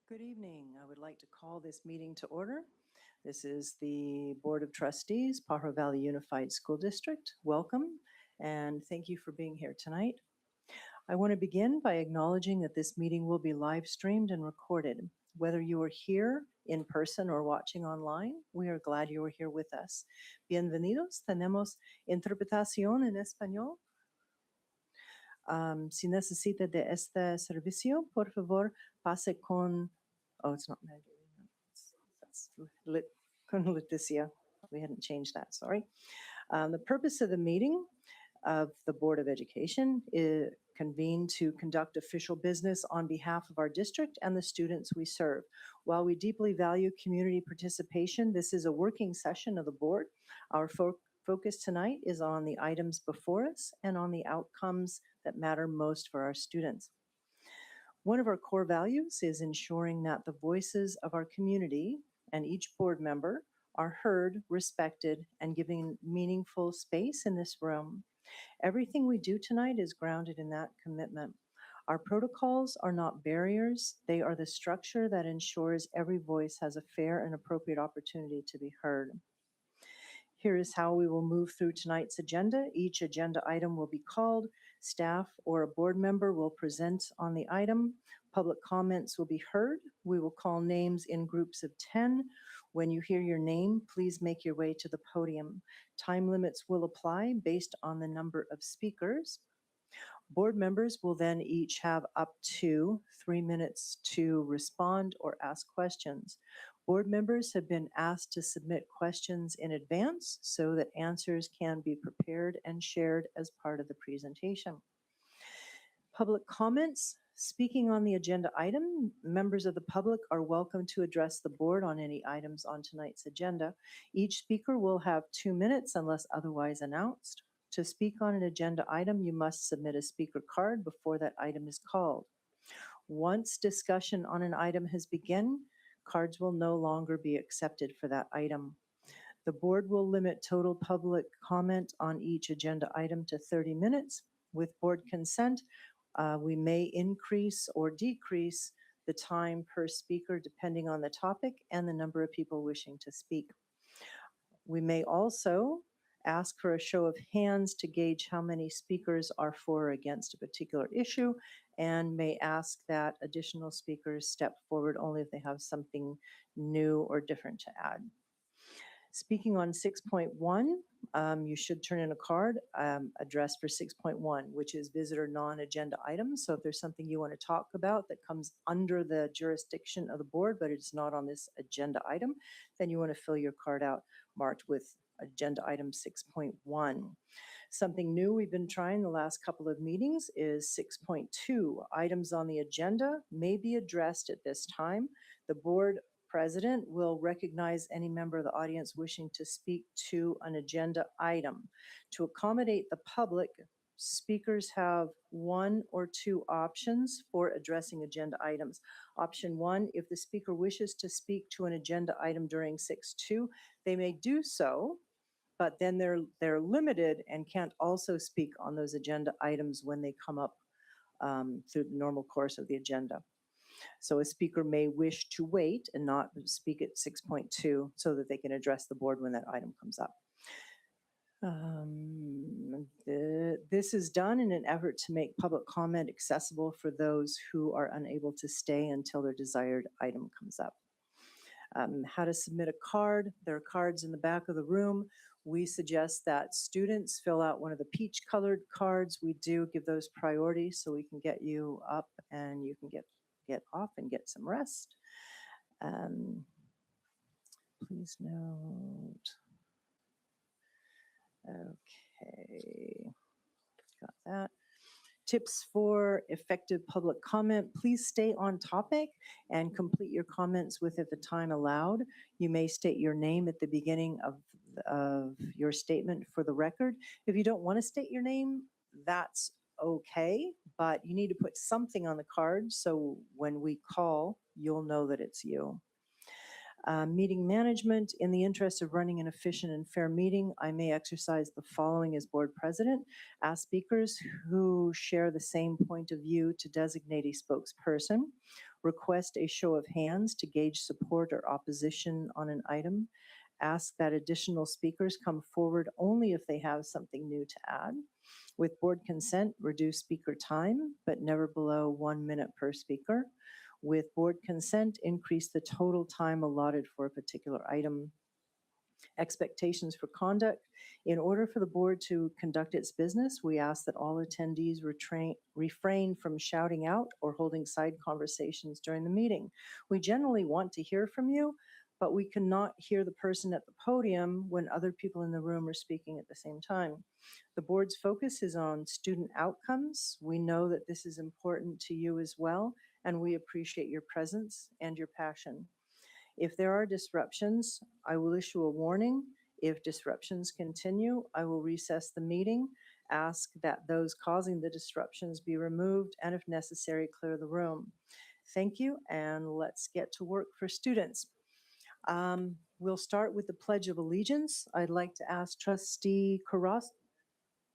Good evening. I would like to call this meeting to order. This is the Board of Trustees, Pajaro Valley Unified School District. Welcome, and thank you for being here tonight. I want to begin by acknowledging that this meeting will be live streamed and recorded. Whether you are here in person or watching online, we are glad you are here with us. Bienvenidos. Tenemos interpretación en español. Si necesita de este servicio, por favor, pase con... Oh, it's not Maggie. That's con Leticia. We hadn't changed that, sorry. The purpose of the meeting of the Board of Education is convened to conduct official business on behalf of our district and the students we serve. While we deeply value community participation, this is a working session of the board. Our focus tonight is on the items before us and on the outcomes that matter most for our students. One of our core values is ensuring that the voices of our community and each board member are heard, respected, and given meaningful space in this room. Everything we do tonight is grounded in that commitment. Our protocols are not barriers. They are the structure that ensures every voice has a fair and appropriate opportunity to be heard. Here is how we will move through tonight's agenda. Each agenda item will be called. Staff or a board member will present on the item. Public comments will be heard. We will call names in groups of 10. When you hear your name, please make your way to the podium. Time limits will apply based on the number of speakers. Board members will then each have up to 3 minutes to respond or ask questions. Board members have been asked to submit questions in advance so that answers can be prepared and shared as part of the presentation. Public comments. Speaking on the agenda item, members of the public are welcome to address the board on any items on tonight's agenda. Each speaker will have 2 minutes unless otherwise announced. To speak on an agenda item, you must submit a speaker card before that item is called. Once discussion on an item has begun, cards will no longer be accepted for that item. The board will limit total public comment on each agenda item to 30 minutes. With board consent, we may increase or decrease the time per speaker depending on the topic and the number of people wishing to speak. We may also ask for a show of hands to gauge how many speakers are for or against a particular issue, and may ask that additional speakers step forward only if they have something new or different to add. Speaking on 6.1, you should turn in a card addressed for 6.1, which is visitor non-agenda items. So if there's something you want to talk about that comes under the jurisdiction of the board, but it's not on this agenda item, then you want to fill your card out marked with agenda item 6.1. Something new we've been trying the last couple of meetings is 6.2. Items on the agenda may be addressed at this time. The board president will recognize any member of the audience wishing to speak to an agenda item. To accommodate the public, speakers have 1 or 2 options for addressing agenda items. Option 1, if the speaker wishes to speak to an agenda item during 6.2, they may do so, but then they're limited and can't also speak on those agenda items when they come up through the normal course of the agenda. So a speaker may wish to wait and not speak at 6.2 so that they can address the board when that item comes up. This is done in an effort to make public comment accessible for those who are unable to stay until their desired item comes up. How to submit a card. There are cards in the back of the room. We suggest that students fill out one of the peach colored cards. We do give those priority so we can get you up and you can get off and get some rest. Please note. Okay, got that. Tips for effective public comment. Please stay on topic and complete your comments within the time allowed. You may state your name at the beginning of your statement for the record. If you don't want to state your name, that's okay, but you need to put something on the card so when we call, you'll know that it's you. Meeting management. In the interest of running an efficient and fair meeting, I may exercise the following as board president. Ask speakers who share the same point of view to designate a spokesperson. request a show of hands to gauge support or opposition on an item, ask that additional speakers come forward only if they have something new to add. With board consent, reduce speaker time, but never below 1 minute per speaker. With board consent, increase the total time allotted for a particular item. Expectations for conduct. In order for the board to conduct its business, we ask that all attendees refrain from shouting out or holding side conversations during the meeting. We generally want to hear from you, but we cannot hear the person at the podium when other people in the room are speaking at the same time. The board's focus is on student outcomes. We know that this is important to you as well, and we appreciate your presence and your passion. If there are disruptions, I will issue a warning. If disruptions continue, I will recess the meeting, ask that those causing the disruptions be removed, and if necessary, clear the room. Thank you, and let's get to work for students. We'll start with the Pledge of Allegiance. I'd like to ask Trustee Cruz.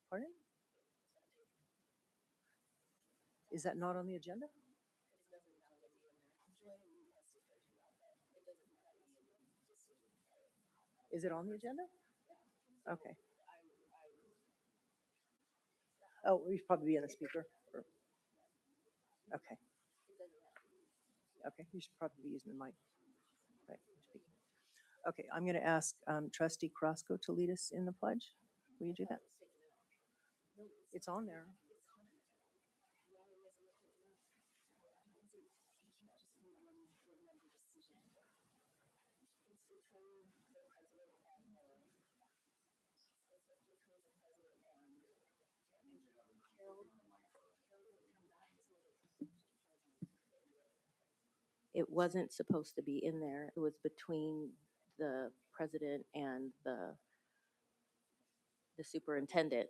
Pardon? Is that not on the agenda? Is it on the agenda? Okay. Oh, we should probably be in the speaker. Okay. Okay, you should probably be using the mic. Right, speaking. Okay, I'm going to ask Trustee Crosco to lead us in the pledge. Will you do that? It's on there. It wasn't supposed to be in there. It was between the president and the superintendent.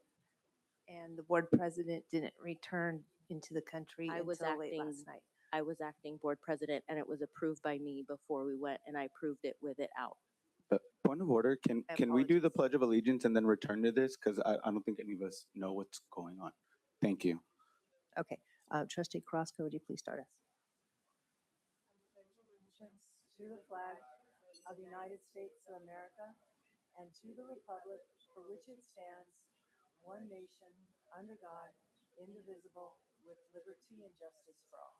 And the board president didn't return into the country I was until late acting- last night. I was acting board president, and it was approved by me before we went, and I approved it with it out. But point of order, can we do the Apologies. Pledge of Allegiance and then return to this? Because I don't think any of us know what's going on. Thank you. Okay, Trustee Crosco, would you please start us? To the flag of the United States of America and to the republic for which it stands, one nation, under God, indivisible, with liberty and justice for all.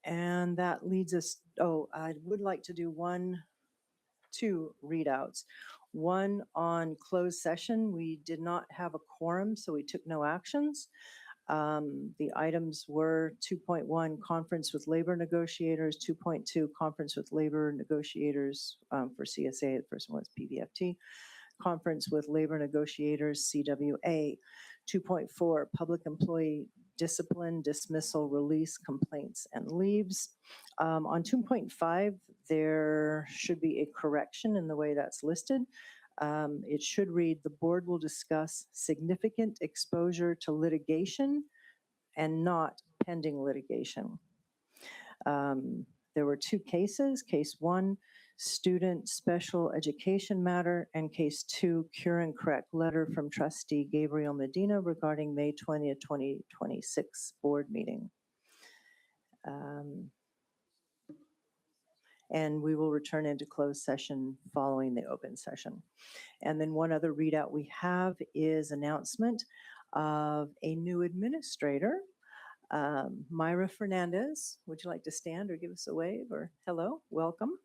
And that leads us, I would like to do two readouts. One on closed session. We did not have a quorum, so we took no actions. The items were 2.1, conference with labor negotiators, 2.2, conference with labor negotiators for CSA, the first one was PVFT, conference with labor negotiators, CWA, 2.4, public employee discipline, dismissal, release, complaints, and leaves. On 2.5, there should be a correction in the way that's listed. It should read, the board will discuss significant exposure to litigation and not pending litigation. There were two cases. Case one, student special education matter, and case two, cure and correct letter from trustee Gabriel Medina regarding May 20th, 2026 board meeting. And we will return into closed session following the open session. And then one other readout we have is announcement of a new administrator, Myra Fernandez. Would you like to stand or give us a wave or hello, welcome.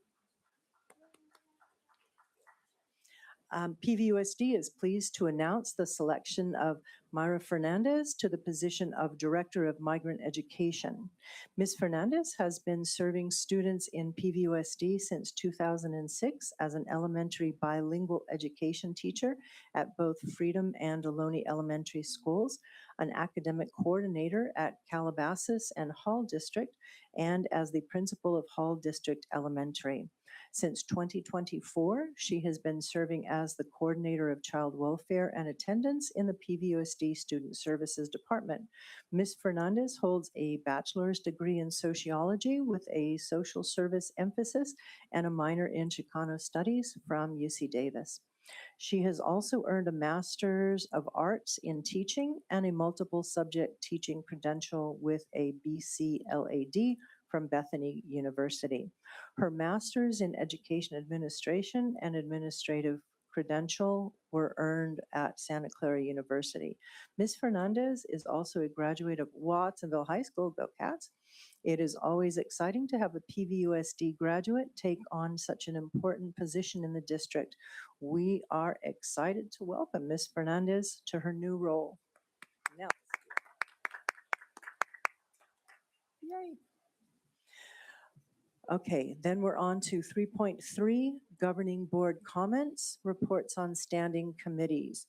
PVUSD is pleased to announce the selection of Myra Fernandez to the position of Director of Migrant Education. Ms. Fernandez has been serving students in PVUSD since 2006 as an elementary bilingual education teacher at both Freedom and Ohlone Elementary Schools, an academic coordinator at Calabasas and Hall District, and as the principal of Hall District Elementary. Since 2024, she has been serving as the coordinator of child welfare and attendance in the PVUSD Student Services Department. Ms. Fernandez holds a bachelor's degree in sociology with a social service emphasis and a minor in Chicano studies from UC Davis. She has also earned a Master's of Arts in Teaching and a multiple subject teaching credential with a BCLAD from Bethany University. Her Master's in Education Administration and Administrative credential were earned at Santa Clara University. Ms. Fernandez is also a graduate of Watsonville High School, go Cats. It is always exciting to have a PVUSD graduate take on such an important position in the district. We are excited to welcome Ms. Fernandez to her new role. Now, yay. Okay, then we're on to 3.3, Governing Board Comments, Reports on Standing Committees.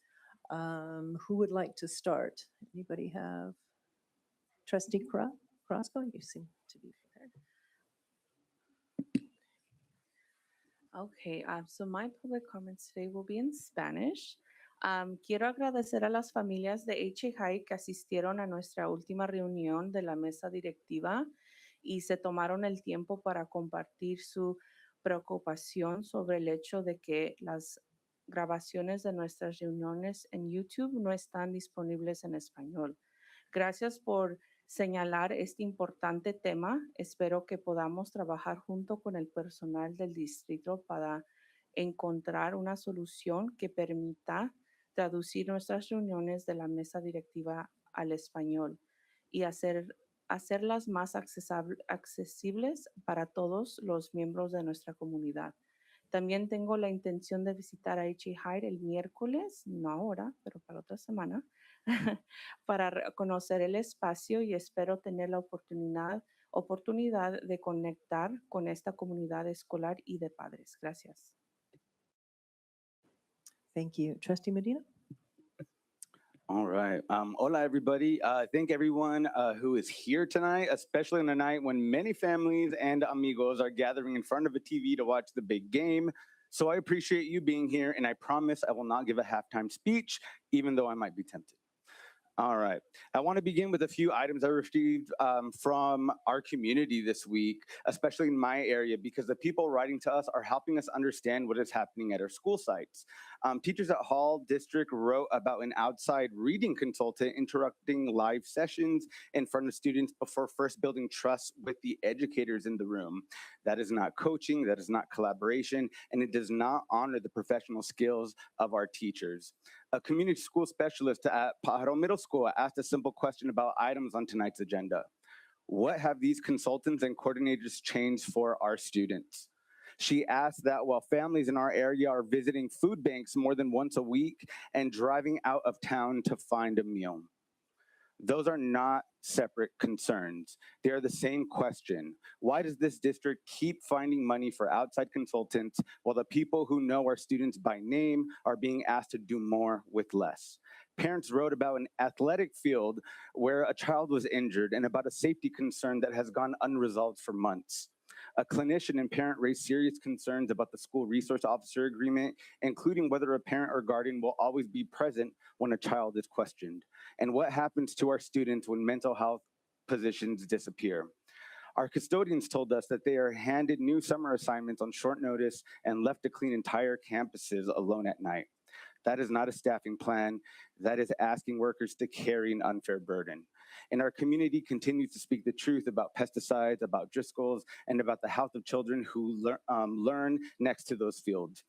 Who would like to start? Anybody have? Trustee Crosco, you seem to be prepared. Okay, so my public comments today will be in Spanish. Quiero agradecer a las familias de HA High que asistieron a nuestra última reunión de la mesa directiva y se tomaron el tiempo para compartir su preocupación sobre el hecho de que las grabaciones de nuestras reuniones en YouTube no están disponibles en español. Gracias por señalar este importante tema. Espero que podamos trabajar junto con el personal del distrito para encontrar una solución que permita traducir nuestras reuniones de la mesa directiva al español y hacerlas más accesibles para todos los miembros de nuestra comunidad. También tengo la intención de visitar a HA High el miércoles, no ahora, pero para otra semana, para conocer el espacio y espero tener la oportunidad de conectar con esta comunidad escolar y de padres. Gracias. Thank you. Trustee Medina? All right. Hola, everybody. Thank everyone who is here tonight, especially on a night when many families and amigos are gathering in front of a TV to watch the big game. So I appreciate you being here, and I promise I will not give a halftime speech, even though I might be tempted. All right. I want to begin with a few items I received from our community this week, especially in my area, because the people writing to us are helping us understand what is happening at our school sites. Teachers at Hall District wrote about an outside reading consultant interrupting live sessions in front of students before first building trust with the educators in the room. That is not coaching, that is not collaboration, and it does not honor the professional skills of our teachers. A community school specialist at Pajaro Middle School asked a simple question about items on tonight's agenda. What have these consultants and coordinators changed for our students? She asked that while families in our area are visiting food banks more than once a week and driving out of town to find a meal. Those are not separate concerns. They are the same question. Why does this district keep finding money for outside consultants while the people who know our students by name are being asked to do more with less? Parents wrote about an athletic field where a child was injured and about a safety concern that has gone unresolved for months. A clinician and parent raised serious concerns about the school resource officer agreement, including whether a parent or guardian will always be present when a child is questioned, and what happens to our students when mental health positions disappear. Our custodians told us that they are handed new summer assignments on short notice and left to clean entire campuses alone at night. That is not a staffing plan. That is asking workers to carry an unfair burden. And our community continues to speak the truth about pesticides, about Driscolls, and about the health of children who learn next to those fields.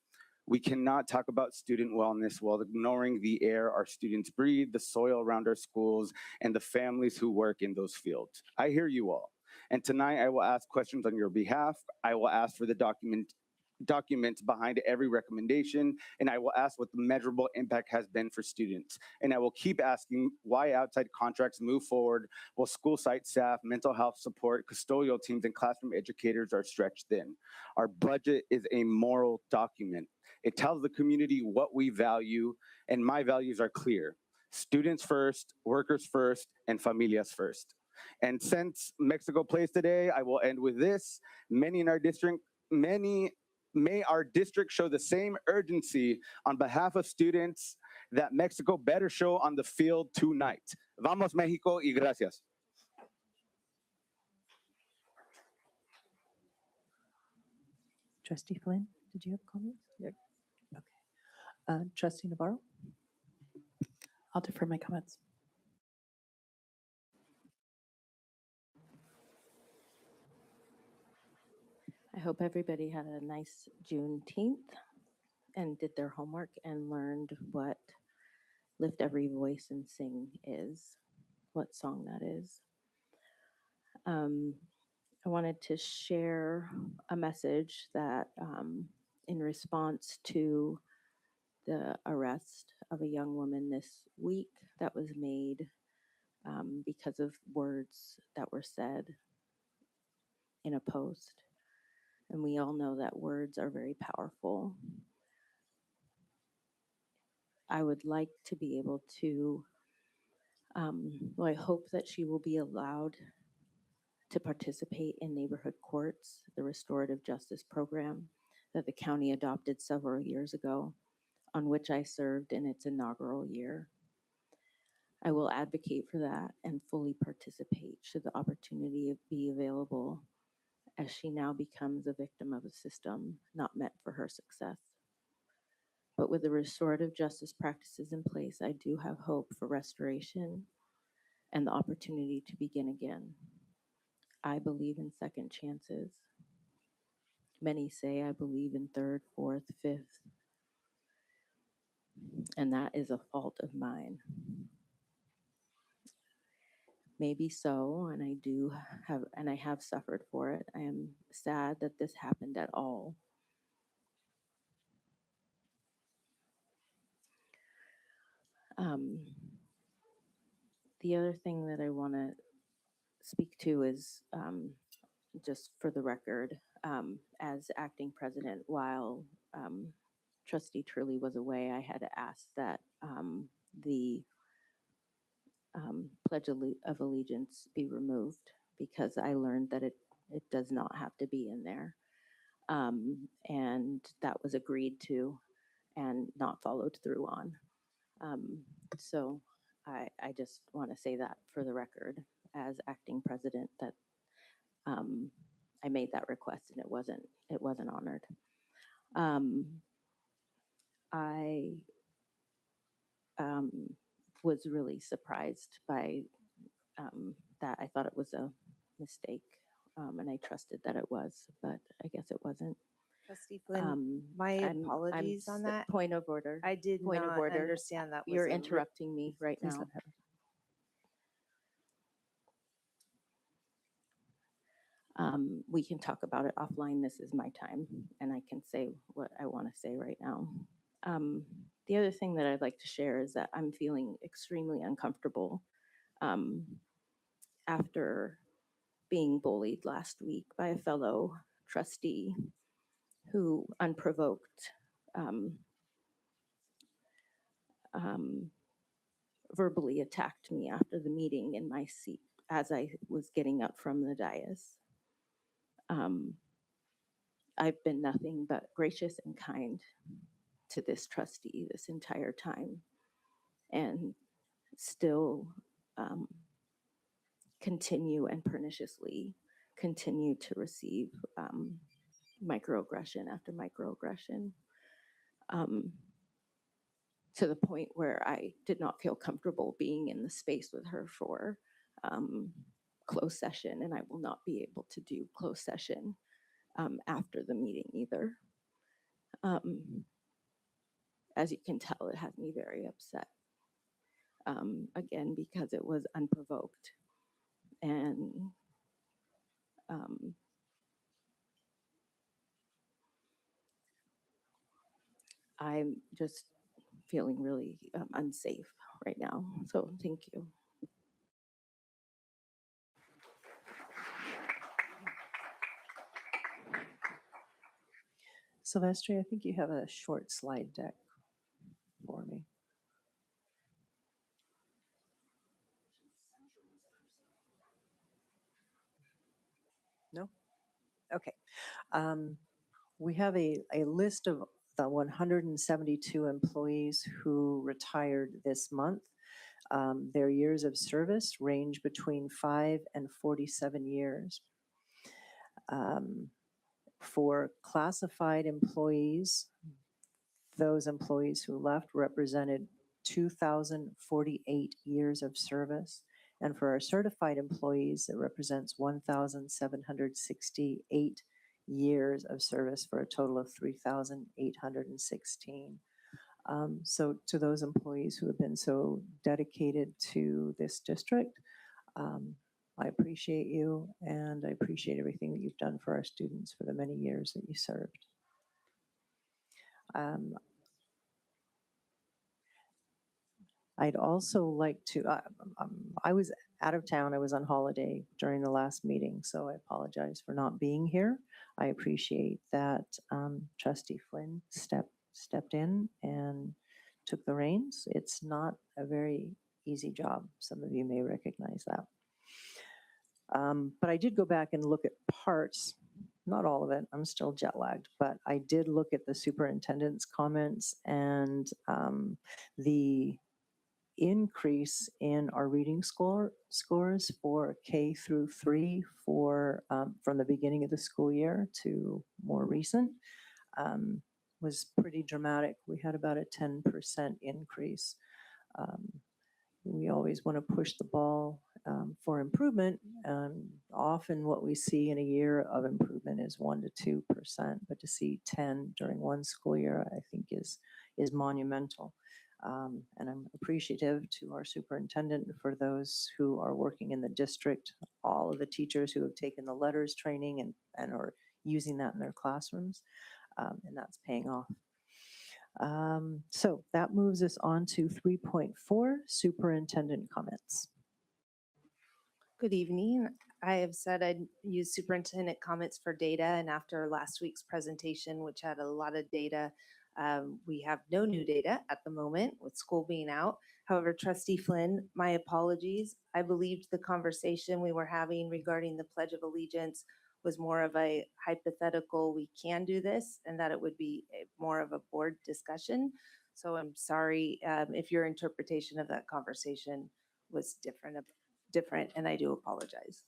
We cannot talk about student wellness while ignoring the air our students breathe, the soil around our schools, and the families who work in those fields. I hear you all. And tonight I will ask questions on your behalf. I will ask for the documents behind every recommendation, and I will ask what the measurable impact has been for students. And I will keep asking why outside contracts move forward while school site staff, mental health support, custodial teams, and classroom educators are stretched thin. Our budget is a moral document. It tells the community what we value, and my values are clear. Students first, workers first, and familias first. And since Mexico plays today, I will end with this. May our district show the same urgency on behalf of students that Mexico better show on the field tonight. Vamos, Mexico, y gracias. Trustee Flynn, did you have comments? Yeah. Okay. Trustee Navarro? I'll defer my comments. I hope everybody had a nice Juneteenth and did their homework and learned what Lift Every Voice and Sing is, what song that is. I wanted to share a message that in response to the arrest of a young woman this week that was made because of words that were said in a post. And we all know that words are very powerful. I would like to be able to, I hope that she will be allowed to participate in neighborhood courts, the restorative justice program that the county adopted several years ago, on which I served in its inaugural year. I will advocate for that and fully participate should the opportunity be available, as she now becomes a victim of a system not meant for her success. But with the restorative justice practices in place, I do have hope for restoration and the opportunity to begin again. I believe in second chances. Many say I believe in third, fourth, fifth, and that is a fault of mine. Maybe so, and I have suffered for it. I am sad that this happened at all. The other thing that I want to speak to is just for the record, as acting president, while Trustee Turley was away, I had asked that the Pledge of Allegiance be removed because I learned that it does not have to be in there. And that was agreed to and not followed through on. So I just want to say that for the record as acting president that I made that request and it wasn't honored. I was really surprised by that. I thought it was a mistake, and I trusted that it was, but I guess it wasn't. Trustee Flynn, my apologies on that. Point of order. I did Point of not order. understand that. You're interrupting me right Please now. let her. We can talk about it offline. This is my time, and I can say what I want to say right now. The other thing that I'd like to share is that I'm feeling extremely uncomfortable after being bullied last week by a fellow trustee who unprovoked verbally attacked me after the meeting in my seat as I was getting up from the dais. I've been nothing but gracious and kind to this trustee this entire time, and still continue and perniciously continue to receive microaggression after microaggression, to the point where I did not feel comfortable being in the space with her for closed session, and I will not be able to do closed session after the meeting either. As you can tell, it has me very upset. Again, because it was unprovoked. And I'm just feeling really unsafe right now. So thank you. Silvestri, I think you have a short slide deck for me. No? Okay. We have a list of the 172 employees who retired this month. Their years of service range between 5 and 47 years. For classified employees, those employees who left represented 2,048 years of service. And for our certified employees, it represents 1,768 years of service for a total of 3,816. So to those employees who have been so dedicated to this district, I appreciate you, and I appreciate everything that you've done for our students for the many years that you served. I'd also like to, I was out of town, I was on holiday during the last meeting, so I apologize for not being here. I appreciate that Trustee Flynn stepped in and took the reins. It's not a very easy job. Some of you may recognize that. But I did go back and look at parts, not all of it, I'm still jet lagged, but I did look at the superintendent's comments, and the increase in our reading scores for K through 3 for from the beginning of the school year to more recent was pretty dramatic. We had about a 10% increase. We always want to push the ball for improvement. Often what we see in a year of improvement is 1 to 2%, but to see 10 during one school year, I think is monumental. And I'm appreciative to our superintendent for those who are working in the district, all of the teachers who have taken the letters training and are using that in their classrooms, and that's paying off. So that moves us on to 3.4, superintendent comments. Good evening. I have said I'd use superintendent comments for data, and after last week's presentation, which had a lot of data, we have no new data at the moment with school being out. However, Trustee Flynn, my apologies. I believed the conversation we were having regarding the Pledge of Allegiance was more of a hypothetical, we can do this, and that it would be more of a board discussion. So I'm sorry if your interpretation of that conversation was different, and I do apologize.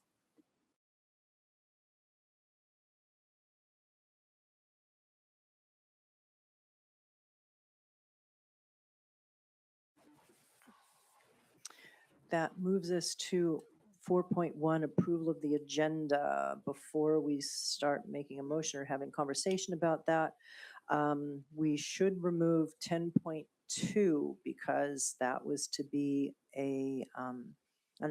That moves us to 4.1, approval of the agenda. Before we start making a motion or having conversation about that, we should remove 10.2 because that was to be an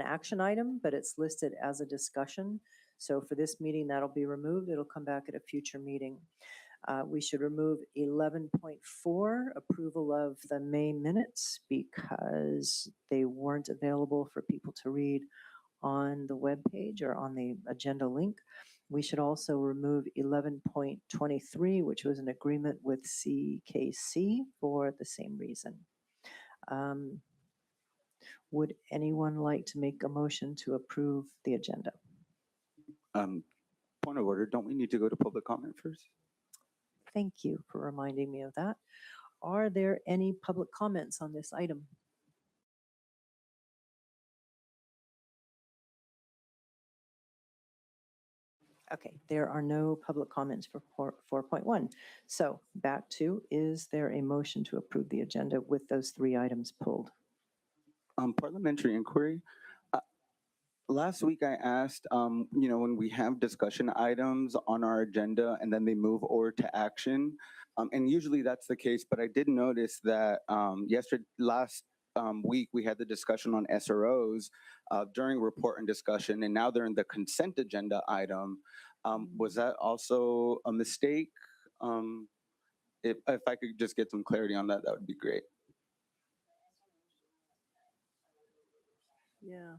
action item, but it's listed as a discussion. So for this meeting, that'll be removed. It'll come back at a future meeting. We should remove 11.4, approval of the May minutes, because they weren't available for people to read on the webpage or on the agenda link. We should also remove 11.23, which was an agreement with CKC for the same reason. Would anyone like to make a motion to approve the agenda? Point of order, don't we need to go to public comment first? Thank you for reminding me of that. Are there any public comments on this item? Okay, there are no public comments for 4.1. So back to, is there a motion to approve the agenda with those 3 items pulled? Parliamentary inquiry. Last week I asked, when we have discussion items on our agenda and then they move over to action, and usually that's the case, but I did notice that last week we had the discussion on SROs during report and discussion, and now they're in the consent agenda item. Was that also a mistake? If I could just get some clarity on that, that would be great. Yeah.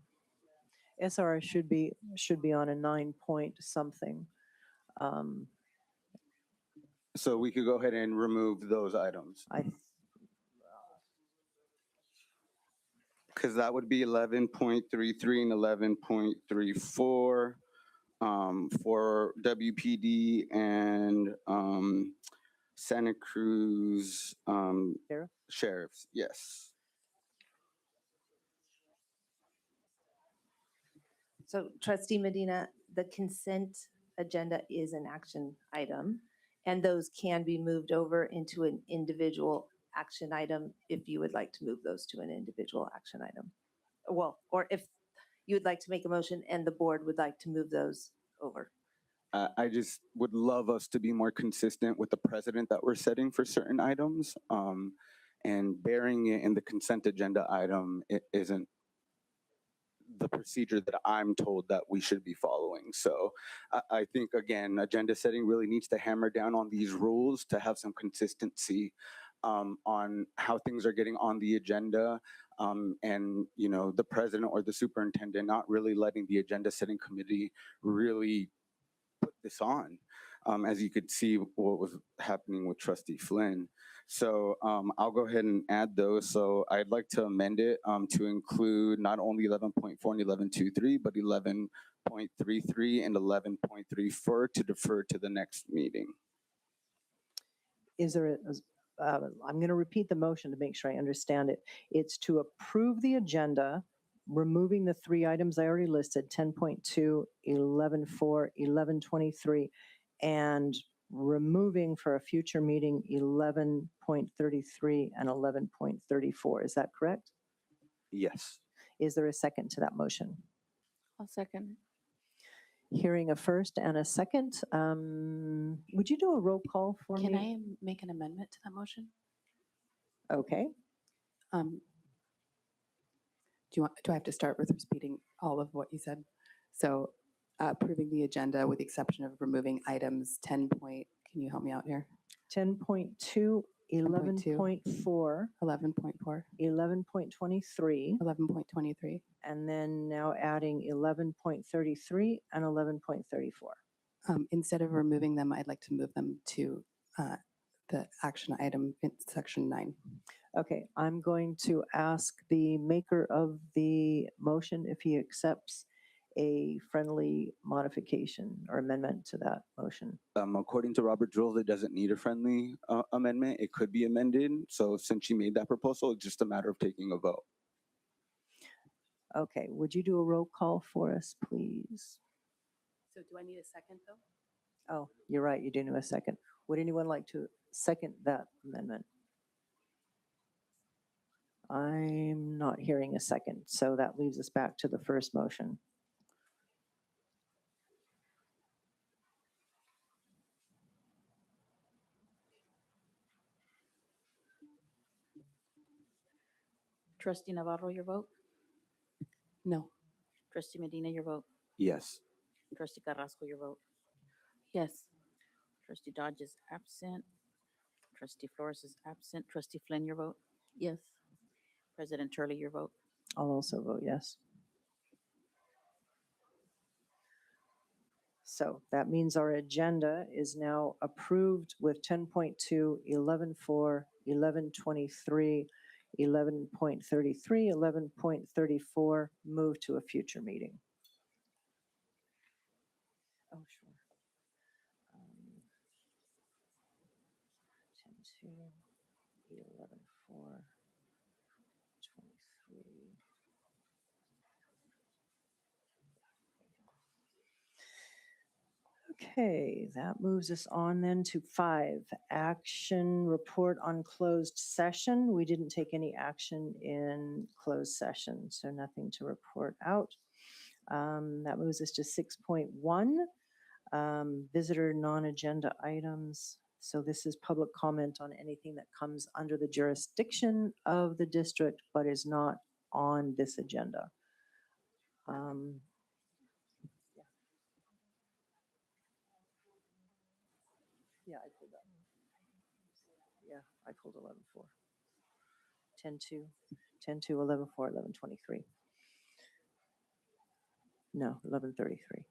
SRR should be on a 9-point something. So we could go ahead and remove those items. Because that would be 11.33 and 11.34 for WPD and Santa Cruz sheriffs. Yes. So Trustee Medina, the consent agenda is an action item, And those can be moved over into an individual action item if you would like to move those to an individual action item. Well, or if you would like to make a motion and the board would like to move those over. I just would love us to be more consistent with the precedent that we're setting for certain items. And bearing it in the consent agenda item isn't the procedure that I'm told that we should be following. So I think, again, agenda setting really needs to hammer down on these rules to have some consistency on how things are getting on the agenda. And, you know, the president or the superintendent not really letting the agenda setting committee really put this on. As you could see what was happening with Trustee Flynn. So I'll go ahead and add those. So I'd like to amend it to include not only 11.4 and 11.23, but 11.33 and 11.34 to defer to the next meeting. Is there I'm going to repeat the motion to make sure I understand it. It's to approve the agenda, removing the three items I already listed, 10.2, 11.4, 11.23, and removing for a future meeting 11.33 and 11.34. Is that correct? Yes. Is there a second to that motion? I'll second. Hearing a first and a second, would you do a roll call for Can me? I make an amendment to that motion? Okay. Do I have to start with repeating all of what you said? So approving the agenda with the exception of removing items 10 point, can you help me out here? 10.2, 11.4, 11.4, 11.23, 11.23. and then now adding 11.33 and 11.34. Instead of removing them, I'd like to move them to the action item in section 9. Okay, I'm going to ask the maker of the motion if he accepts a friendly modification or amendment to that motion. According to Robert Rules, it doesn't need a friendly amendment. It could be amended. So since she made that proposal, it's just a matter of taking a vote. Okay, would you do a roll call for us, please? So do I need a second though? Oh, you're right, you do need a second. Would anyone like to second that amendment? I'm not hearing a second, so that leaves us back to the first motion. Trustee Navarro, your vote? No. Trustee Medina, your vote? Yes. Trustee Carrasco, your vote? Yes. Trustee Dodge is absent. Trustee Flores is absent. Trustee Flynn, your vote? Yes. President Turley, your vote? I'll also vote yes. So that means our agenda is now approved with 10.2, 11.4, 11.23, 11.33, 11.34, moved to a future meeting. Oh, sure. 10.2, 11.4, 23. Okay, that moves us on then to 5, action report on closed session. We didn't take any action in closed session, so nothing to report out. That moves us to 6.1, visitor non-agenda items. So this is public comment on anything that comes under the jurisdiction of the district but is not on this agenda. Yeah, I pulled that. Yeah, I pulled 11.4. 10.2, 10.2, 11.4, 11.23. No, 11.33.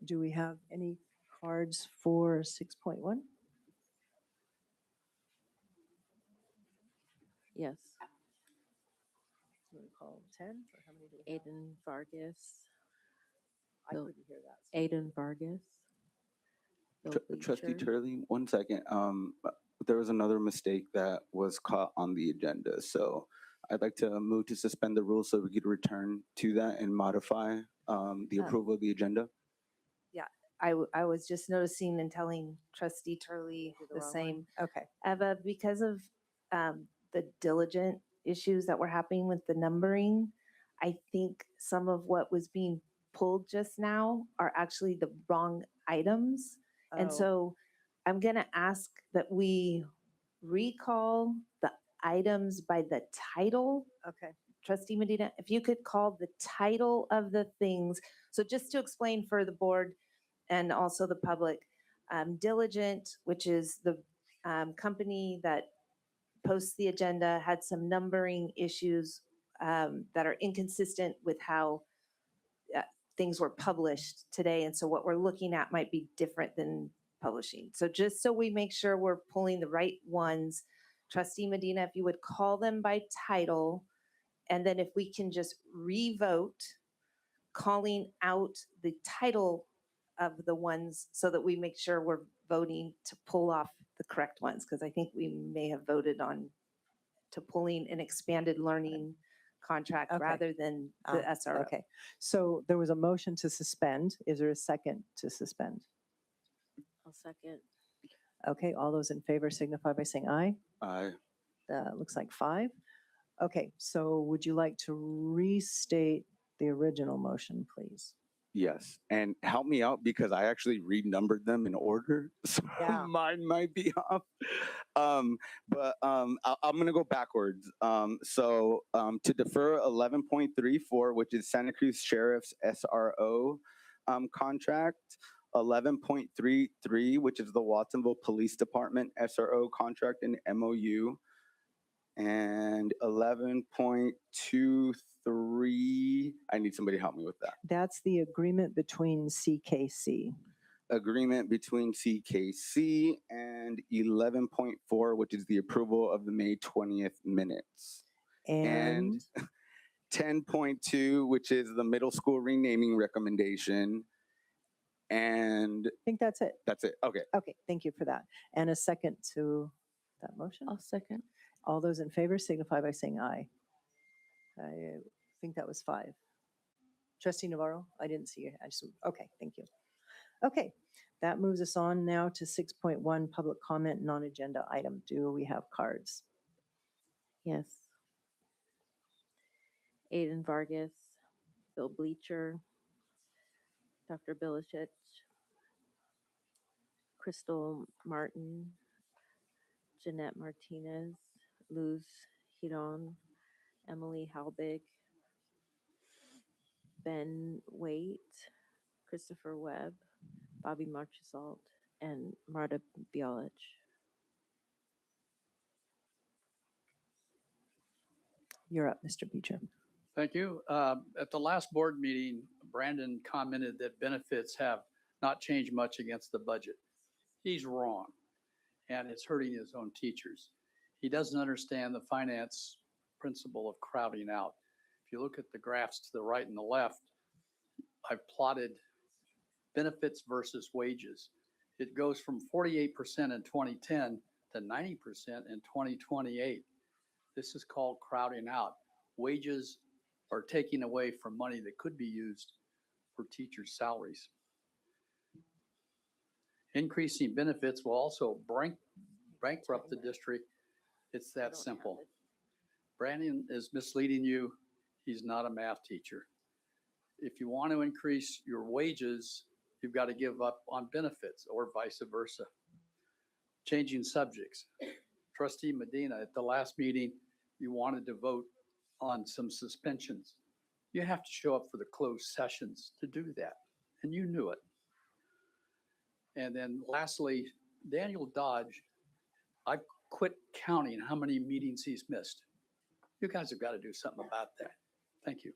Do we have any cards for 6.1? Yes. You want to call 10, or how many do we have? Aiden Vargas. I Bill- couldn't hear that. so- Aiden Vargas. Bill Trustee Bleacher. Turley, 1 second. There was another mistake that was caught on the agenda. So I'd like to move to suspend the rules so we could return to that and modify the approval of the agenda. I was just noticing and telling trustee Turley The the wrong one? same. Okay, Eva, because of the diligent issues that were happening with the numbering, I think some of what was being pulled just now are actually the wrong items. And Oh. so I'm going to ask that we recall the items by the title. okay. Trustee Medina, if you could call the title of the things. So just to explain for the board and also the public, Diligent, which is the company that posts the agenda, had some numbering issues that are inconsistent with how things were published today. And so what we're looking at might be different than publishing. So just so we make sure we're pulling the right ones, Trustee Medina, if you would call them by title, and then if we can just revote, calling out the title of the ones so that we make sure we're voting to pull off the correct ones, because I think we may have voted on to pulling an expanded learning contract Okay. rather than the SRO. Okay, so there was a motion to suspend. Is there a second to suspend? I'll second. Okay, all those in favor signify by saying aye. Looks like 5. Okay, so would you like to restate the original motion, please? Yes, and help me out because I actually renumbered them in order, so Yeah. mine might be off. I'm gonna go backwards. To defer 11.34, which is Santa Cruz Sheriff's SRO contract, 11.33, which is the Watsonville Police Department SRO contract and MOU, and 11.23. I need somebody to help me with that. That's the agreement between CKC. Agreement between CKC, and 11.4, which is the approval of the May 20th minutes. And 10.2, which is the middle school renaming recommendation. And I think that's it. that's it. Okay. Okay, thank you for that. And a second to that motion? I'll second. All those in favor signify by saying aye. I think that was 5. Trustee Navarro, I didn't see you. Okay, thank you. Okay, that moves us on now to 6.1, public comment, non-agenda item. Do we have cards? Yes. Aiden Vargas, Bill Bleacher, Dr. Bilicic, Crystal Martin, Jeanette Martinez, Luz Hiron, Emily Halbig, Ben Waite, Christopher Webb, Bobby Marchesalt, and Marta Bialich. You're up, Mr. Beecher. Thank you. At the last board meeting, Brandon commented that benefits have not changed much against the budget. He's wrong, and it's hurting his own teachers. He doesn't understand the finance principle of crowding out. If you look at the graphs to the right and the left, I've plotted benefits versus wages. It goes from 48% in 2010 to 90% in 2028. This is called crowding out. Wages are taking away from money that could be used for teachers' salaries. Increasing benefits will also bankrupt the district. It's that simple. Brandon is misleading you. He's not a math teacher. If you want to increase your wages, you've got to give up on benefits or vice versa. Changing subjects. Trustee Medina, at the last meeting, you wanted to vote on some suspensions. You have to show up for the closed sessions to do that, and you knew it. And then lastly, Daniel Dodge, I quit counting how many meetings he's missed. You guys have got to do something about that. Thank you.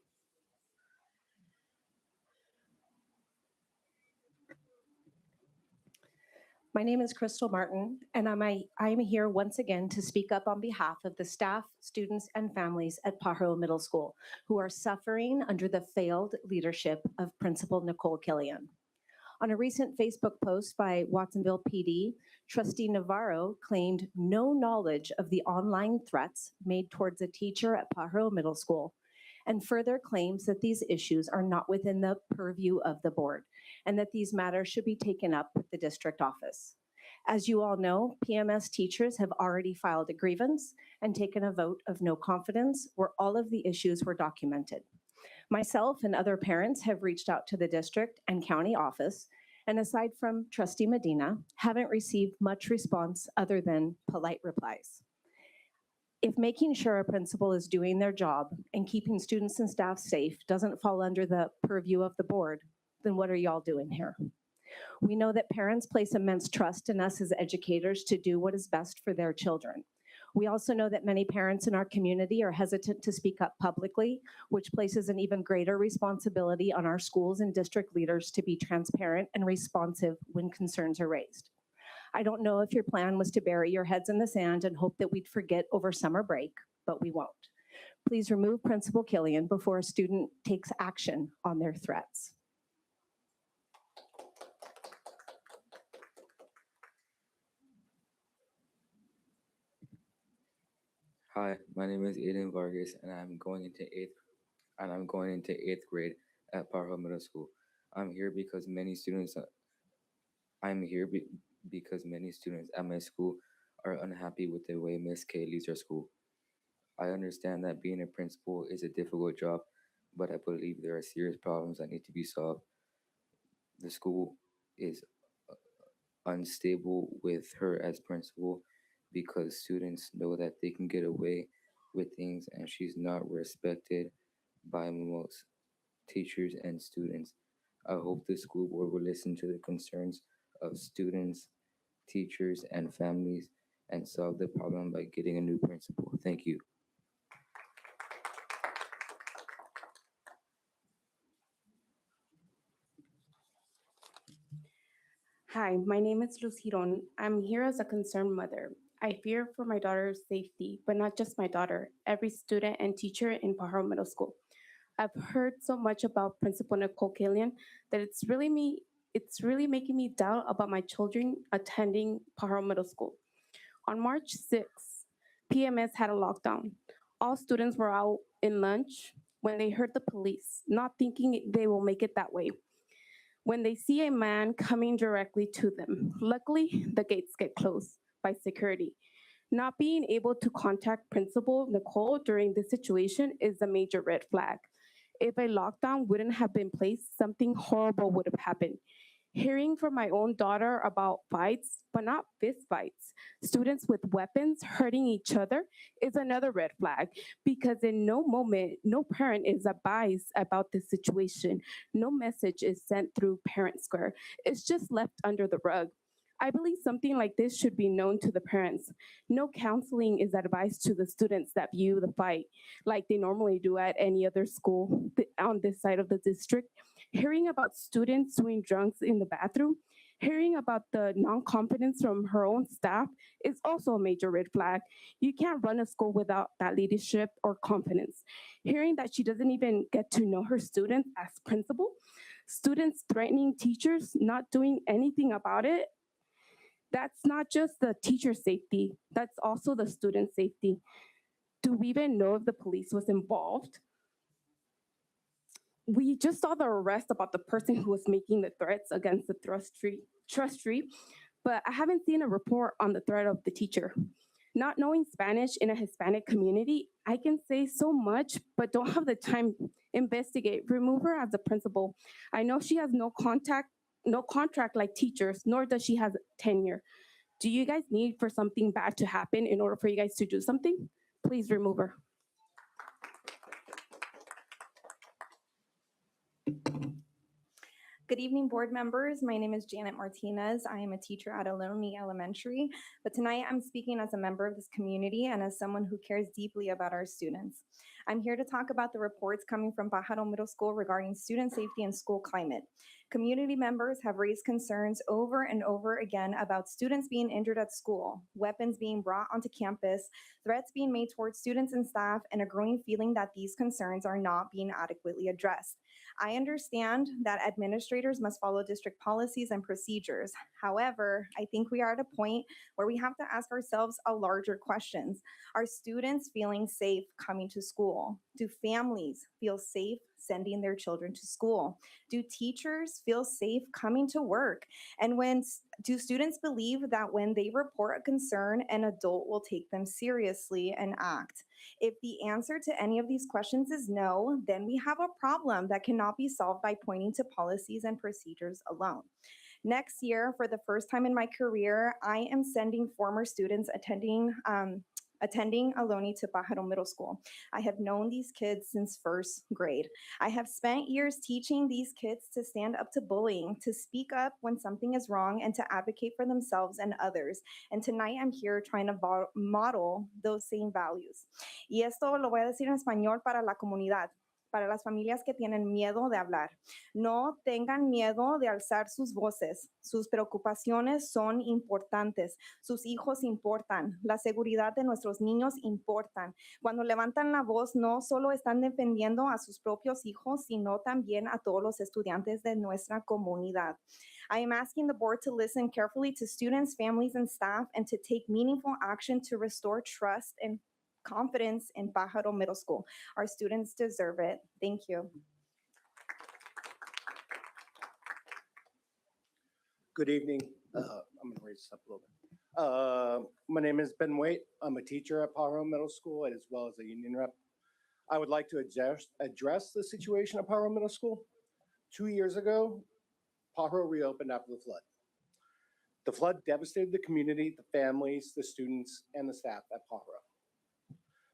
My name is Crystal Martin, and I'm here once again to speak up on behalf of the staff, students, and families at Pajaro Middle School who are suffering under the failed leadership of Principal Nicole Killian. On a recent Facebook post by Watsonville PD, Trustee Navarro claimed no knowledge of the online threats made towards a teacher at Pajaro Middle School and further claims that these issues are not within the purview of the board and that these matters should be taken up with the district office. As you all know, PMS teachers have already filed a grievance and taken a vote of no confidence where all of the issues were documented. Myself and other parents have reached out to the district and county office, and aside from Trustee Medina, haven't received much response other than polite replies. If making sure a principal is doing their job and keeping students and staff safe doesn't fall under the purview of the board, then what are y'all doing here? We know that parents place immense trust in us as educators to do what is best for their children. We also know that many parents in our community are hesitant to speak up publicly, which places an even greater responsibility on our schools and district leaders to be transparent and responsive when concerns are raised. I don't know if your plan was to bury your heads in the sand and hope that we'd forget over summer break, but we won't. Please remove Principal Killian before a student takes action on their threats. Hi, my name is Aiden Vargas, and I'm going into eighth grade at Pajaro Middle School. I'm here because many students. Because many students at my school are unhappy with the way Miss K leads our school. I understand that being a principal is a difficult job, but I believe there are serious problems that need to be solved. The school is unstable with her as principal because students know that they can get away with things and she's not respected by most teachers and students. I hope the school board will listen to the concerns of students, teachers, and families and solve the problem by getting a new principal. Thank you. Hi, my name is Luz Giron. I'm here as a concerned mother. I fear for my daughter's safety, but not just my daughter, every student and teacher in Pajaro Middle School. I've heard so much about Principal Nicole Killian that it's really making me doubt about my children attending Pajaro Middle School. On March 6th, PMS had a lockdown. All students were out in lunch when they heard the police, not thinking they will make it that way. When they see a man coming directly to them, luckily the gates get closed by security. Not being able to contact Principal Nicole during this situation is a major red flag. If a lockdown wouldn't have been placed, something horrible would have happened. Hearing from my own daughter about fights, but not fist fights, students with weapons hurting each other is another red flag because in no moment, no parent is advised about this situation. No message is sent through Parent Square. It's just left under the rug. I believe something like this should be known to the parents. No counseling is advised to the students that view the fight like they normally do at any other school on this side of the district. Hearing about students doing drugs in the bathroom, hearing about the non-confidence from her own staff is also a major red flag. You can't run a school without that leadership or confidence. Hearing that she doesn't even get to know her students as principal, students threatening teachers, not doing anything about it, that's not just the teacher safety, that's also the student safety. Do we even know if the police was involved? We just saw the arrest about the person who was making the threats against the trustee, but I haven't seen a report on the threat of the teacher. Not knowing Spanish in a Hispanic community, I can say so much, but don't have the time to investigate. Remove her as a principal. I know she has no contract like teachers, nor does she have tenure. Do you guys need for something bad to happen in order for you guys to do something? Please remove her. Good evening, board members. My name is Janet Martinez. I am a teacher at Ohlone Elementary, but tonight I'm speaking as a member of this community and as someone who cares deeply about our students. I'm here to talk about the reports coming from Pajaro Middle School regarding student safety and school climate. Community members have raised concerns over and over again about students being injured at school, weapons being brought onto campus, threats being made towards students and staff, and a growing feeling that these concerns are not being adequately addressed. I understand that administrators must follow district policies and procedures. However, I think we are at a point where we have to ask ourselves a larger questions. Are students feeling safe coming to school? Do families feel safe sending their children to school? Do teachers feel safe coming to work? And do students believe that when they report a concern, an adult will take them seriously and act? If the answer to any of these questions is no, then we have a problem that cannot be solved by pointing to policies and procedures alone. Next year, for the first time in my career, I am sending former students attending Aloni to Pajaro Middle School. I have known these kids since first grade. I have spent years teaching these kids to stand up to bullying, to speak up when something is wrong, and to advocate for themselves and others. And tonight I'm here trying to model those same values. Y esto lo voy a decir en español para la comunidad, para las familias que tienen miedo de hablar. No tengan miedo de alzar sus voces. Sus preocupaciones son importantes. Sus hijos importan. La seguridad de nuestros niños importan. Cuando levantan la voz, no solo están defendiendo a sus propios hijos, sino también a todos los estudiantes de nuestra comunidad. I am asking the board to listen carefully to students, families, and staff, and to take meaningful action to restore trust and confidence in Pajaro Middle School. Our students deserve it. Thank you. Good evening. I'm going to raise this up a little bit. My name is Ben Waite. I'm a teacher at Pajaro Middle School as well as a union rep. I would like to address the situation at Pajaro Middle School. 2 years ago, Pajaro reopened after the flood. The flood devastated the community, the families, the students, and the staff at Pajaro.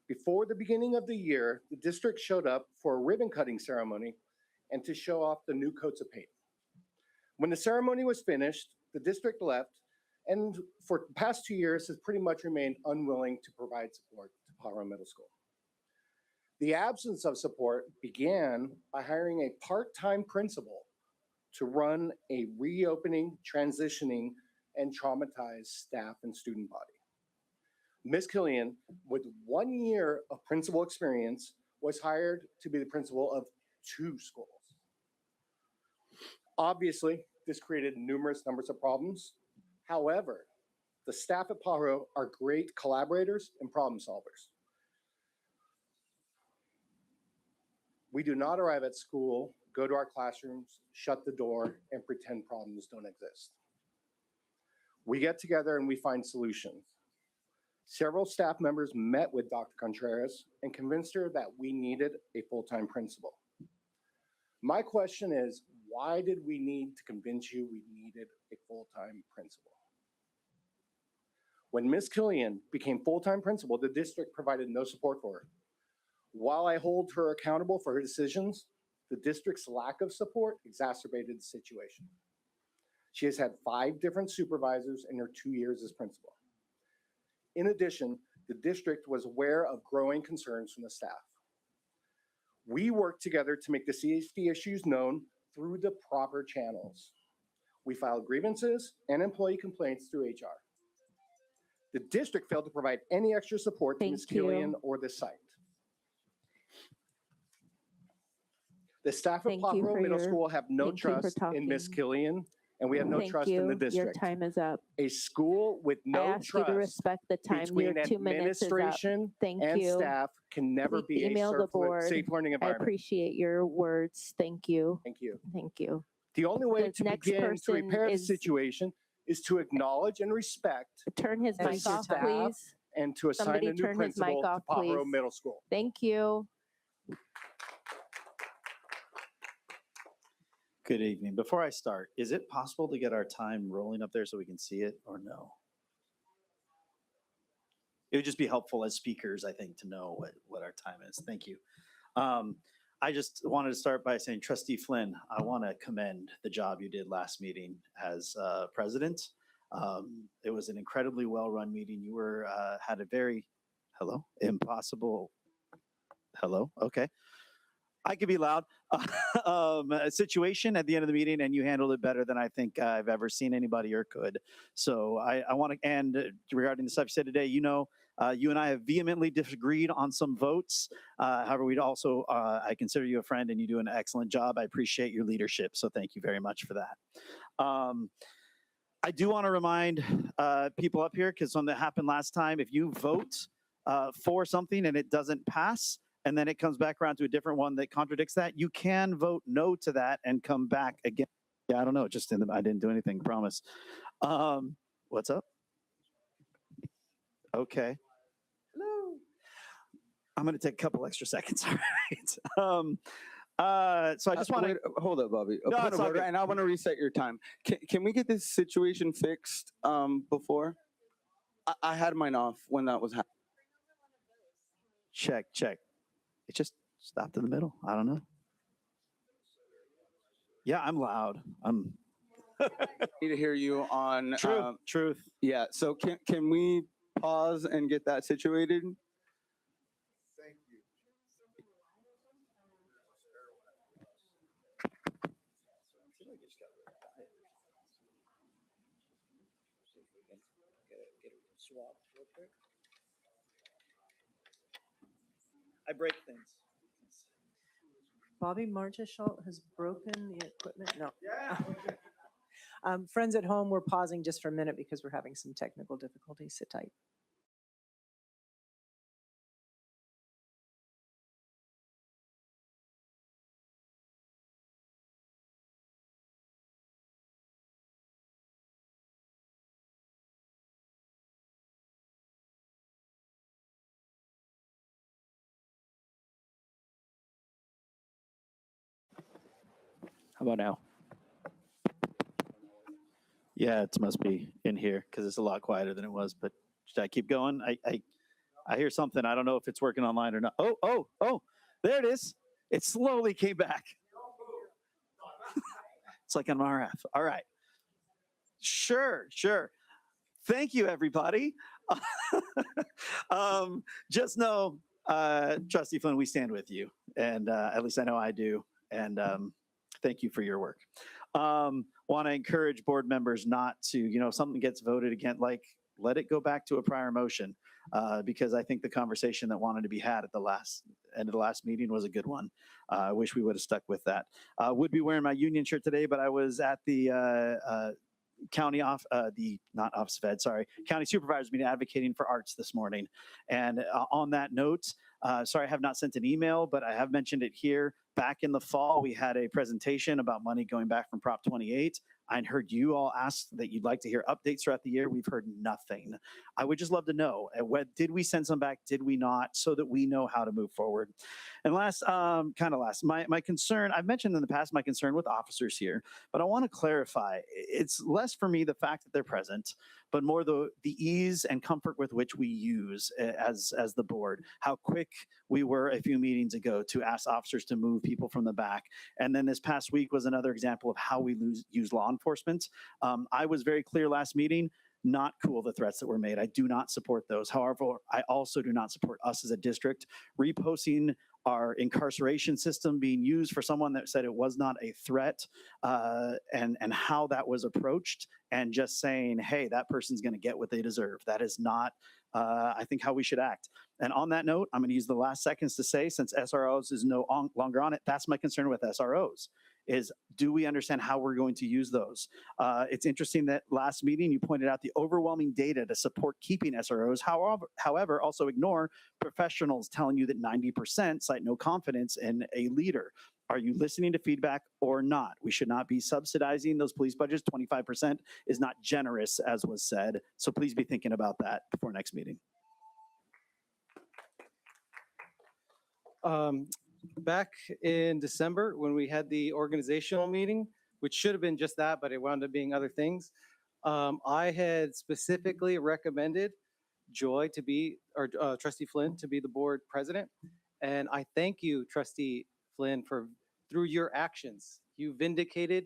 Before the beginning of the year, the district showed up for a ribbon cutting ceremony and to show off the new coats of paint. When the ceremony was finished, the district left and for the past 2 years has pretty much remained unwilling to provide support to Pajaro Middle School. The absence of support began by hiring a part-time principal to run a reopening, transitioning, and traumatized staff and student body. Ms. Killian, with 1 year of principal experience, was hired to be the principal of 2 schools. Obviously, this created numerous numbers of problems. However, the staff at Pajaro are great collaborators and problem solvers. We do not arrive at school, go to our classrooms, shut the door, and pretend problems don't exist. We get together and we find solutions. Several staff members met with Dr. Contreras and convinced her that we needed a full-time principal. My question is, why did we need to convince you we needed a full-time principal? When Ms. Killian became full-time principal, the district provided no support for her. While I hold her accountable for her decisions, the district's lack of support exacerbated the situation. She has had 5 different supervisors in her 2 years as principal. In addition, the district was aware of growing concerns from the staff. We worked together to make the safety issues known through the proper channels. We filed grievances and employee complaints through HR. The district failed to provide any extra support to Ms. Killian or the site. The staff at Pajaro Middle School have no trust in Ms. Killian, and we have no trust in the district. Your time is up. A school with no I ask you to trust respect the time. Your between 2 minutes is up. administration Thank and you. staff can never Please be a email the board. safe learning I environment. appreciate your words. Thank you. Thank you. Thank you. The only way The to next begin to person repair the is- situation is to acknowledge and respect Turn his the mic off, staff please. and to assign Somebody a new turn his mic principal to off, Pajaro please. Middle School. Thank you. Good evening. Before I start, is it possible to get our time rolling up there so we can see it, or no? It would just be helpful as speakers, I think, to know what our time is. Thank you. I just wanted to start by saying, Trustee Flynn, I want to commend the job you did last meeting as president. It was an incredibly well-run meeting. You were had a very, hello, okay. I could be loud. A situation at the end of the meeting, and you handled it better than I think I've ever seen anybody or could. So I want to, and regarding the stuff you said today, you know, you and I have vehemently disagreed on some votes. However, we'd also, I consider you a friend and you do an excellent job. I appreciate your leadership. So thank you very much for that. I do want to remind people up here, because something that happened last time, if you vote for something and it doesn't pass, and then it comes back around to a different one that contradicts that, you can vote no to that and come back again. Yeah, I don't know, just I didn't do anything, promise. What's up? Okay. Hello. I'm going to take a couple extra seconds, all right. So I just want to hold up, Bobby. A No, point it's of all order, good. and I want to reset your time. Can we get this situation fixed before? I had mine off when that was happening. check. It just stopped in the middle. I don't know. Yeah, I'm loud. I'm Need to hear you on truth. Yeah. So can we pause and get that situated? Thank you. I break things. Bobby Marcheshalt has broken the equipment. No. Friends at home, we're pausing just for a minute because we're having some technical difficulties. Sit tight. How about now? Yeah, it must be in here because it's a lot quieter than it was. But should I keep going? I hear something. I don't know if it's working online or not. Oh, there it is. It slowly came back. It's like an RF. All right. Sure. Thank you, everybody. Just know, Trustee Flynn, we stand with you. And at least I know I do. And thank you for your work. Want to encourage board members not to, if something gets voted against, let it go back to a prior motion. Because I think the conversation that wanted to be had at the end of the last meeting was a good one. I wish we would have stuck with that. Would be wearing my union shirt today, but I was at the county county supervisors meeting advocating for arts this morning. And on that note, sorry, I have not sent an email, but I have mentioned it here. Back in the fall, we had a presentation about money going back from Prop 28. I heard you all ask that you'd like to hear updates throughout the year. We've heard nothing. I would just love to know, did we send some back? Did we not? So that we know how to move forward. And last, my concern, I've mentioned in the past my concern with officers here, but I want to clarify. It's less for me the fact that they're present, but more the ease and comfort with which we use as the board. How quick we were a few meetings ago to ask officers to move people from the back. And then this past week was another example of how we use law enforcement. I was very clear last meeting, not cool the threats that were made. I do not support those. However, I also do not support us as a district reposting our incarceration system being used for someone that said it was not a threat, and how that was approached, and just saying, hey, that person's going to get what they deserve. That is not, I think, how we should act. And on that note, I'm going to use the last seconds to say, since SROs is no longer on it, that's my concern with SROs, is do we understand how we're going to use those? It's interesting that last meeting you pointed out the overwhelming data to support keeping SROs, however, also ignore professionals telling you that 90% cite no confidence in a leader. Are you listening to feedback or not? We should not be subsidizing those police budgets. 25% is not generous, as was said. So please be thinking about that before next meeting. Back in December, when we had the organizational meeting, which should have been just that, but it wound up being other things, I had specifically recommended Joy to be, or Trustee Flynn to be the board president. And I thank you, Trustee Flynn, for through your actions, you vindicated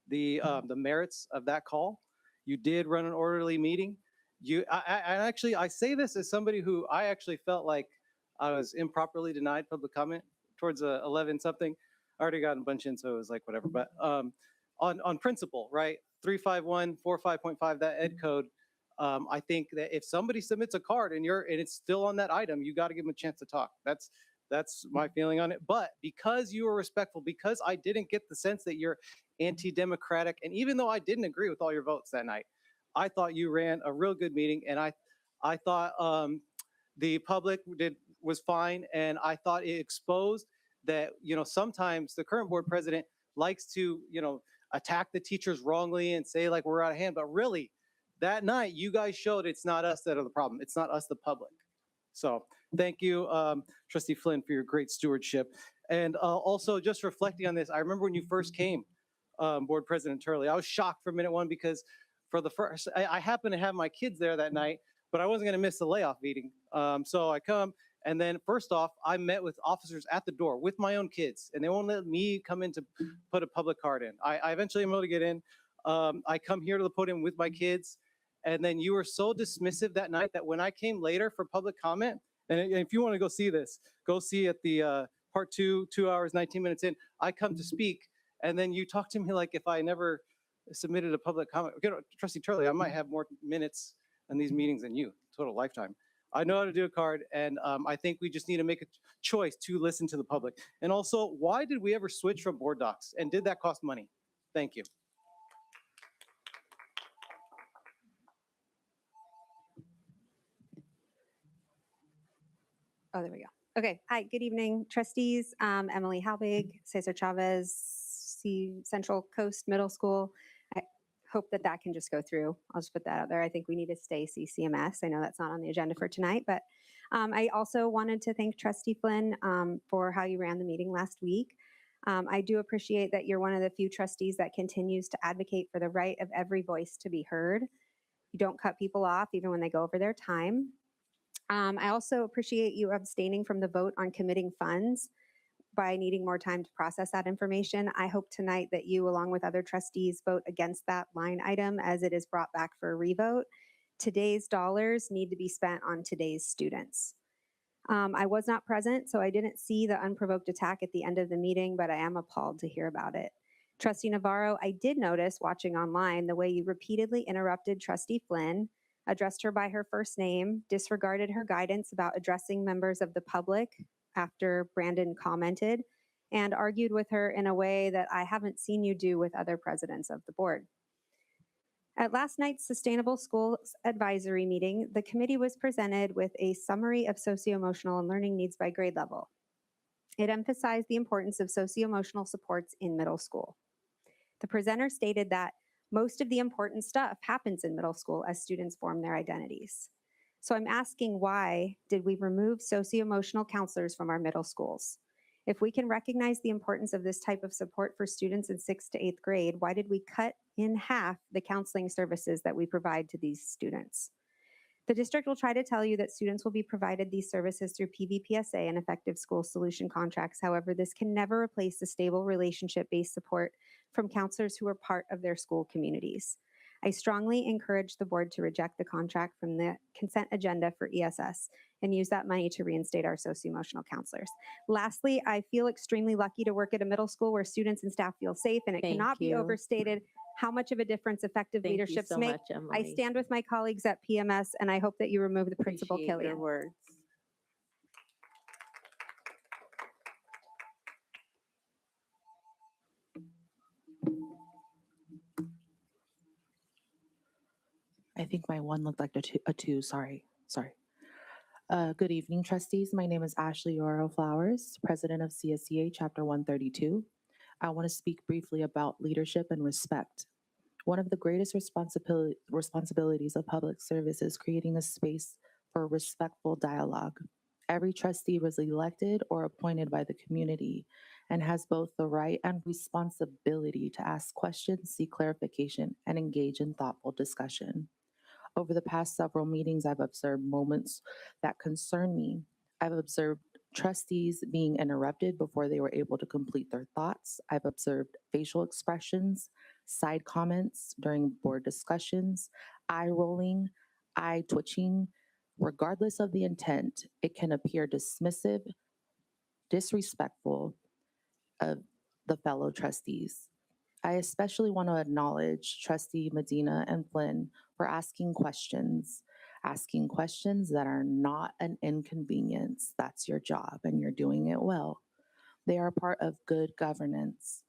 the merits of that call. You did run an orderly meeting. I say this as somebody who I actually felt like I was improperly denied public comment towards 11 something. I already got a bunch in, so it was like whatever. But on principle, right? 35145.5, that ed code. I think that if somebody submits a card and it's still on that item, you got to give them a chance to talk. That's my feeling on it. But because you were respectful, because I didn't get the sense that you're anti-democratic, and even though I didn't agree with all your votes that night, I thought you ran a real good meeting, and I thought the public was fine, and I thought it exposed that, sometimes the current board president likes to, attack the teachers wrongly and say like we're out of hand, but really that night you guys showed it's not us that are the problem. It's not us, the public. So thank you, Trustee Flynn, for your great stewardship. And also just reflecting on this, I remember when you first came, Board President Turley, I was shocked for minute one because I happened to have my kids there that night, but I wasn't going to miss the layoff meeting. So I come, and then first off, I met with officers at the door with my own kids, and they won't let me come in to put a public card in. I eventually am able to get in. I come here to the podium with my kids, and then you were so dismissive that night that when I came later for public comment, and if you want to go see this, go see at the part 2 hours, 19 minutes in, I come to speak, and then you talk to me like if I never submitted a public comment. Trustee Turley, I might have more minutes in these meetings than you, total lifetime. I know how to do a card, and I think we just need to make a choice to listen to the public. And also, why did we ever switch from board docs, and did that cost money? Thank you. Oh, there we go. Okay. Hi, good evening, trustees. Emily Halbig, Cesar Chavez, Central Coast Middle School. I hope that can just go through. I'll just put that out there. I think we need to stay CCMS. I know that's not on the agenda for tonight, but I also wanted to thank Trustee Flynn for how you ran the meeting last week. I do appreciate that you're one of the few trustees that continues to advocate for the right of every voice to be heard. You don't cut people off even when they go over their time. I also appreciate you abstaining from the vote on committing funds by needing more time to process that information. I hope tonight that you, along with other trustees, vote against that line item as it is brought back for a revote. Today's dollars need to be spent on today's students. I was not present, so I didn't see the unprovoked attack at the end of the meeting, but I am appalled to hear about it. Trustee Navarro, I did notice watching online the way you repeatedly interrupted Trustee Flynn, addressed her by her first name, disregarded her guidance about addressing members of the public after Brandon commented, and argued with her in a way that I haven't seen you do with other presidents of the board. At last night's Sustainable Schools Advisory meeting, the committee was presented with a summary of socio-emotional and learning needs by grade level. It emphasized the importance of socio-emotional supports in middle school. The presenter stated that most of the important stuff happens in middle school as students form their identities. So I'm asking, why did we remove socio-emotional counselors from our middle schools? If we can recognize the importance of this type of support for students in 6th to 8th grade, why did we cut in half the counseling services that we provide to these students? The district will try to tell you that students will be provided these services through PVPSA and effective school solution contracts. However, this can never replace the stable relationship-based support from counselors who are part of their school communities. I strongly encourage the board to reject the contract from the consent agenda for ESS and use that money to reinstate our socio-emotional counselors. Lastly, I feel extremely lucky to work at a middle school where students and staff feel safe, and it Thank cannot be you. overstated how much of a difference effective Thank you leaderships so make. much, I Emily. stand with my colleagues at PMS, and I hope that you remove the principal Appreciate your Killian. words. I think my one looked like a two. Sorry. Good evening, trustees. My name is Ashley Oro Flowers, president of CSEA Chapter 132. I want to speak briefly about leadership and respect. One of the greatest responsibilities of public service is creating a space for respectful dialogue. Every trustee was elected or appointed by the community and has both the right and responsibility to ask questions, seek clarification, and engage in thoughtful discussion. Over the past several meetings, I've observed moments that concern me. I've observed trustees being interrupted before they were able to complete their thoughts. I've observed facial expressions, side comments during board discussions, eye rolling, eye twitching. Regardless of the intent, it can appear dismissive, disrespectful of the fellow trustees. I especially want to acknowledge Trustee Medina and Flynn for asking questions that are not an inconvenience. That's your job, and you're doing it well. They are part of good governance.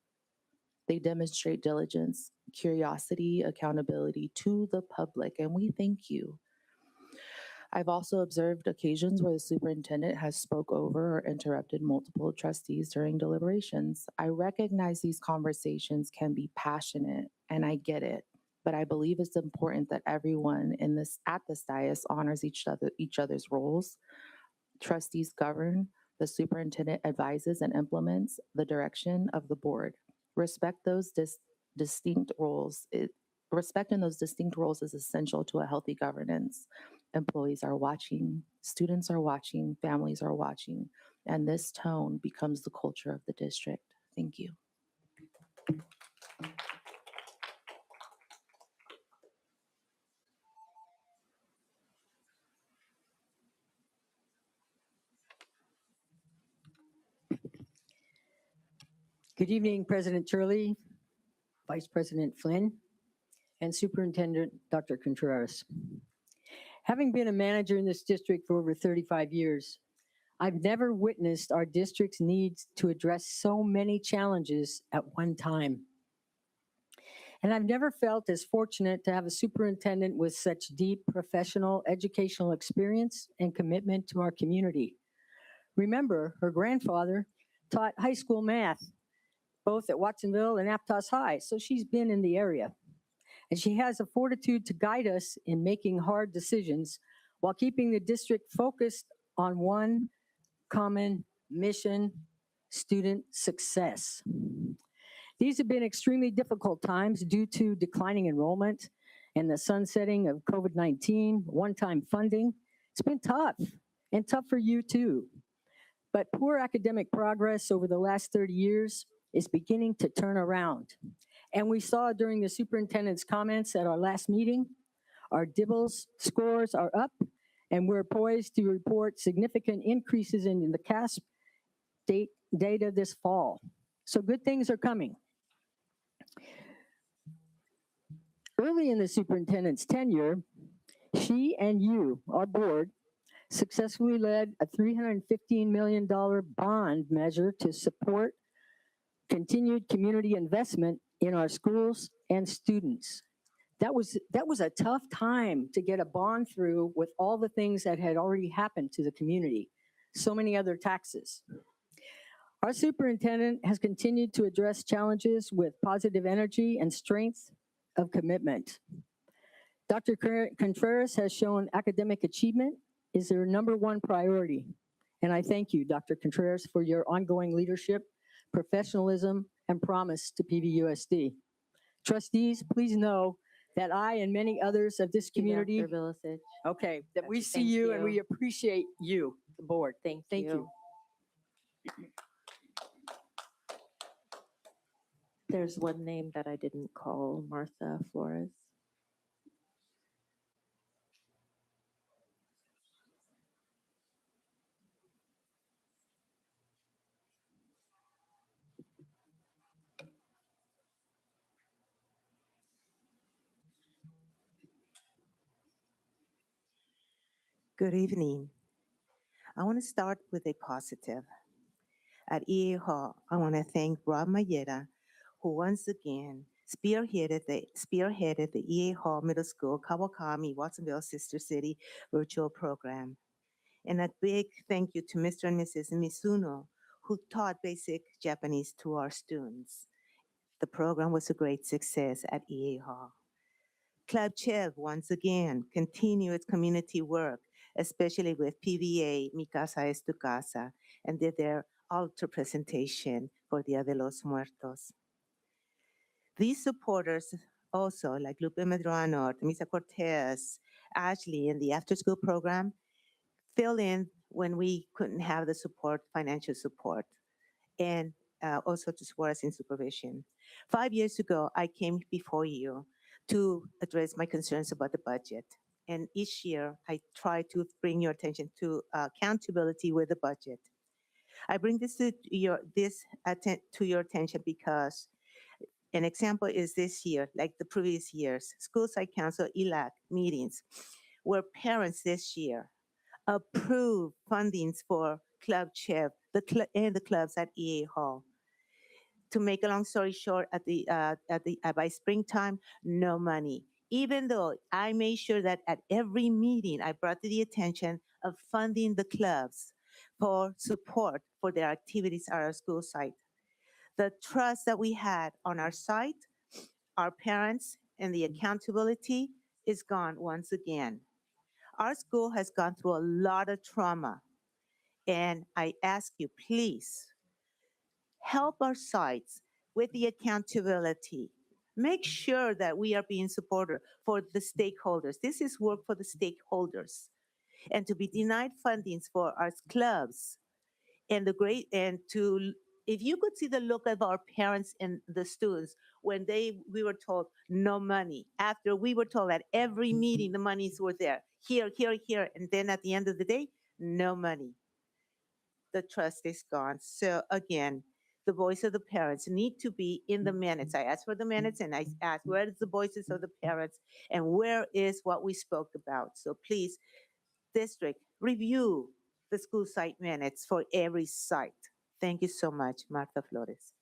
They demonstrate diligence, curiosity, accountability to the public, and we thank you. I've also observed occasions where the superintendent has spoke over or interrupted multiple trustees during deliberations. I recognize these conversations can be passionate, and I get it, but I believe it's important that everyone at this dais honors each other's roles. Trustees govern, the superintendent advises and implements the direction of the board. Respect those distinct roles. Respecting those distinct roles is essential to a healthy governance. Employees are watching, students are watching, families are watching, and this tone becomes the culture of the district. Thank you. Good evening, President Turley, Vice President Flynn, and Superintendent Dr. Contreras. Having been a manager in this district for over 35 years, I've never witnessed our district's needs to address so many challenges at one time. And I've never felt as fortunate to have a superintendent with such deep professional educational experience and commitment to our community. Remember, her grandfather taught high school math, both at Watsonville and Aptos High, so she's been in the area. And she has a fortitude to guide us in making hard decisions while keeping the district focused on one common mission: student success. These have been extremely difficult times due to declining enrollment and the sunsetting of COVID-19, one-time funding. It's been tough, and tough for you too. But poor academic progress over the last 30 years is beginning to turn around. And we saw during the superintendent's comments at our last meeting, our DIBELS scores are up, and we're poised to report significant increases in the CASP data this fall. So good things are coming. Early in the superintendent's tenure, she and you, our board, successfully led a $315 million bond measure to support continued community investment in our schools and students. That was a tough time to get a bond through with all the things that had already happened to the community, so many other taxes. Our superintendent has continued to address challenges with positive energy and strength of commitment. Dr. Contreras has shown academic achievement is their #1 priority. And I thank you, Dr. Contreras, for your ongoing leadership, professionalism, and promise to PVUSD. Trustees, please know that I and many others of this community, Dr. Bilicich. okay, that we see Thank you and we you. appreciate you, the board. Thank you. There's one name that I didn't call, Martha Flores. Good evening. I want to start with a positive. At EA Hall, I want to thank Rob Mayeda, who once again spearheaded the EA Hall Middle School Kawakami Watsonville Sister City virtual program. And a big thank you to Mr. and Mrs. Mizuno, who taught basic Japanese to our students. The program was a great success at EA Hall. Club Chev once again continued its community work, especially with PVA, Mi Casa es Tu Casa, and did their altar presentation for Dia de los Muertos. These supporters also, like Lupe Medrano, Artemisa Cortez, Ashley in the after-school program, fill in when we couldn't have the support, financial support, and also to support us in supervision. 5 years ago, I came before you to address my concerns about the budget. And each year, I try to bring your attention to accountability with the budget. I bring this to your attention because an example is this year, like the previous years, school site council ELAC meetings, where parents this year approved fundings for club chip, and the clubs at EA Hall. To make a long story short, by springtime, no money. Even though I made sure that at every meeting I brought to the attention of funding the clubs for support for their activities at our school site. The trust that we had on our site, our parents, and the accountability is gone once again. Our school has gone through a lot of trauma, and I ask you, please help our sites with the accountability. Make sure that we are being supported for the stakeholders. This is work for the stakeholders. And to be denied fundings for our clubs and if you could see the look of our parents and the students when we were told no money, after we were told at every meeting the monies were there, here, here, here, and then at the end of the day, no money. The trust is gone. So again, the voice of the parents need to be in the minutes. I asked for the minutes and I asked where is the voices of the parents and where is what we spoke about. So please, district, review the school site minutes for every site. Thank you so much, Martha Flores.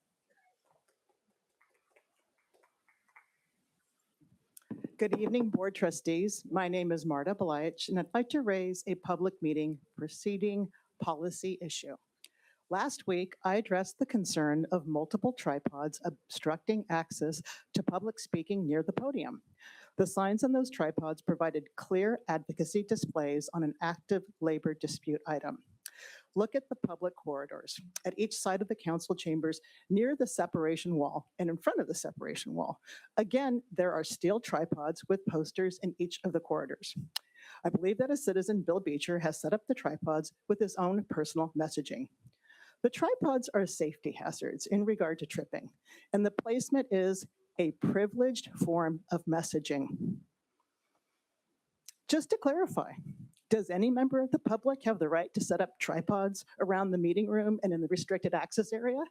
Good evening, Board Trustees. My name is Marta Belich, and I'd like to raise a public meeting proceeding policy issue. Last week, I addressed the concern of multiple tripods obstructing access to public speaking near the podium. The signs on those tripods provided clear advocacy displays on an active labor dispute item. Look at the public corridors at each side of the council chambers near the separation wall and in front of the separation wall. Again, there are steel tripods with posters in each of the corridors. I believe that a citizen, Bill Beecher, has set up the tripods with his own personal messaging. The tripods are safety hazards in regard to tripping, and the placement is a privileged form of messaging. Just to clarify, does any member of the public have the right to set up tripods around the meeting room and in the restricted access area?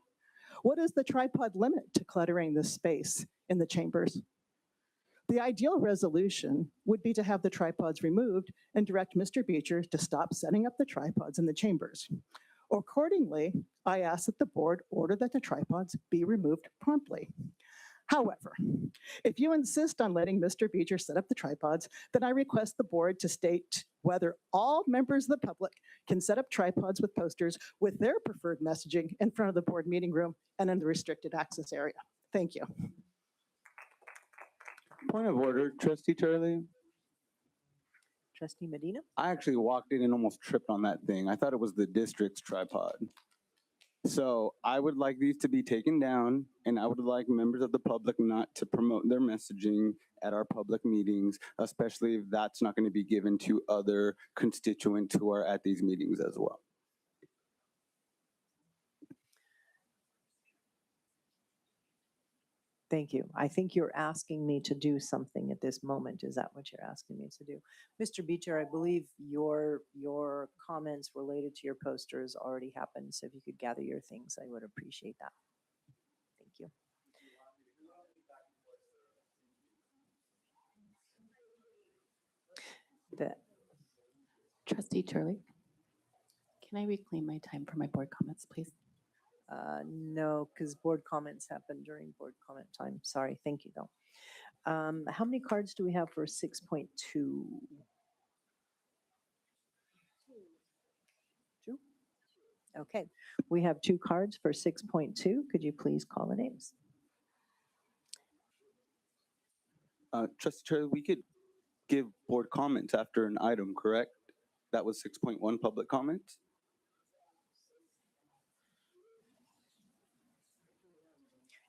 What is the tripod limit to cluttering the space in the chambers? The ideal resolution would be to have the tripods removed and direct Mr. Beecher to stop setting up the tripods in the chambers. Accordingly, I ask that the board order that the tripods be removed promptly. However, if you insist on letting Mr. Beecher set up the tripods, then I request the board to state whether all members of the public can set up tripods with posters with their preferred messaging in front of the board meeting room and in the restricted access area. Thank you. Point of order, Trustee Turley. Trustee Medina? I actually walked in and almost tripped on that thing. I thought it was the district's tripod. So I would like these to be taken down, and I would like members of the public not to promote their messaging at our public meetings, especially if that's not going to be given to other constituents who are at these meetings as well. Thank you. I think you're asking me to do something at this moment. Is that what you're asking me to do? Mr. Beecher, I believe your comments related to your posters already happened. So if you could gather your things, I would appreciate that. Thank you. Trustee Turley, can I reclaim my time for my board comments, please? No, because board comments happen during board comment time. Sorry. Thank you, though. How many cards do we have for 6.2? Two? Okay. We have 2 cards for 6.2. Could you please call the names? Trustee Turley, we could give board comments after an item, correct? That was 6.1 public comments?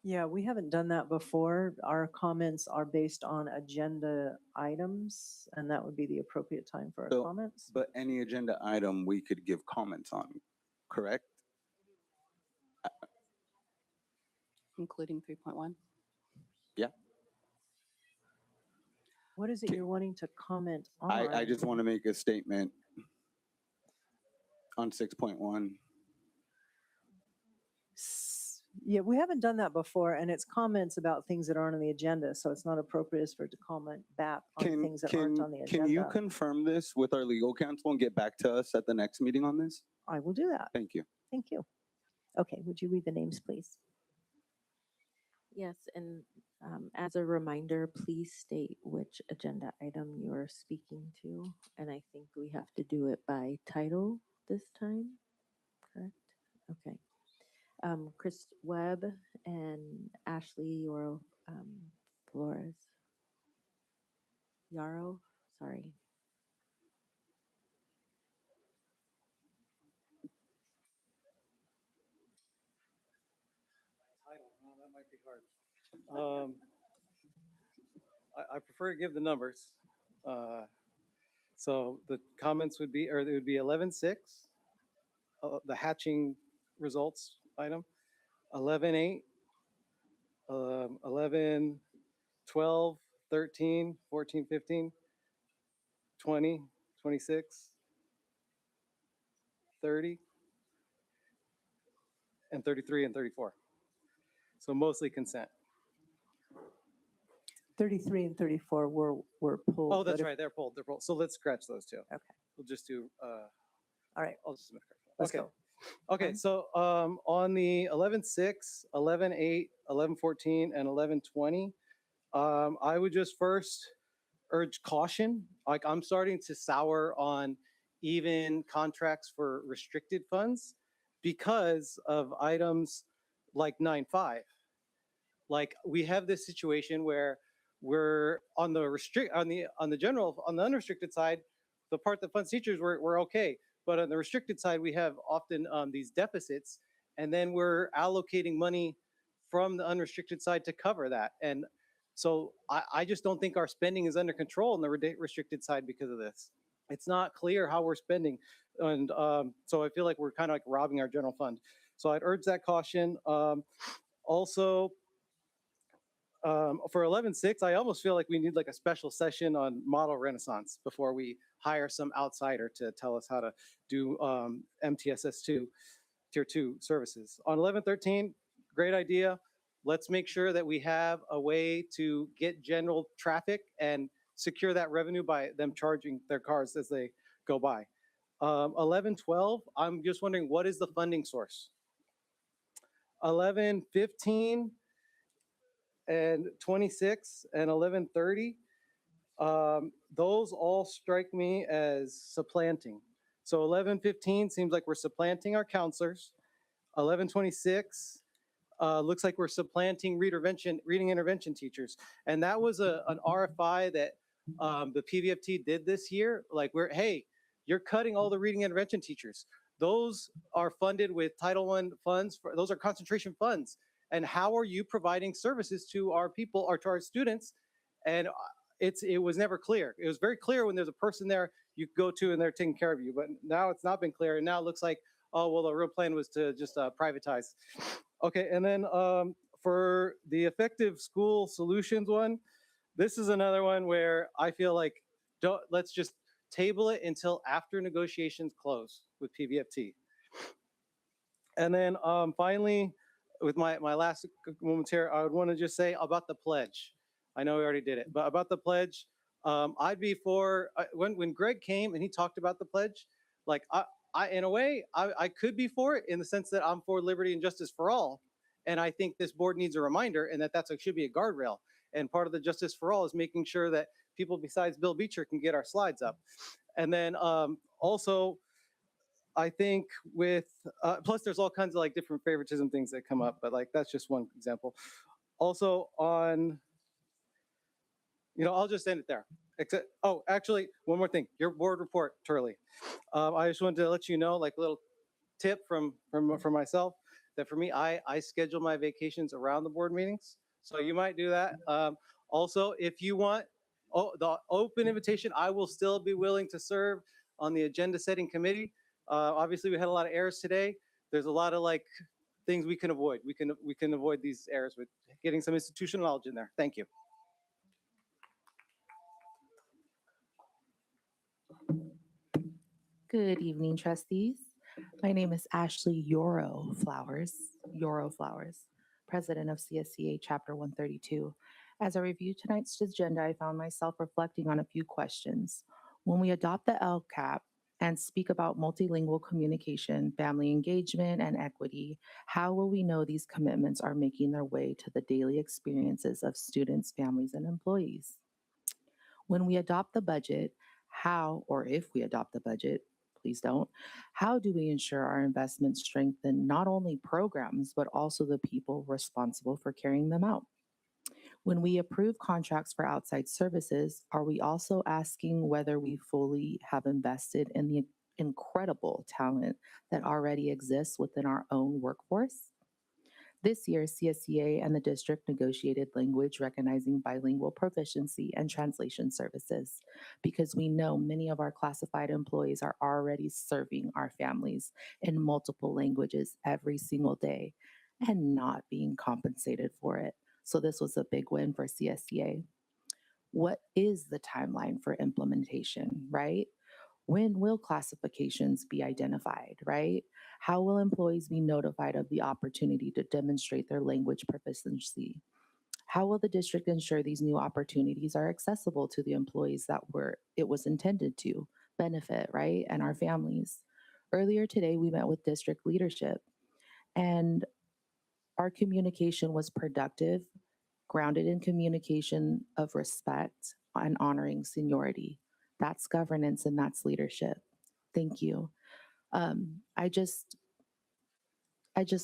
Yeah, we haven't done that before. Our comments are based on agenda items, and that would be the appropriate time for our comments. But any agenda item we could give comments on, correct? Including 3.1? Yeah. What is it you're wanting to comment on? I just want to make a statement on 6.1. Yeah, we haven't done that before, and it's comments about things that aren't on the agenda, so it's not appropriate for it to comment back on things that aren't on the agenda. Can you confirm this with our legal counsel and get back to us at the next meeting on this? I will do that. Thank you. Thank you. Okay, would you read the names, please? Yes, and as a reminder, please state which agenda item you're speaking to. And I think we have to do it by title this time, correct? Okay. Chris Webb and Ashley Flores. Yarrow, sorry. That might be hard. I prefer to give the numbers. So the comments would be, or it would be 11.6, the hatching results item, 11.8, 11, 12, 13, 14, 15, 20, 26, 30, and 33 and 34. So mostly consent. 33 and 34 were pulled. Oh, that's right. They're pulled. They're pulled. So let's scratch those two. Okay. We'll just do. All right. I'll just submit. Let's Okay. go. Okay. So on the 11.6, 11.8, 11.14, and 11.20, I would just first urge caution. Like I'm starting to sour on even contracts for restricted funds because of items like 9.5. Like we have this situation where we're on the unrestricted side, the part that funds teachers we're okay, but on the restricted side we have often these deficits, and then we're allocating money from the unrestricted side to cover that. And so I just don't think our spending is under control on the restricted side because of this. It's not clear how we're spending, and so I feel like we're kind of like robbing our general fund. So I'd urge that caution. Also, for 11.6, I almost feel like we need like a special session on model renaissance before we hire some outsider to tell us how to do MTSS2 tier 2 services. On 11.13, great idea. Let's make sure that we have a way to get general traffic and secure that revenue by them charging their cars as they go by. 11.12, I'm just wondering, what is the funding source? 11.15 and 26 and 11.30, those all strike me as supplanting. So 11.15 seems like we're supplanting our counselors. 11.26 looks like we're supplanting reading intervention teachers. And that was an RFI that the PVFT did this year. Like hey, you're cutting all the reading intervention teachers. Those are funded with Title I funds. Those are concentration funds. And how are you providing services to our people or to our students? And it was never clear. It was very clear when there's a person there you go to and they're taking care of you. But now it's not been clear. And now it looks like, oh, well, the real plan was to just privatize. Okay, and then for the effective school solutions one, this is another one where I feel like let's just table it until after negotiations close with PVFT. And then finally, with my last moments here, I would want to just say about the pledge. I know we already did it, but about the pledge, I'd be for, when Greg came and he talked about the pledge, like in a way, I could be for it in the sense that I'm for liberty and justice for all. And I think this board needs a reminder and that should be a guardrail. And part of the justice for all is making sure that people besides Bill Beecher can get our slides up. And then also, I think with, plus there's all kinds of like different favoritism things that come up, but like that's just one example. Also on, I'll just end it there. Except, oh, actually, one more thing, your board report, Turley. I just wanted to let you know, like a little tip from myself, that for me, I schedule my vacations around the board meetings. So you might do that. Also, if you want the open invitation, I will still be willing to serve on the agenda setting committee. Obviously, we had a lot of errors today. There's a lot of like things we can avoid. We can avoid these errors with getting some institutional knowledge in there. Thank you. Good evening, trustees. My name is Ashley Flowers. president of CSCA Chapter 132. As I reviewed tonight's agenda, I found myself reflecting on a few questions. When we adopt the LCAP and speak about multilingual communication, family engagement, and equity, how will we know these commitments are making their way to the daily experiences of students, families, and employees? When we adopt the budget, how, or if we adopt the budget, please don't, how do we ensure our investments strengthen not only programs, but also the people responsible for carrying them out? When we approve contracts for outside services, are we also asking whether we fully have invested in the incredible talent that already exists within our own workforce? This year, CSCA and the district negotiated language recognizing bilingual proficiency and translation services because we know many of our classified employees are already serving our families in multiple languages every single day and not being compensated for it. So this was a big win for CSCA. What is the timeline for implementation, right? When will classifications be identified, right? How will employees be notified of the opportunity to demonstrate their language proficiency? How will the district ensure these new opportunities are accessible to the employees that it was intended to benefit, right? And our families. Earlier today, we met with district leadership and our communication was productive, grounded in communication of respect and honoring seniority. That's governance and that's leadership. Thank you. I just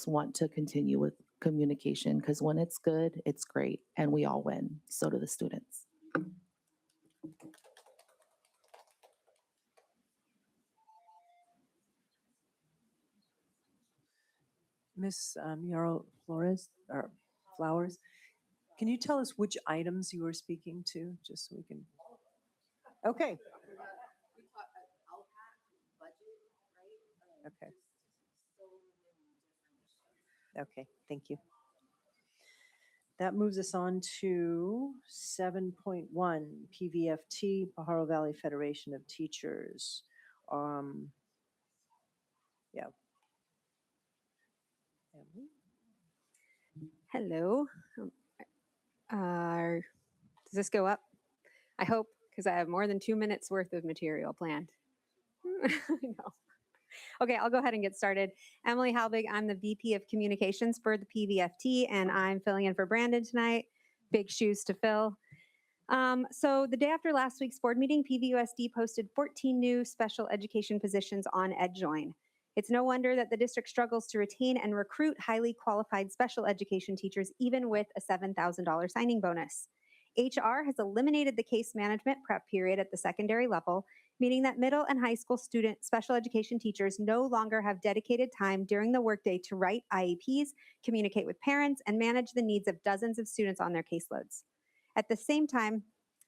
want to continue with communication because when it's good, it's great and we all win. So do the students. Ms. Yarrow Flowers, can you tell us which items you were speaking to, just so we can? Okay. Okay. Okay, thank you. That moves us on to 7.1, PVFT, Pajaro Valley Federation of Teachers. Yeah. Hello. Does this go up? I hope, because I have more than 2 minutes worth of material planned. No. Okay, I'll go ahead and get started. Emily Halbig, I'm the VP of Communications for the PVFT, and I'm filling in for Brandon tonight. Big shoes to fill. So the day after last week's board meeting, PVUSD posted 14 new special education positions on EdJoin. It's no wonder that the district struggles to retain and recruit highly qualified special education teachers, even with a $7,000 signing bonus. HR has eliminated the case management prep period at the secondary level, meaning that middle and high school student special education teachers no longer have dedicated time during the workday to write IEPs, communicate with parents, and manage the needs of dozens of students on their caseloads. At the same time,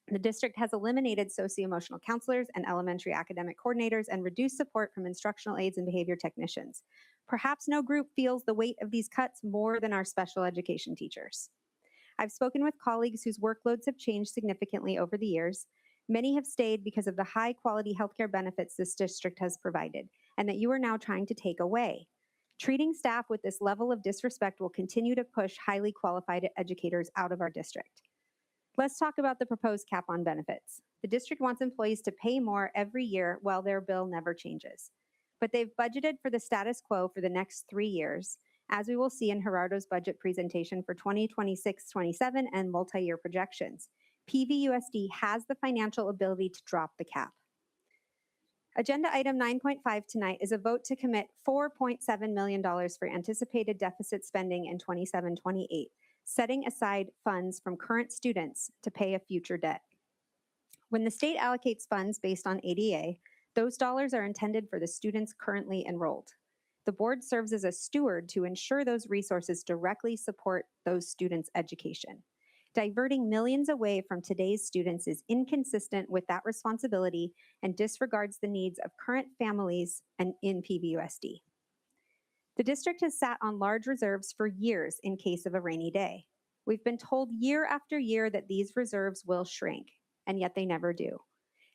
the district has eliminated socio-emotional counselors and elementary academic coordinators and reduced support from instructional aides and behavior technicians. Perhaps no group feels the weight of these cuts more than our special education teachers. I've spoken with colleagues whose workloads have changed significantly over the years. Many have stayed because of the high quality healthcare benefits this district has provided and that you are now trying to take away. Treating staff with this level of disrespect will continue to push highly qualified educators out of our district. Let's talk about the proposed cap on benefits. The district wants employees to pay more every year while their bill never changes. But they've budgeted for the status quo for the next 3 years, as we will see in Gerardo's budget presentation for 2026-27 and multi-year projections. PVUSD has the financial ability to drop the cap. Agenda item 9.5 tonight is a vote to commit $4.7 million for anticipated deficit spending in 27-28, setting aside funds from current students to pay a future debt. When the state allocates funds based on ADA, those dollars are intended for the students currently enrolled. The board serves as a steward to ensure those resources directly support those students' education. Diverting millions away from today's students is inconsistent with that responsibility and disregards the needs of current families and in PVUSD. The district has sat on large reserves for years in case of a rainy day. We've been told year after year that these reserves will shrink, and yet they never do.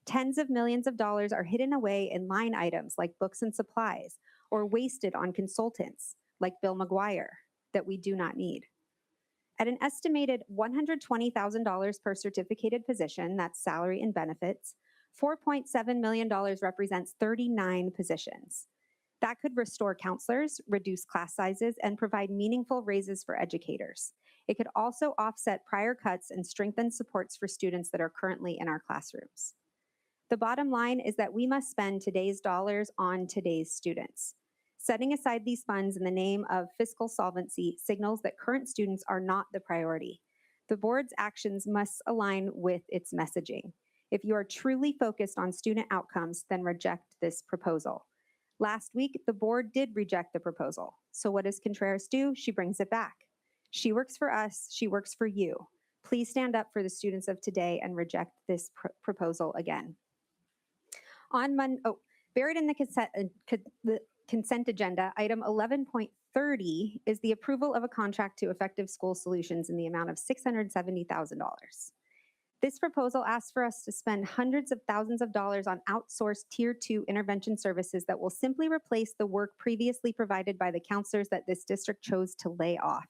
Tens of millions of dollars are hidden away in line items like books and supplies, or wasted on consultants like Bill McGuire that we do not need. At an estimated $120,000 per certificated position, that's salary and benefits, $4.7 million represents 39 positions. That could restore counselors, reduce class sizes, and provide meaningful raises for educators. It could also offset prior cuts and strengthen supports for students that are currently in our classrooms. The bottom line is that we must spend today's dollars on today's students. Setting aside these funds in the name of fiscal solvency signals that current students are not the priority. The board's actions must align with its messaging. If you are truly focused on student outcomes, then reject this proposal. Last week, the board did reject the proposal. So what does Contreras do? She brings it back. She works for us, she works for you. Please stand up for the students of today and reject this proposal again. Buried in the consent agenda, item 11.30 is the approval of a contract to Effective School Solutions in the amount of $670,000. This proposal asks for us to spend hundreds of thousands of dollars on outsourced Tier 2 intervention services that will simply replace the work previously provided by the counselors that this district chose to lay off.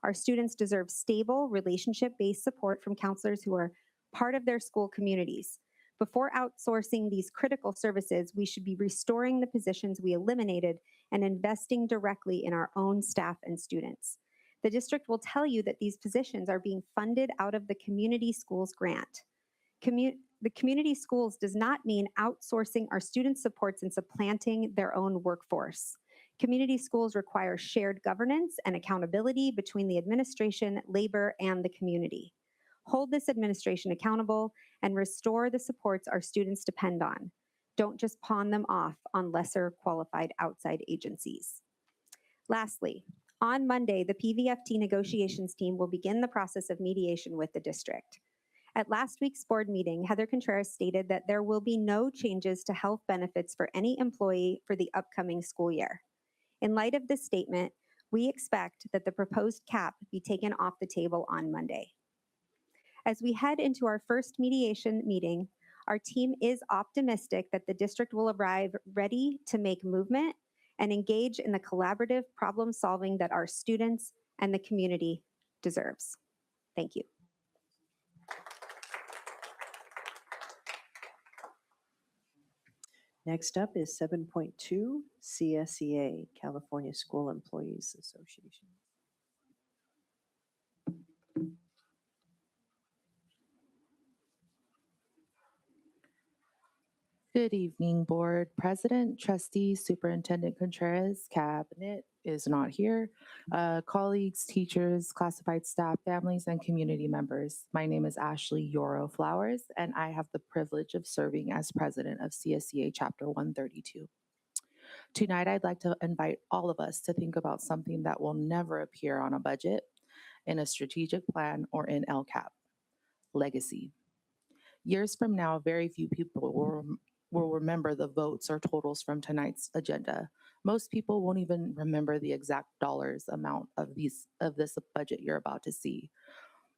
Our students deserve stable, relationship-based support from counselors who are part of their school communities. Before outsourcing these critical services, we should be restoring the positions we eliminated and investing directly in our own staff and students. The district will tell you that these positions are being funded out of the Community Schools grant. The Community Schools does not mean outsourcing our student supports and supplanting their own workforce. Community schools require shared governance and accountability between the administration, labor, and the community. Hold this administration accountable and restore the supports our students depend on. Don't just pawn them off on lesser qualified outside agencies. Lastly, on Monday, the PVFT negotiations team will begin the process of mediation with the district. At last week's board meeting, Heather Contreras stated that there will be no changes to health benefits for any employee for the upcoming school year. In light of this statement, we expect that the proposed cap be taken off the table on Monday. As we head into our first mediation meeting, our team is optimistic that the district will arrive ready to make movement and engage in the collaborative problem solving that our students and the community deserves. Thank you. Next up is 7.2, CSEA, California School Employees Association. Good evening, Board President, Trustees, Superintendent Contreras, Cabinet is not here, colleagues, teachers, classified staff, families, and community members. My name is Ashley Yoro Flowers, and I have the privilege of serving as President of CSEA Chapter 132. Tonight, I'd like to invite all of us to think about something that will never appear on a budget, in a strategic plan, or in LCAP: legacy. Years from now, very few people will remember the votes or totals from tonight's agenda. Most people won't even remember the exact dollars amount of this budget you're about to see,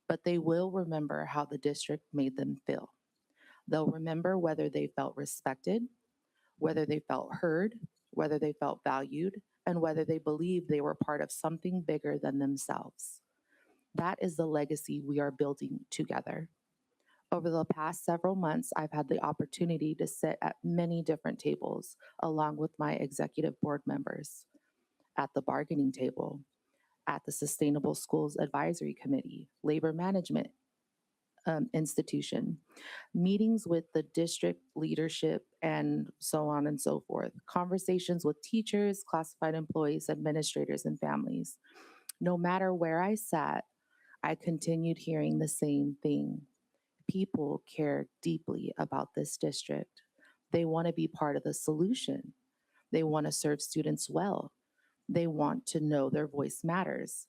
but they will remember how the district made them feel. They'll remember whether they felt respected, whether they felt heard, whether they felt valued, and whether they believed they were part of something bigger than themselves. That is the legacy we are building together. Over the past several months, I've had the opportunity to sit at many different tables along with my executive board members, at the bargaining table, at the Sustainable Schools Advisory Committee, Labor Management Institution, meetings with the district leadership, and so on and so forth, conversations with teachers, classified employees, administrators, and families. No matter where I sat, I continued hearing the same thing. People care deeply about this district. They want to be part of the solution. They want to serve students well. They want to know their voice matters.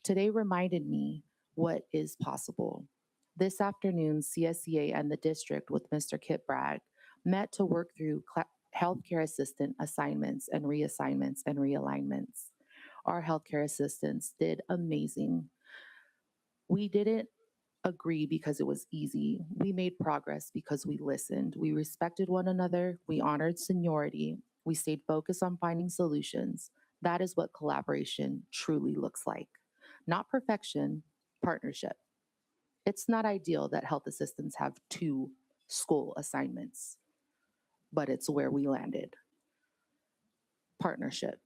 Today reminded me what is possible. This afternoon, CSEA and the district with Mr. Kip Bragg met to work through healthcare assistant assignments and reassignments and realignments. Our healthcare assistants did amazing. We didn't agree because it was easy. We made progress because we listened. We respected one another. We honored seniority. We stayed focused on finding solutions. That is what collaboration truly looks like. not perfection, partnership. It's not ideal that health assistants have 2 school assignments, but it's where we landed. Partnership.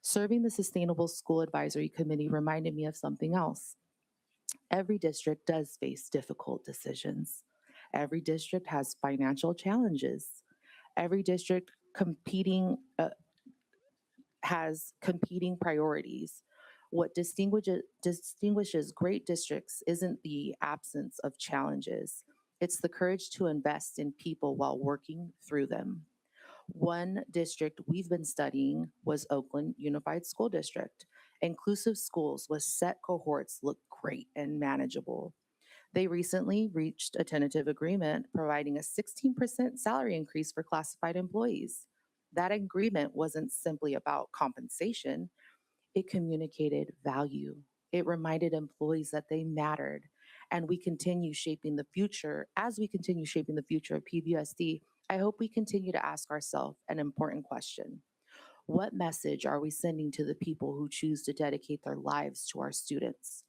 Serving the Sustainable School Advisory Committee reminded me of something else. Every district does face difficult decisions. Every district has financial challenges. Every district has competing priorities. What distinguishes great districts isn't the absence of challenges. It's the courage to invest in people while working through them. One district we've been studying was Oakland Unified School District. Inclusive schools with set cohorts look great and manageable. They recently reached a tentative agreement providing a 16% salary increase for classified employees. That agreement wasn't simply about compensation, it communicated value. It reminded employees that they mattered. And we continue shaping the future. As we continue shaping the future of PBUSD, I hope we continue to ask ourselves an important question. What message are we sending to the people who choose to dedicate their lives to our students?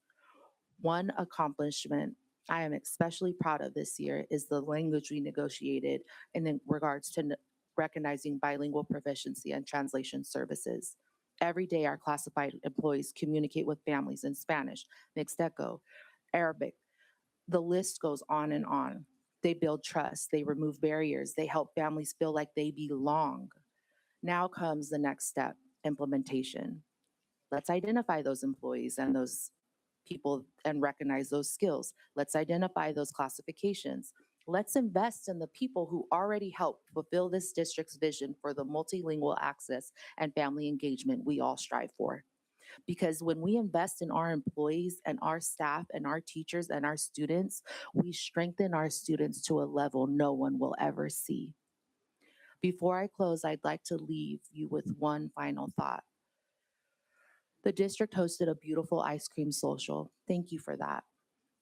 One accomplishment I am especially proud of this year is the language we negotiated in regards to recognizing bilingual proficiency and translation services. Every day, our classified employees communicate with families in Spanish, Mixteco, Arabic. The list goes on and on. They build trust, they remove barriers, they help families feel like they belong. Now comes the next step, implementation. Let's identify those employees and those people and recognize those skills. Let's identify those classifications. Let's invest in the people who already help fulfill this district's vision for the multilingual access and family engagement we all strive for. Because when we invest in our employees and our staff and our teachers and our students, we strengthen our students to a level no one will ever see. Before I close, I'd like to leave you with one final thought. The district hosted a beautiful ice cream social. Thank you for that.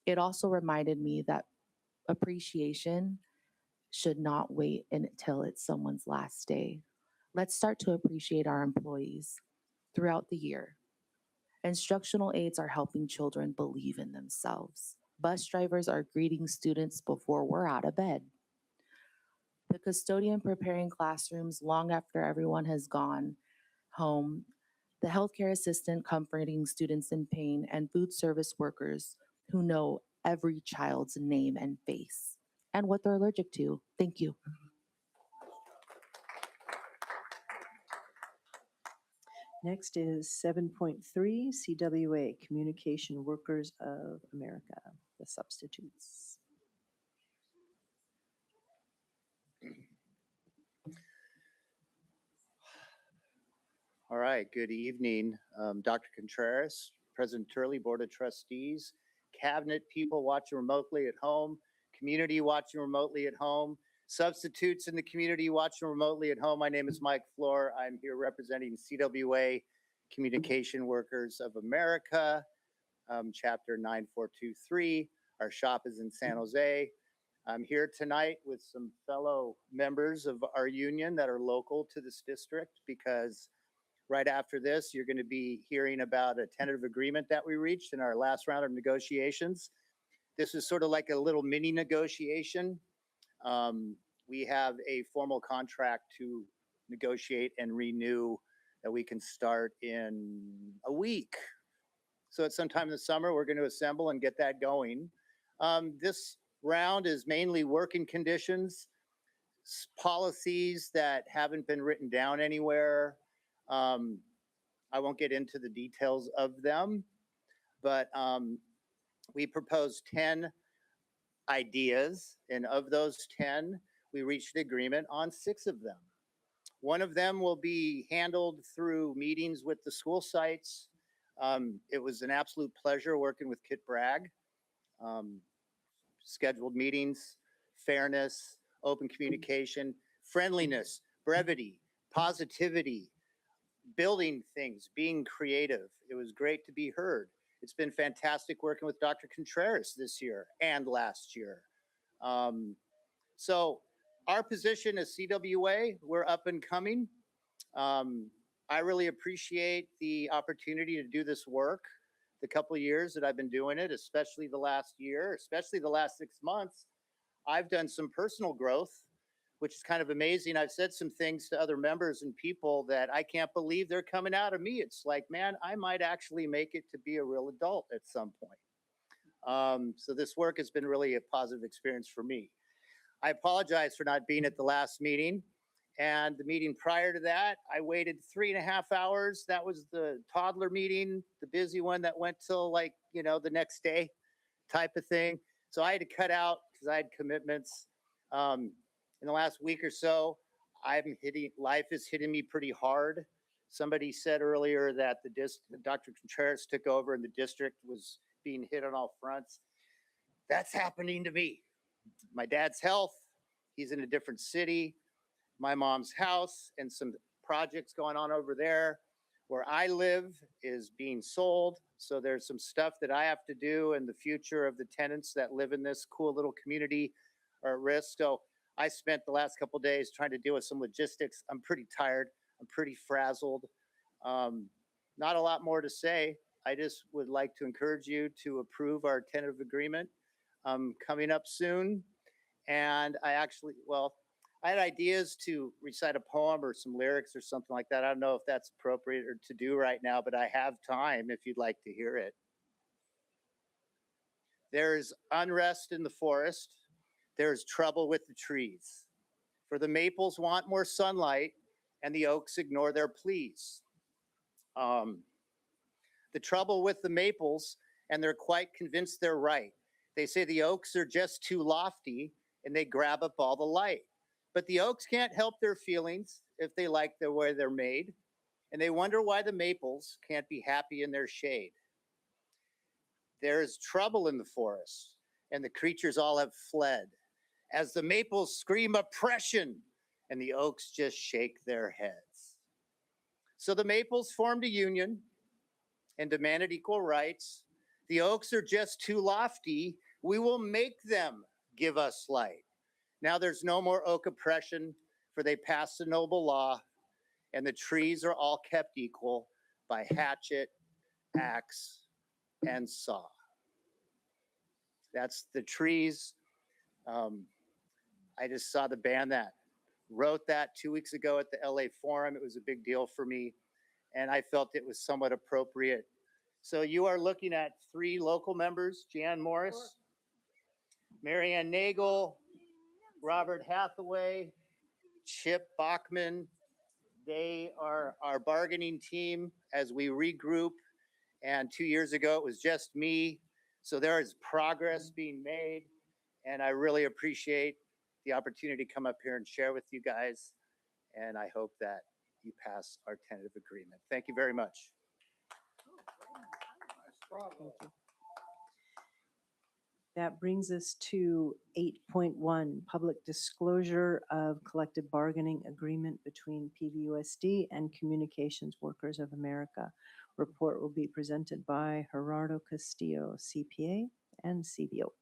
It also reminded me that appreciation should not wait until it's someone's last day. Let's start to appreciate our employees throughout the year. Instructional aides are helping children believe in themselves. Bus drivers are greeting students before we're out of bed. The custodian preparing classrooms long after everyone has gone home. The healthcare assistant comforting students in pain, and food service workers who know every child's name and face and what they're allergic to. Thank you. Next is 7.3 CWA, Communication Workers of America, the substitutes. All right, good evening. Dr. Contreras, President Turley, Board of Trustees, Cabinet people watching remotely at home, community watching remotely at home, substitutes in the community watching remotely at home. My name is Mike Floor. I'm here representing CWA, Communication Workers of America, Chapter 9423. Our shop is in San Jose. I'm here tonight with some fellow members of our union that are local to this district because right after this, you're going to be hearing about a tentative agreement that we reached in our last round of negotiations. This is sort of like a little mini negotiation. We have a formal contract to negotiate and renew that we can start in a week. So at sometime in the summer, we're going to assemble and get that going. This round is mainly working conditions, policies that haven't been written down anywhere. I won't get into the details of them, but we proposed 10 ideas, and of those 10, we reached agreement on 6 of them. One of them will be handled through meetings with the school sites. It was an absolute pleasure working with Kit Bragg. Scheduled meetings, fairness, open communication, friendliness, brevity, positivity, building things, being creative. It was great to be heard. It's been fantastic working with Dr. Contreras this year and last year. So our position as CWA, we're up and coming. I really appreciate the opportunity to do this work. the couple of years that I've been doing it, especially the last year, especially the last 6 months, I've done some personal growth, which is kind of amazing. I've said some things to other members and people that I can't believe they're coming out of me. It's like, man, I might actually make it to be a real adult at some point. So this work has been really a positive experience for me. I apologize for not being at the last meeting. And the meeting prior to that, I waited 3.5 hours. That was the toddler meeting, the busy one that went till like, the next day type of thing. So I had to cut out because I had commitments. In the last week or so, life is hitting me pretty hard. Somebody said earlier that Dr. Contreras took over and the district was being hit on all fronts. That's happening to me. My dad's health, he's in a different city. My mom's house and some projects going on over there. Where I live is being sold. So there's some stuff that I have to do, and the future of the tenants that live in this cool little community are at risk. So I spent the last couple of days trying to deal with some logistics. I'm pretty tired. I'm pretty frazzled. Not a lot more to say. I just would like to encourage you to approve our tentative agreement coming up soon. And I had ideas to recite a poem or some lyrics or something like that. I don't know if that's appropriate or to do right now, but I have time if you'd like to hear it. There is unrest in the forest. There is trouble with the trees. For the maples want more sunlight and the oaks ignore their pleas. The trouble with the maples, and they're quite convinced they're right. They say the oaks are just too lofty and they grab up all the light. But the oaks can't help their feelings if they like the way they're made, and they wonder why the maples can't be happy in their shade. There is trouble in the forest, and the creatures all have fled, as the maples scream oppression, and the oaks just shake their heads. So the maples formed a union and demanded equal rights. The oaks are just too lofty. We will make them give us light. Now there's no more oak oppression, for they passed a noble law, and the trees are all kept equal by hatchet, axe, and saw. That's the trees. I just saw the band that wrote that 2 weeks ago at the LA Forum. It was a big deal for me, and I felt it was somewhat appropriate. So you are looking at 3 local members: Jan Morris, Marianne Nagel, Robert Hathaway, Chip Bachman. They are our bargaining team as we regroup. And 2 years ago, it was just me. So there is progress being made. And I really appreciate the opportunity to come up here and share with you guys. And I hope that you pass our tentative agreement. Thank you very much. Thank you. That brings us to 8.1, public disclosure of collective bargaining agreement between PVUSD and Communications Workers of America. Report will be presented by Gerardo Castillo, CPA and CBO.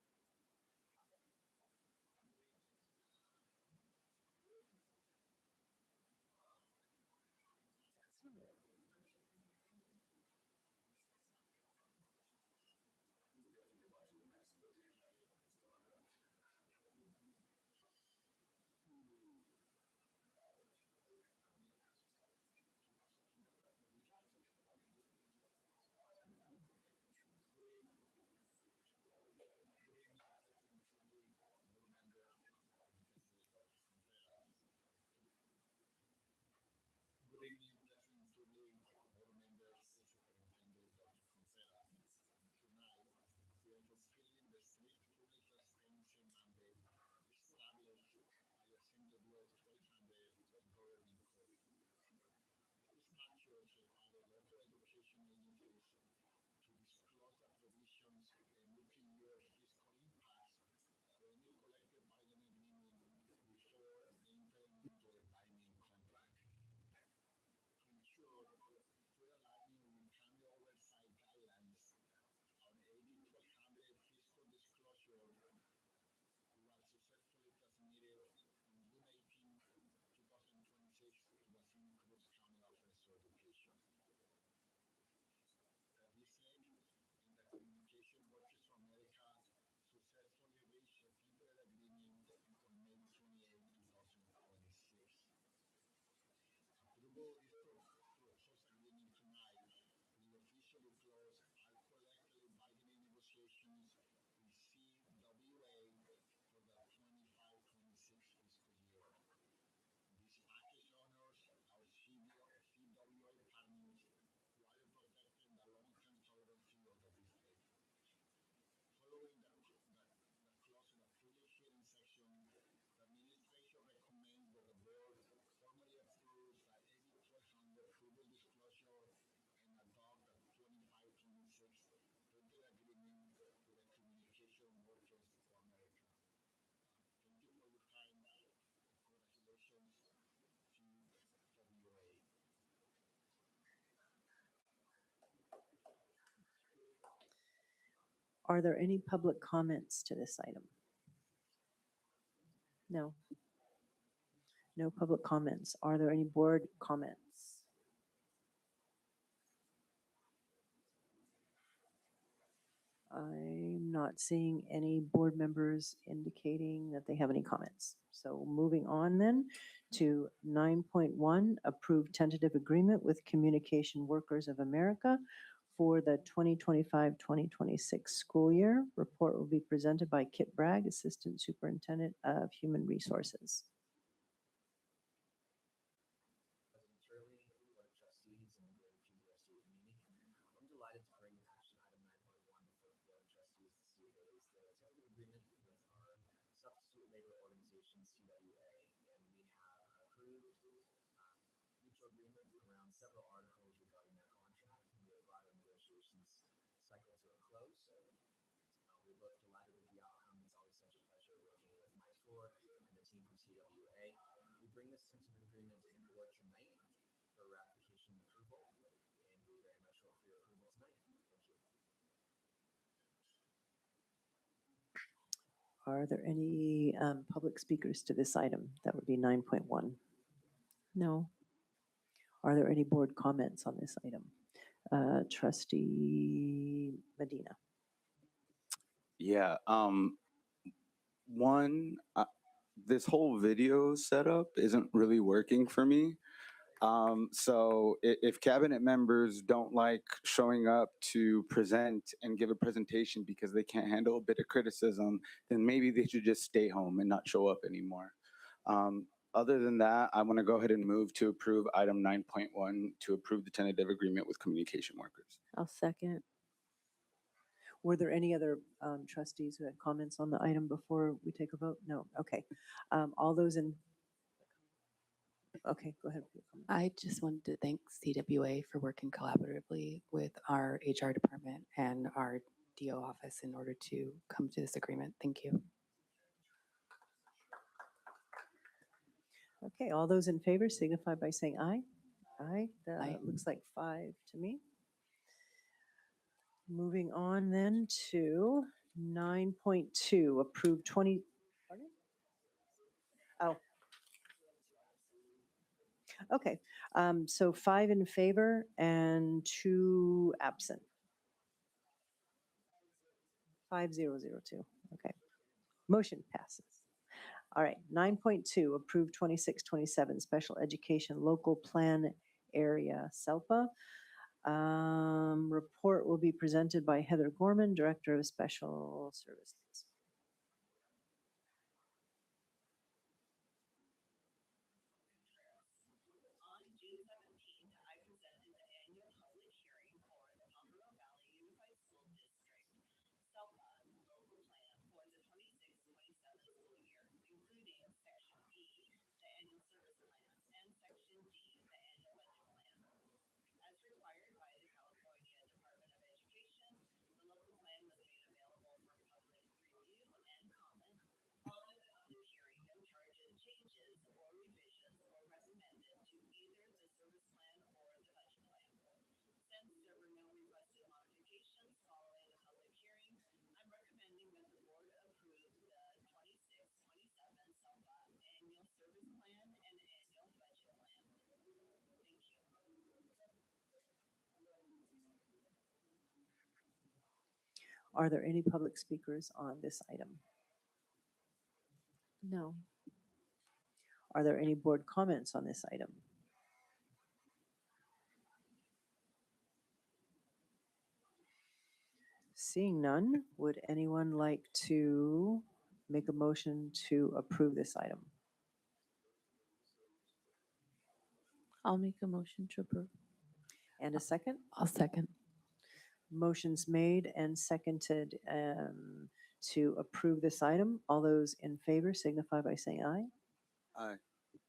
Are there any public comments to this item? No. No public comments. Are there any board comments? I'm not seeing any board members indicating that they have any comments. So moving on then to 9.1, approve tentative agreement with Communication Workers of America for the 2025-2026 school year. Report will be presented by Kit Bragg, Assistant Superintendent of Human Resources. Are there any public speakers to this item? That would be 9.1. No. Are there any board comments on this item? Trustee Medina. Yeah. One, this whole video setup isn't really working for me. So if cabinet members don't like showing up to present and give a presentation because they can't handle a bit of criticism, then maybe they should just stay home and not show up anymore. Other than that, I want to go ahead and move to approve item 9.1 to approve the tentative agreement with communication workers. I'll second. Were there any other trustees who had comments on the item before we take a vote? No. Okay. All those in. Okay, go ahead. I just wanted to thank CWA for working collaboratively with our HR department and our DO office in order to come to this agreement. Thank you. Okay, all those in favor signify by saying aye. Aye. Aye. Looks like 5 to me. Moving on then to 9.2, approve 20. Pardon? Oh. Okay, so 5 in favor and 2 absent. 5002. Okay, motion passes. All right, 9.2, approve 26-27 special education local plan area SELPA. Report will be presented by Heather Gorman, Director of Special Services. Are there any public speakers on this item? No. Are there any board comments on this item? Seeing none, would anyone like to make a motion to approve this item? I'll make a motion to approve. And a second? I'll second. Motion's made and seconded to approve this item. All those in favor signify by saying aye. Aye.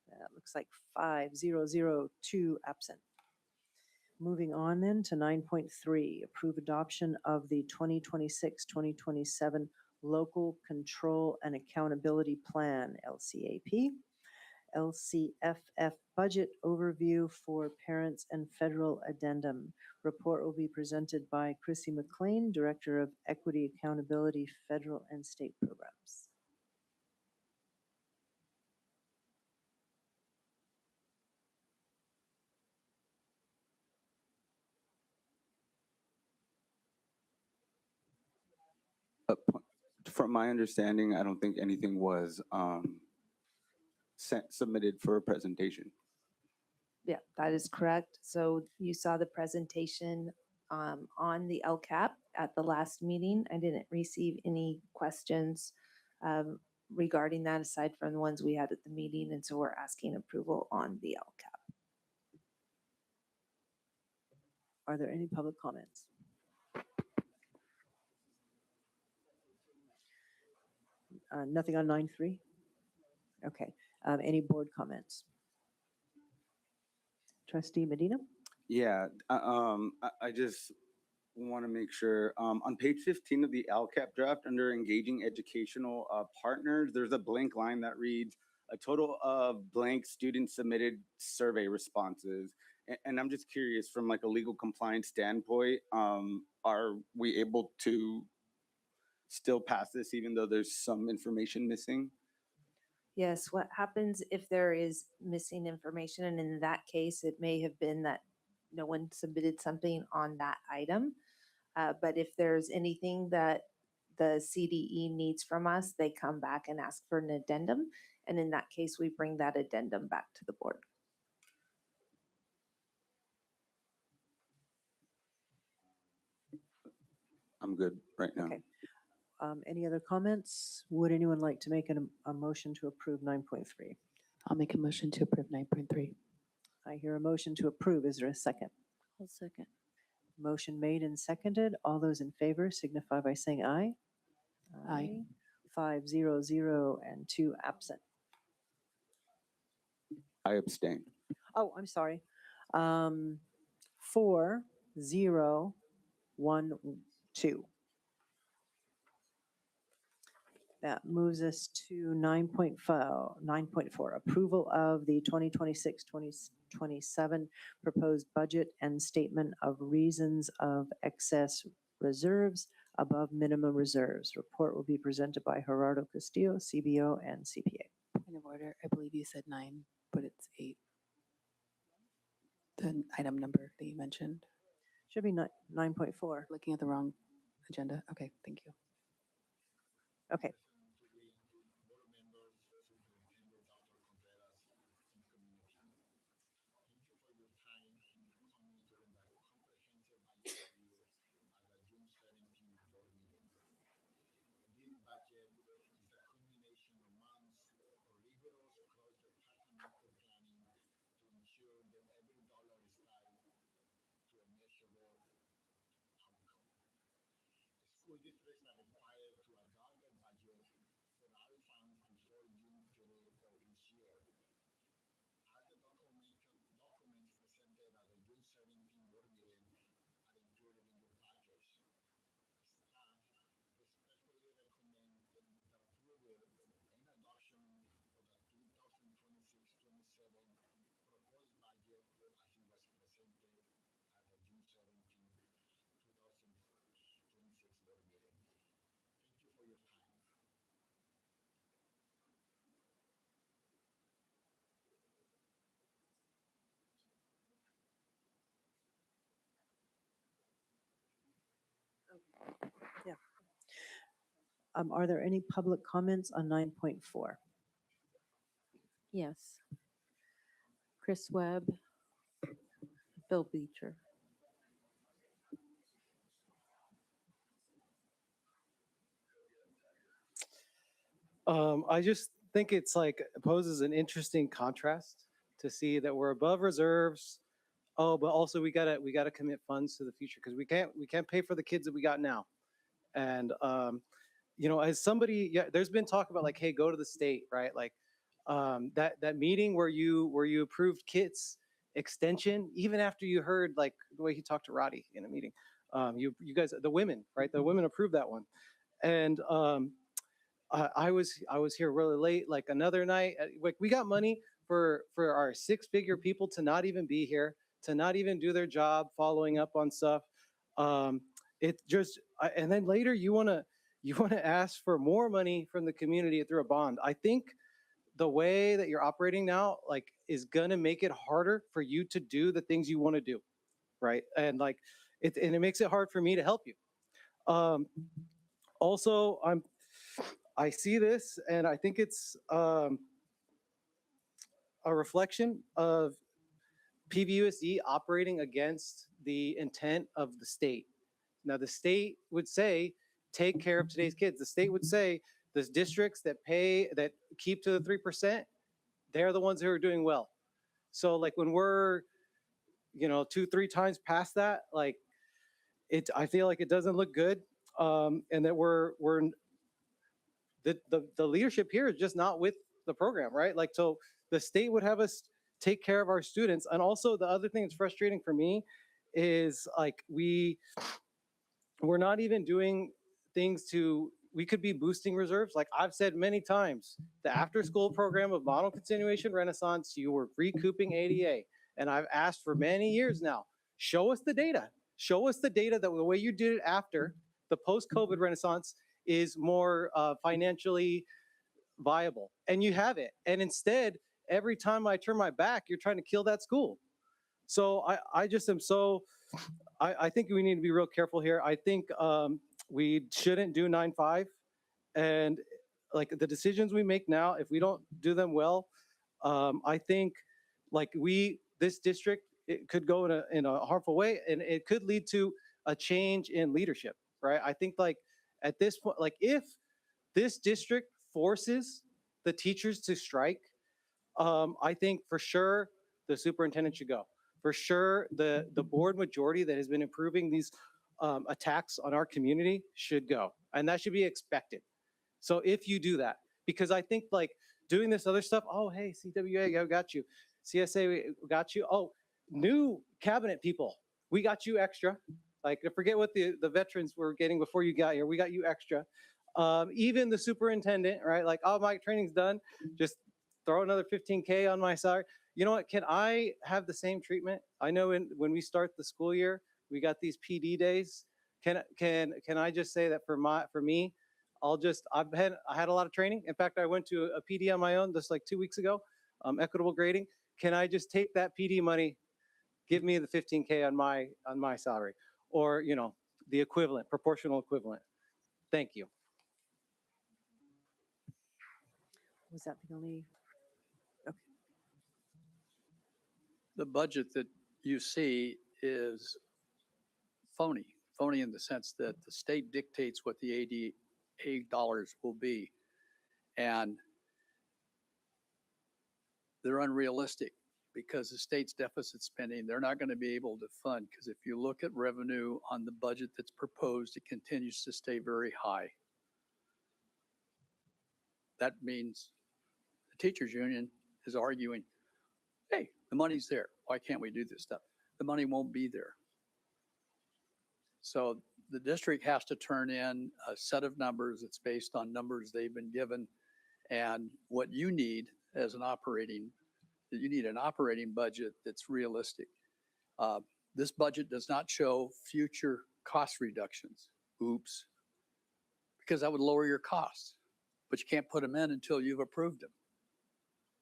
That looks like 5002 absent. Moving on then to 9.3, approve adoption of the 2026-2027 Local Control and Accountability Plan, LCAP. LCFF budget overview for parents and federal addendum. Report will be presented by Chrissy McLean, Director of Equity Accountability, Federal and State Programs. From my understanding, I don't think anything was submitted for a presentation. Yeah, that is correct. So you saw the presentation on the LCAP at the last meeting. I didn't receive any questions regarding that aside from the ones we had at the meeting. And so we're asking approval on the LCAP. Are there any public comments? Nothing on 9.3? Okay. Any board comments? Trustee Medina? Yeah, I just want to make sure, on page 15 of the LCAP draft, under engaging educational partners, there's a blank line that reads, a total of blank student submitted survey responses. And I'm just curious, from like a legal compliance standpoint, are we able to still pass this even though there's some information missing? Yes, what happens if there is missing information? And in that case, it may have been that no one submitted something on that item. But if there's anything that the CDE needs from us, they come back and ask for an addendum. And in that case, we bring that addendum back to the board. I'm good right now. Okay. Any other comments? Would anyone like to make a motion to approve 9.3? I'll make a motion to approve 9.3. I hear a motion to approve. Is there a second? I'll second. Motion made and seconded. All those in favor signify by saying aye. Aye. 5-0-0 and 2 absent. I abstain. Oh, I'm sorry. 4-0-1-2. That moves us to 9.4, approval of the 2026-2027 proposed budget and statement of reasons of excess reserves above minimum reserves. Report will be presented by Gerardo Castillo, CBO and CPA. Point of order, I believe you said 9, but it's 8. The item number that you mentioned. Should be 9.4. Looking at the wrong agenda. Okay, thank you. Okay. Yeah. Are there any public comments on 9.4? Yes. Chris Webb, Bill Beecher. I just think it's like it poses an interesting contrast to see that we're above reserves. Oh, but also we gotta commit funds to the future because we can't pay for the kids that we got now. And you know, as somebody, yeah, there's been talk about like, hey, go to the state, right? Like that meeting where you approved kits extension, even after you heard like the way he talked to Roddy in a meeting. You guys, the women, right? The women approved that one, and I was here really late, like another night. Like we got money for our six-figure people to not even be here, to not even do their job following up on stuff. It just, and then later you wanna ask for more money from the community through a bond. I think the way that you're operating now, like, is gonna make it harder for you to do the things you want to do, right? And like, it makes it hard for me to help you. Also, I see this, and I think it's a reflection of PVUSD operating against the intent of the state. Now, the state would say, take care of today's kids. The state would say, the districts that keep to the 3%, they're the ones who are doing well. So like when we're, 2-3 times past that, like I feel like it doesn't look good. And that the leadership here is just not with the program, right? Like, so the state would have us take care of our students. And also the other thing that's frustrating for me is like, we're not even doing things we could be boosting reserves. Like I've said many times, the after school program of model continuation Renaissance, you were recouping ADA. And I've asked for many years now, show us the data. Show us the data that the way you did it after the post-COVID Renaissance is more financially viable. And you have it. And instead, every time I turn my back, you're trying to kill that school. So I just am I think we need to be real careful here. I think we shouldn't do 9-5. And like the decisions we make now, if we don't do them well, I think like this district, it could go in a harmful way, and it could lead to a change in leadership, right? I think like at this point, like if this district forces the teachers to strike, I think for sure the superintendent should go. For sure, the board majority that has been approving these attacks on our community should go, and that should be expected. So if you do that, because I think like doing this other stuff, oh, hey, CWA, I got you. CSA, we got you. Oh, new cabinet people, we got you extra. Like, forget what the veterans were getting before you got here. We got you extra. Even the superintendent, right? Like, oh, my training's done. Just throw another 15K on my salary. You know what? Can I have the same treatment? I know when we start the school year, we got these PD days. Can I just say that for me, I had a lot of training. In fact, I went to a PD on my own just like 2 weeks ago, equitable grading. Can I just take that PD money, give me the 15K on my salary, or the equivalent, proportional equivalent? Thank you. Was that the only? Okay. The budget that you see is phony in the sense that the state dictates what the ADA dollars will be. And they're unrealistic because the state's deficit spending, they're not going to be able to fund, because if you look at revenue on the budget that's proposed, it continues to stay very high. That means the teachers union is arguing, hey, the money's there. Why can't we do this stuff? The money won't be there. So the district has to turn in a set of numbers that's based on numbers they've been given, and what you need as an operating budget that's realistic. This budget does not show future cost reductions. Oops. Because that would lower your costs, but you can't put them in until you've approved them.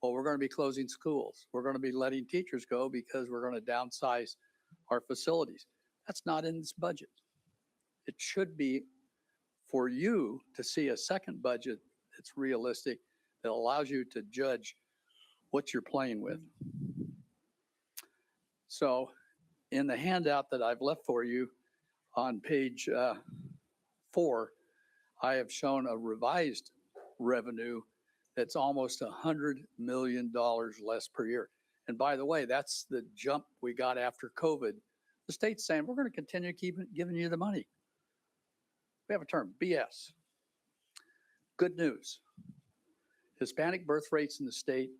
Well, we're going to be closing schools. We're going to be letting teachers go because we're going to downsize our facilities. That's not in this budget. It should be for you to see a second budget that's realistic, that allows you to judge what you're playing with. So in the handout that I've left for you on page 4, I have shown a revised revenue that's almost $100 million less per year. And by the way, that's the jump we got after COVID. The state's saying, we're going to continue giving you the money. We have a term, BS. Good news. Hispanic birth rates in the state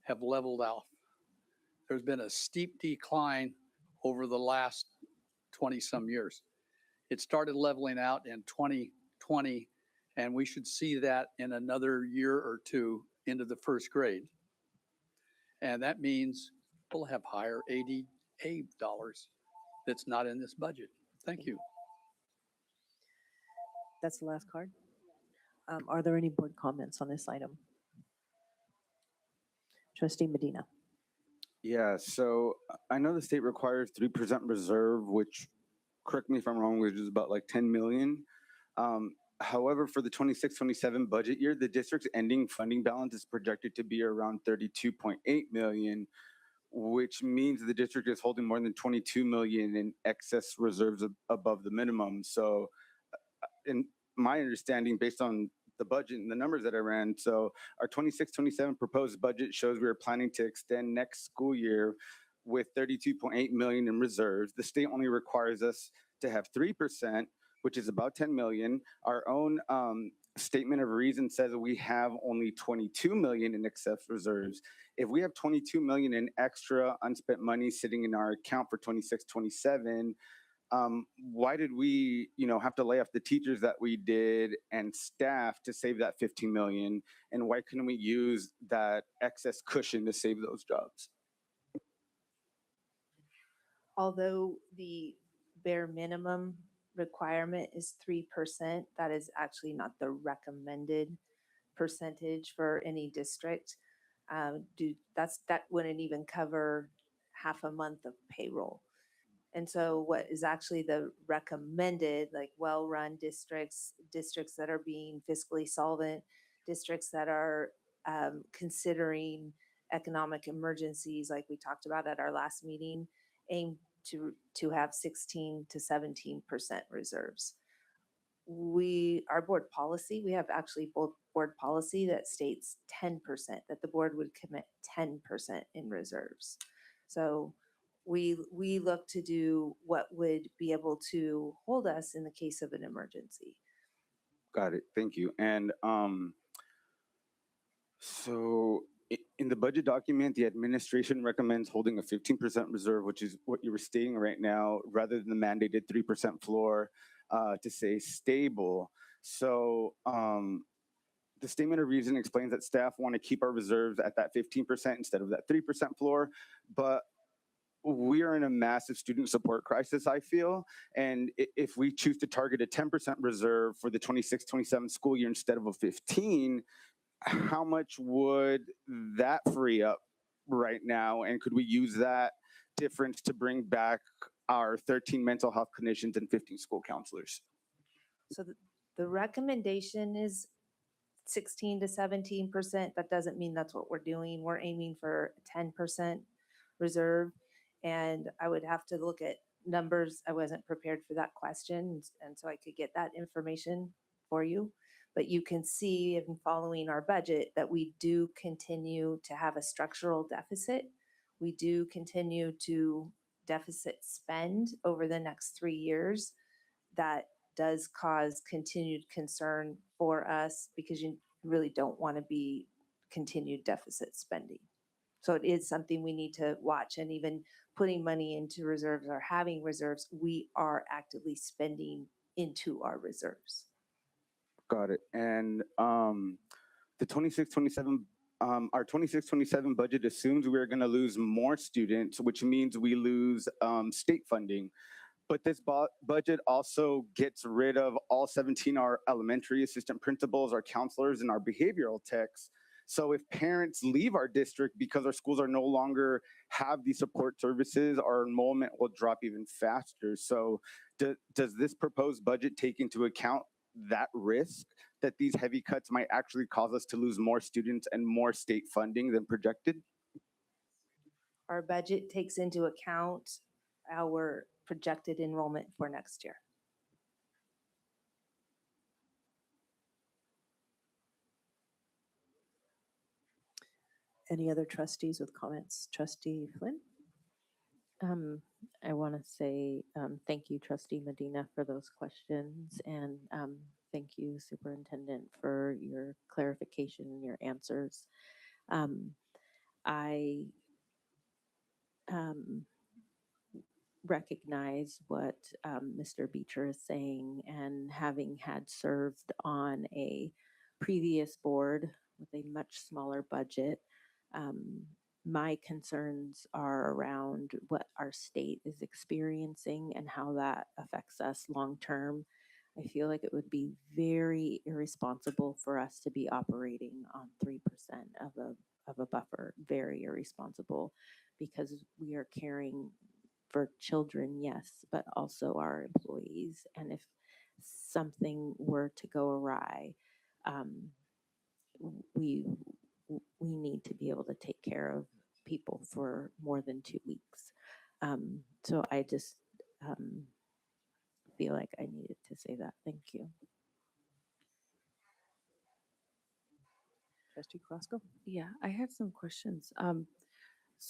have leveled out. There's been a steep decline over the last 20-some years. It started leveling out in 2020, and we should see that in another year or two into the first grade. And that means we'll have higher ADA dollars that's not in this budget. Thank you. That's the last card. Are there any board comments on this item? Trustee Medina. Yeah, so I know the state requires 3% reserve, which, correct me if I'm wrong, which is about like 10 million. However, for the 26-27 budget year, the district's ending funding balance is projected to be around 32.8 million, which means the district is holding more than 22 million in excess reserves above the minimum. So in my understanding, based on the budget and the numbers that I ran, so our 26-27 proposed budget shows we are planning to extend next school year with 32.8 million in reserves. The state only requires us to have 3%, which is about 10 million. Our own statement of reason says that we have only 22 million in excess reserves. If we have 22 million in extra unspent money sitting in our account for 26-27, why did we, have to lay off the teachers that we did and staff to save that 15 million? And why couldn't we use that excess cushion to save those jobs? Although the bare minimum requirement is 3%, that is actually not the recommended percentage for any district. That wouldn't even cover half a month of payroll. And so what is actually the recommended, like well-run districts that are being fiscally solvent, districts that are considering economic emergencies, like we talked about at our last meeting, aim to have 16 to 17% reserves. Our board policy, we have actually board policy that states 10%, that the board would commit 10% in reserves. So we look to do what would be able to hold us in the case of an emergency. Got it. Thank you. And so in the budget document, the administration recommends holding a 15% reserve, which is what you were stating right now, rather than the mandated 3% floor to say stable. So the statement of reason explains that staff want to keep our reserves at that 15% instead of that 3% floor, but we are in a massive student support crisis, I feel. And if we choose to target a 10% reserve for the 26-27 school year instead of a 15, how much would that free up right now? And could we use that difference to bring back our 13 mental health clinicians and 15 school counselors? So the recommendation is 16 to 17%. That doesn't mean that's what we're doing. We're aiming for a 10% reserve. And I would have to look at numbers. I wasn't prepared for that question. And so I could get that information for you. But you can see in following our budget that we do continue to have a structural deficit. We do continue to deficit spend over the next 3 years. That does cause continued concern for us because you really don't want to be continued deficit spending. So it is something we need to watch, and even putting money into reserves or having reserves, we are actively spending into our reserves. Got it. And the 26-27, our 26-27 budget assumes we're going to lose more students, which means we lose state funding. But this budget also gets rid of all 17 our elementary assistant principals, our counselors, and our behavioral techs. So if parents leave our district because our schools are no longer have these support services, our enrollment will drop even faster. So does this proposed budget take into account that risk that these heavy cuts might actually cause us to lose more students and more state funding than projected? Our budget takes into account our projected enrollment for next year. Any other trustees with comments? Trustee Flynn? I want to say thank you, Trustee Medina, for those questions, and thank you, Superintendent, for your clarification and your answers. I recognize what Mr. Beecher is saying, and having had served on a previous board with a much smaller budget, my concerns are around what our state is experiencing and how that affects us long term. I feel like it would be very irresponsible for us to be operating on 3% of a buffer. Very irresponsible, because we are caring for children, yes, but also our employees. And if something were to go awry, we we need to be able to take care of people for more than 2 weeks. So I just feel like I needed to say that. Thank you. Trustee Crosco? Yeah, I had some questions.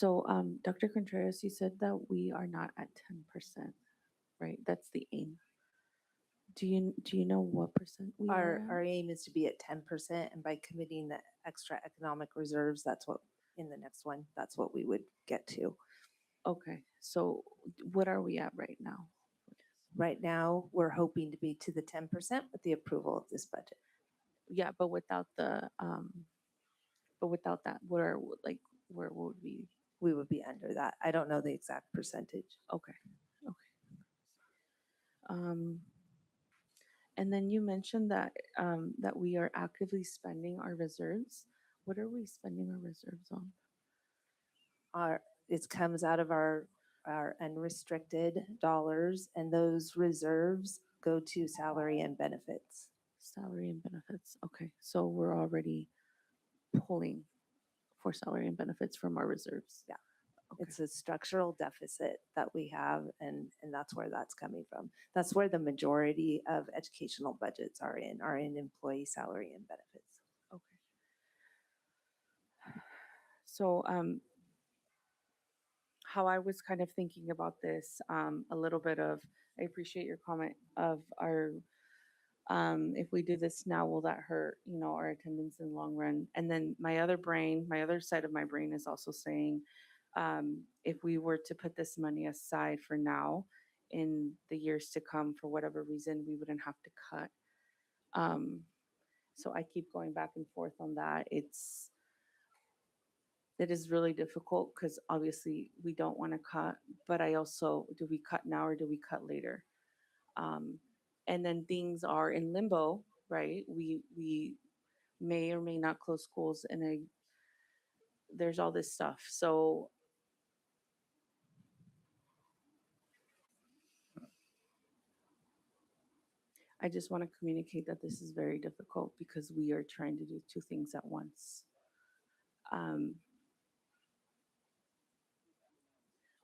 Dr. Contreras, you said that we are not at 10%, right? That's the aim. Do you know what percent we are? Our aim is to be at 10%, and by committing the extra economic reserves, that's what, in the next one, that's what we would get to. Okay, so what are we at right now? Right now, we're hoping to be to the 10% with the approval of this budget. Yeah, but without that, where would we? We would be under that. I don't know the exact percentage. Okay. And then you mentioned that that we are actively spending our reserves. What are we spending our reserves on? It comes out of our unrestricted dollars, and those reserves go to salary and benefits. Salary and benefits. Okay, so we're already pulling for salary and benefits from our reserves. Yeah. It's a structural deficit that we have, and that's where that's coming from. That's where the majority of educational budgets are in employee salary and benefits. Okay. So how I was kind of thinking about this, a little bit of, I appreciate your comment of our, if we do this now, will that hurt, our attendance in the long run? And then my other side of my brain is also saying, if we were to put this money aside for now, in the years to come, for whatever reason, we wouldn't have to cut. So I keep going back and forth on that. It is really difficult because obviously we don't want to cut, but I also, do we cut now or do we cut later? And then things are in limbo, right? We may or may not close schools, and there's all this stuff. So I just want to communicate that this is very difficult because we are trying to do two things at once.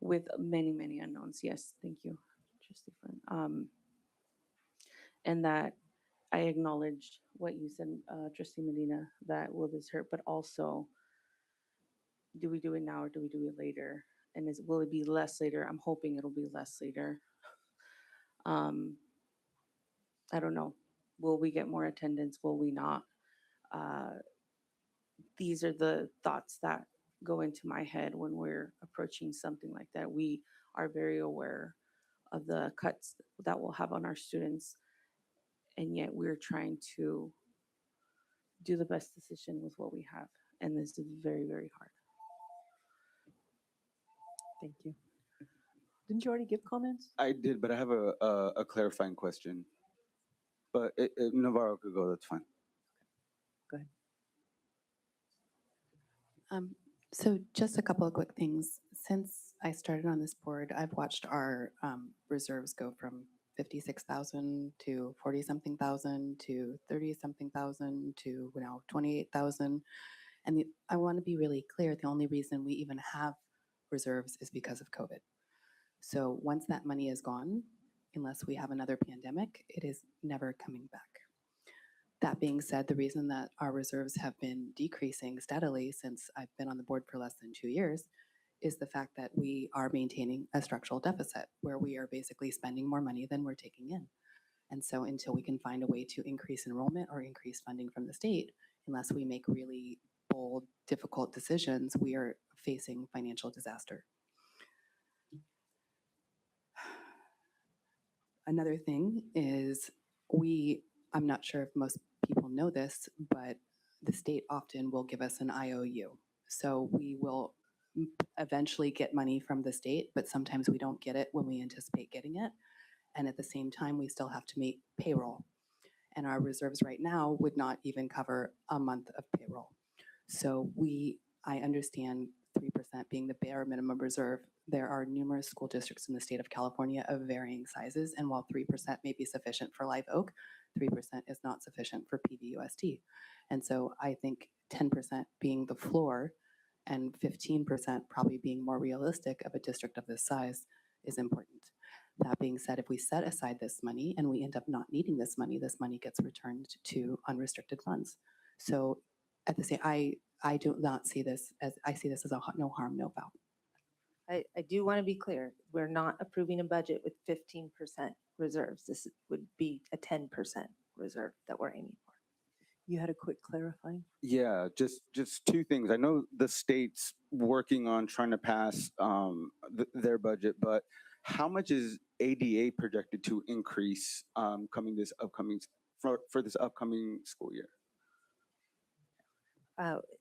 With many, many unknowns. Yes, thank you, Trustee Flynn. And that I acknowledge what you said, Trustee Medina, that will this hurt, but also, do we do it now or do we do it later? And will it be less later? I'm hoping it'll be less later. I don't know. Will we get more attendance? Will we not? These are the thoughts that go into my head when we're approaching something like that. We are very aware of the cuts that we'll have on our students, and yet we're trying to do the best decision with what we have. And this is very, very hard. Thank you. Didn't you already give comments? I did, but I have a clarifying question. But Navarro could go, that's fine. Go ahead. So just a couple of quick things. Since I started on this board, I've watched our reserves go from 56,000 to 40-something thousand to 30-something thousand to now 28,000. And I want to be really clear, the only reason we even have reserves is because of COVID. So once that money is gone, unless we have another pandemic, it is never coming back. That being said, the reason that our reserves have been decreasing steadily since I've been on the board for less than 2 years is the fact that we are maintaining a structural deficit where we are basically spending more money than we're taking in. And so until we can find a way to increase enrollment or increase funding from the state, unless we make really bold, difficult decisions, we are facing financial disaster. Another thing is I'm not sure if most people know this, but the state often will give us an IOU. So we will eventually get money from the state, but sometimes we don't get it when we anticipate getting it. And at the same time, we still have to meet payroll. And our reserves right now would not even cover a month of payroll. So I understand 3% being the bare minimum reserve. There are numerous school districts in the state of California of varying sizes. And while 3% may be sufficient for Live Oak, 3% is not sufficient for PVUSD. And so I think 10% being the floor and 15% probably being more realistic of a district of this size is important. That being said, if we set aside this money and we end up not needing this money gets returned to unrestricted funds. So at the same, I do not see this as, I see this as a no harm, no foul. I do want to be clear. We're not approving a budget with 15% reserves. This would be a 10% reserve that we're aiming for. You had a quick clarifying? Yeah, just two things. I know the state's working on trying to pass their budget, but how much is ADA projected to increase for this upcoming school year?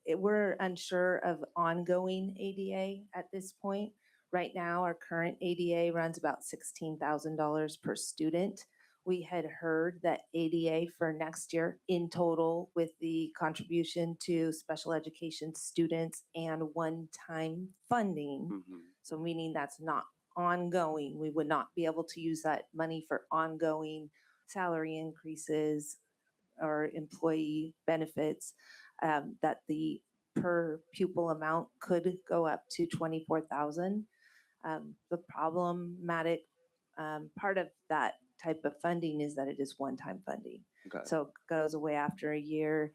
We're unsure of ongoing ADA at this point. Right now, our current ADA runs about $16,000 per student. We had heard that ADA for next year in total with the contribution to special education students and one-time funding, so meaning that's not ongoing, we would not be able to use that money for ongoing salary increases or employee benefits, that the per pupil amount could go up to $24,000. The problematic part of that type of funding is that it is one-time funding. Okay. So it goes away after a year.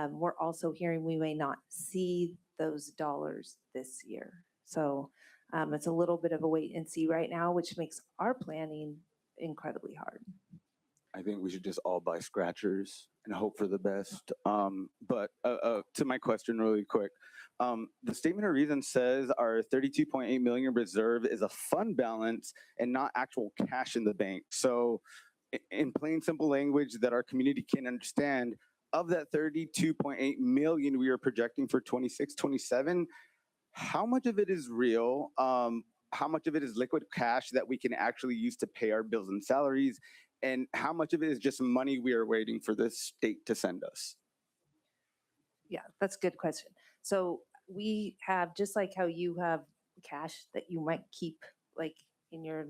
We're also hearing we may not see those dollars this year. So it's a little bit of a wait and see right now, which makes our planning incredibly hard. I think we should just all buy scratchers and hope for the best. But to my question really quick, the statement of reason says our 32.8 million reserve is a fund balance and not actual cash in the bank. So in plain simple language that our community can understand, of that 32.8 million we are projecting for 26, 27, how much of it is real? How much of it is liquid cash that we can actually use to pay our bills and salaries? And how much of it is just money we are waiting for the state to send us? Yeah, that's a good question. So we have, just like how you have cash that you might keep like in your,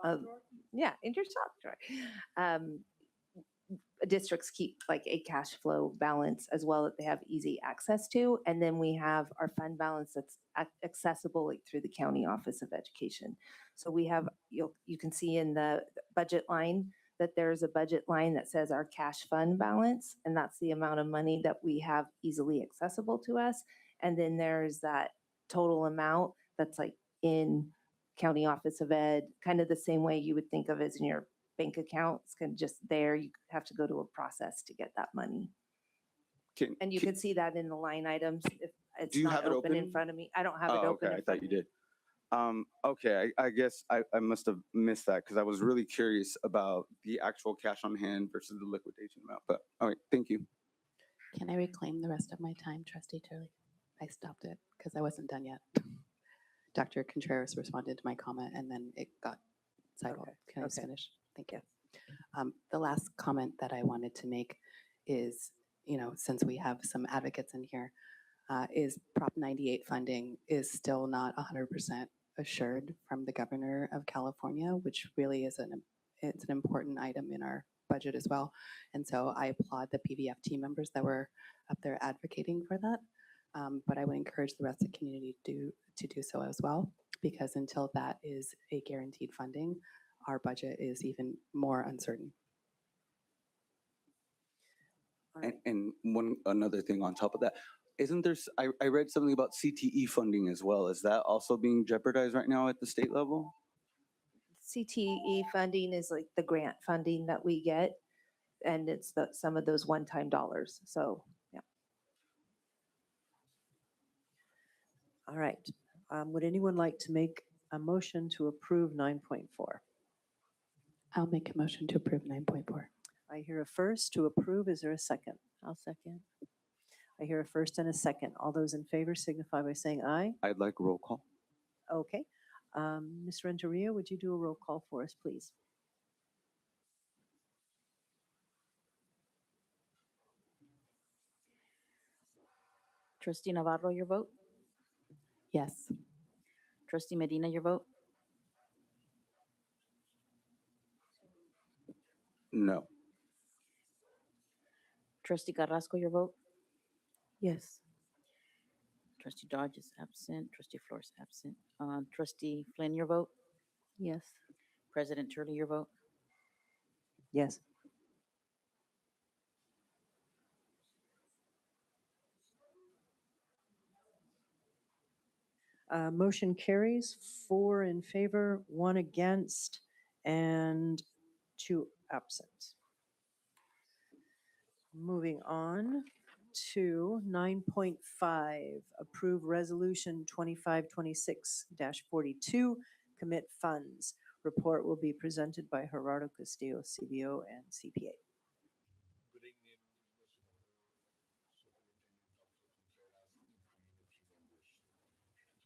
in your sock drawer. Districts keep like a cash flow balance as well that they have easy access to. And then we have our fund balance that's accessible like through the County Office of Education. So we have, you can see in the budget line that there's a budget line that says our cash fund balance, and that's the amount of money that we have easily accessible to us. And then there's that total amount that's like in County Office of Ed, kind of the same way you would think of as in your bank account. It's kind of just there. You have to go to a process to get that money. And you can see that in the line items. If it's Do you not have it open in open? front of me. I don't have it open. Okay, I in front thought of you me. did. Okay, I guess I must have missed that because I was really curious about the actual cash on hand versus the liquidation amount. But all right, thank you. Can I reclaim the rest of my time, Trustee Turley? I stopped it because I wasn't done yet. Dr. Contreras responded to my comment and then it got sidelined. Can I just finish? Thank you. The last comment that I wanted to make is, since we have some advocates in here, is Prop 98 funding is still not 100% assured from the governor of California, which really is it's an important item in our budget as well. And so I applaud the PVF team members that were up there advocating for that. But I would encourage the rest of the community to do so as well, because until that is a guaranteed funding, our budget is even more uncertain. And another thing on top of that, isn't there, I read something about CTE funding as well. Is that also being jeopardized right now at the state level? CTE funding is like the grant funding that we get, and it's some of those one-time dollars. So, yeah. All right. Would anyone like to make a motion to approve 9.4? I'll make a motion to approve 9.4. I hear a first to approve. Is there a second? I'll second. I hear a first and a second. All those in favor signify by saying aye. I'd like a roll call. Okay. Ms. Renteria, would you do a roll call for us, please? Trustee Navarro, your vote? Yes. Trustee Medina, your vote? No. Trustee Carrasco, your vote? Yes. Trustee Dodge is absent. Trustee Flores absent. Trustee Flynn, your vote? Yes. President Turley, your vote? Yes. Motion carries, 4 in favor, 1 against, and 2 absent. Moving on to 9.5, approve resolution 2526-42, commit funds. Report will be presented by Gerardo Castillo, CBO and CPA. Good evening,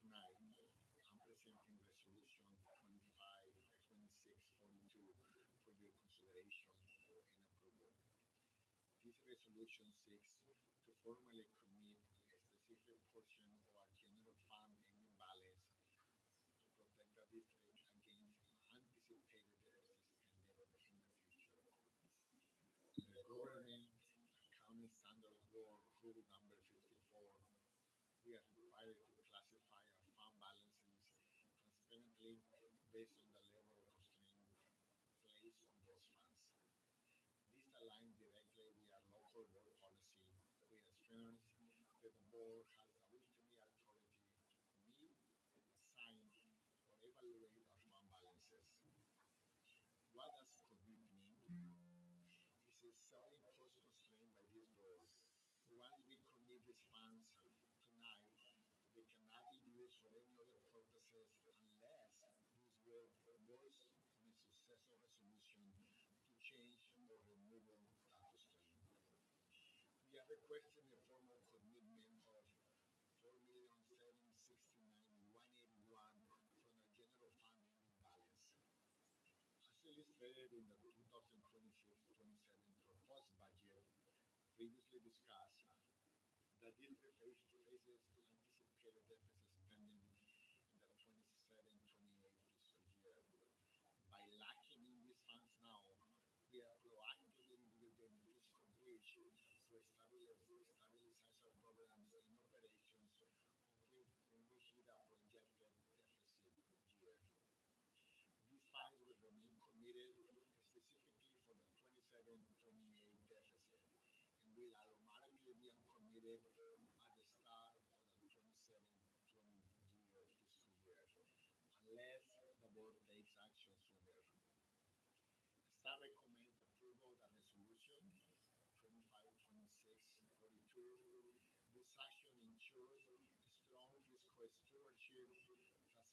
Tonight, I'm presenting resolution 252642 for your consideration and approval. This resolution seeks to formally commit a specific portion of our general fund ending balance to protect the district against anticipated deficits and debt in the future. The government accounting standard board rule number 54, we are required to classify our fund balances transparently based on the level of constraint placed on those funds. This aligns directly with our local board policy, which affirms that the board has the ultimate authority to meet, assign, or evaluate our fund balances. What does commit mean? This is self-imposed constraint by this board. Once we commit these funds tonight, they cannot be used for any other purposes unless this board votes on a successor resolution to change or remove that constraint. We are requesting a formal commitment of $4,769,181 from the general fund ending balance. As illustrated in the 2026-27 proposed budget previously discussed, the district faces anticipated deficit spending in the 27-28 fiscal year. By locking in these funds now, we are proactively within fiscal reach to stabilize our programs and operations when we hit a projected deficit year. These funds will remain committed specifically for the 27-28 deficit and will automatically be uncommitted at the start of the 27-28 fiscal year, unless the board takes action sooner. Staff recommends approval of the resolution 252642. This action ensures strong fiscal stewardship,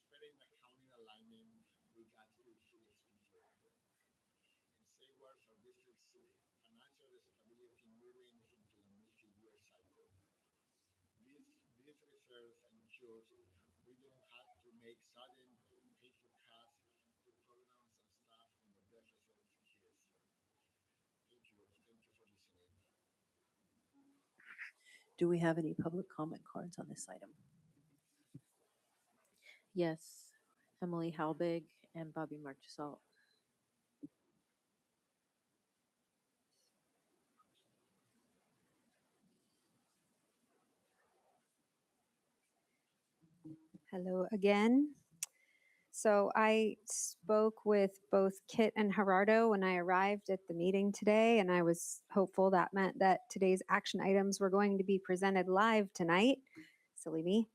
transparent accounting alignment with gratitude free expenditure, and safeguards our district's financial stability moving into the multi-year cycle. This reserve ensures we don't have to make sudden painful cuts to programs and staff when the deficit hits. Thank you. Thank you for listening. Do we have any public comment cards on this item? Yes. Emily Halbig and Bobby Marchesalt. Hello again. So I spoke with both Kit and Gerardo when I arrived at the meeting today, and I was hopeful that meant that today's action items were going to be presented live tonight. Silly me.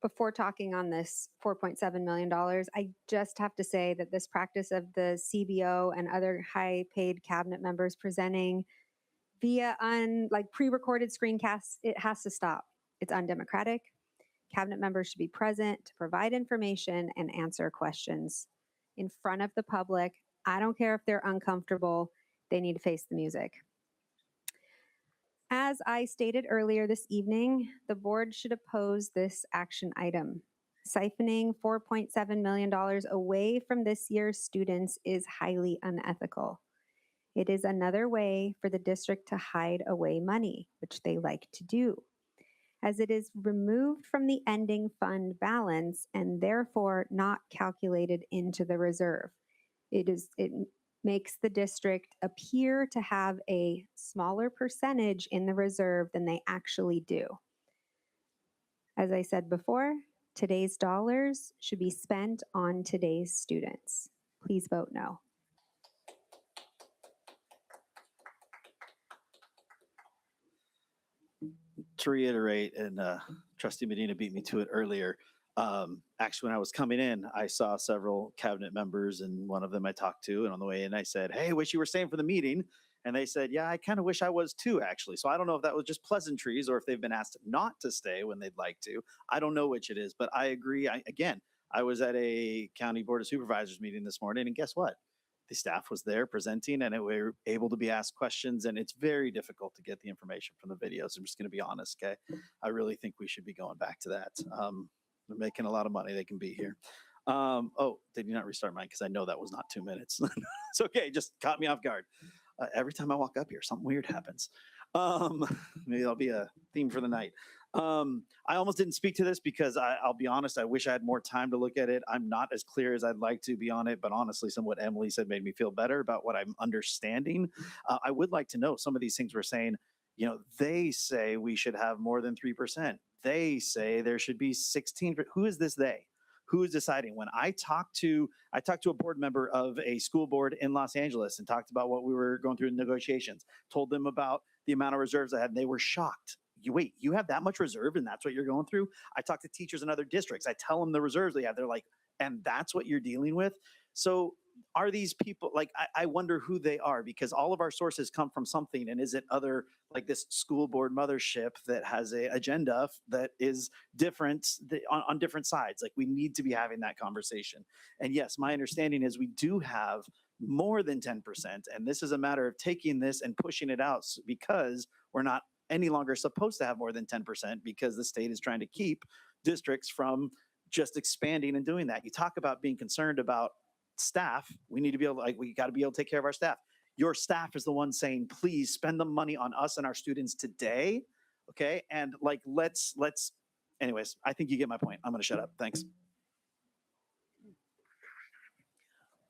Before talking on this $4.7 million, I just have to say that this practice of the CBO and other high-paid cabinet members presenting via pre-recorded screencasts, it has to stop. It's undemocratic. Cabinet members should be present to provide information and answer questions in front of the public. I don't care if they're uncomfortable, they need to face the music. As I stated earlier this evening, the board should oppose this action item. Siphoning $4.7 million away from this year's students is highly unethical. It is another way for the district to hide away money, which they like to do, as it is removed from the ending fund balance and therefore not calculated into the reserve. It makes the district appear to have a smaller percentage in the reserve than they actually do. As I said before, today's dollars should be spent on today's students. Please vote no. To reiterate, and Trustee Medina beat me to it earlier. Actually, when I was coming in, I saw several cabinet members, and one of them I talked to, and on the way in, I said, "Hey, wish you were staying for the meeting." And they said, "Yeah, I kind of wish I was too, actually." So I don't know if that was just pleasantries or if they've been asked not to stay when they'd like to. I don't know which it is, but I agree. I was at a county board of supervisors meeting this morning, and guess what? The staff was there presenting, and we were able to be asked questions. And it's very difficult to get the information from the videos. I'm just going to be honest, okay? I really think we should be going back to that. They're making a lot of money. They can be here. Oh, did you not restart mine? Because I know that was not 2 minutes. It's okay. Just caught me off guard. Every time I walk up here, something weird happens. Maybe that'll be a theme for the night. I almost didn't speak to this because I'll be honest, I wish I had more time to look at it. I'm not as clear as I'd like to be on it, but honestly, some of what Emily said made me feel better about what I'm understanding. I would like to know some of these things we're saying. You know, they say we should have more than 3%. They say there should be 16. Who is this they? Who is deciding? When I talked to a board member of a school board in Los Angeles and talked about what we were going through in negotiations, told them about the amount of reserves I had, and they were shocked. You have that much reserve and that's what you're going through? I talk to teachers in other districts. I tell them the reserves they have. They're like, and that's what you're dealing with? So are these people, like, I wonder who they are, because all of our sources come from something. And is it other, like this school board mothership that has a agenda that is different on different sides? Like, we need to be having that conversation. And yes, my understanding is we do have more than 10%. And this is a matter of taking this and pushing it out because we're not any longer supposed to have more than 10% because the state is trying to keep districts from just expanding and doing that. You talk about being concerned about staff. We need to be able, we got to be able to take care of our staff. Your staff is the one saying, please spend the money on us and our students today. Okay. And anyways, I think you get my point. I'm going to shut up. Thanks.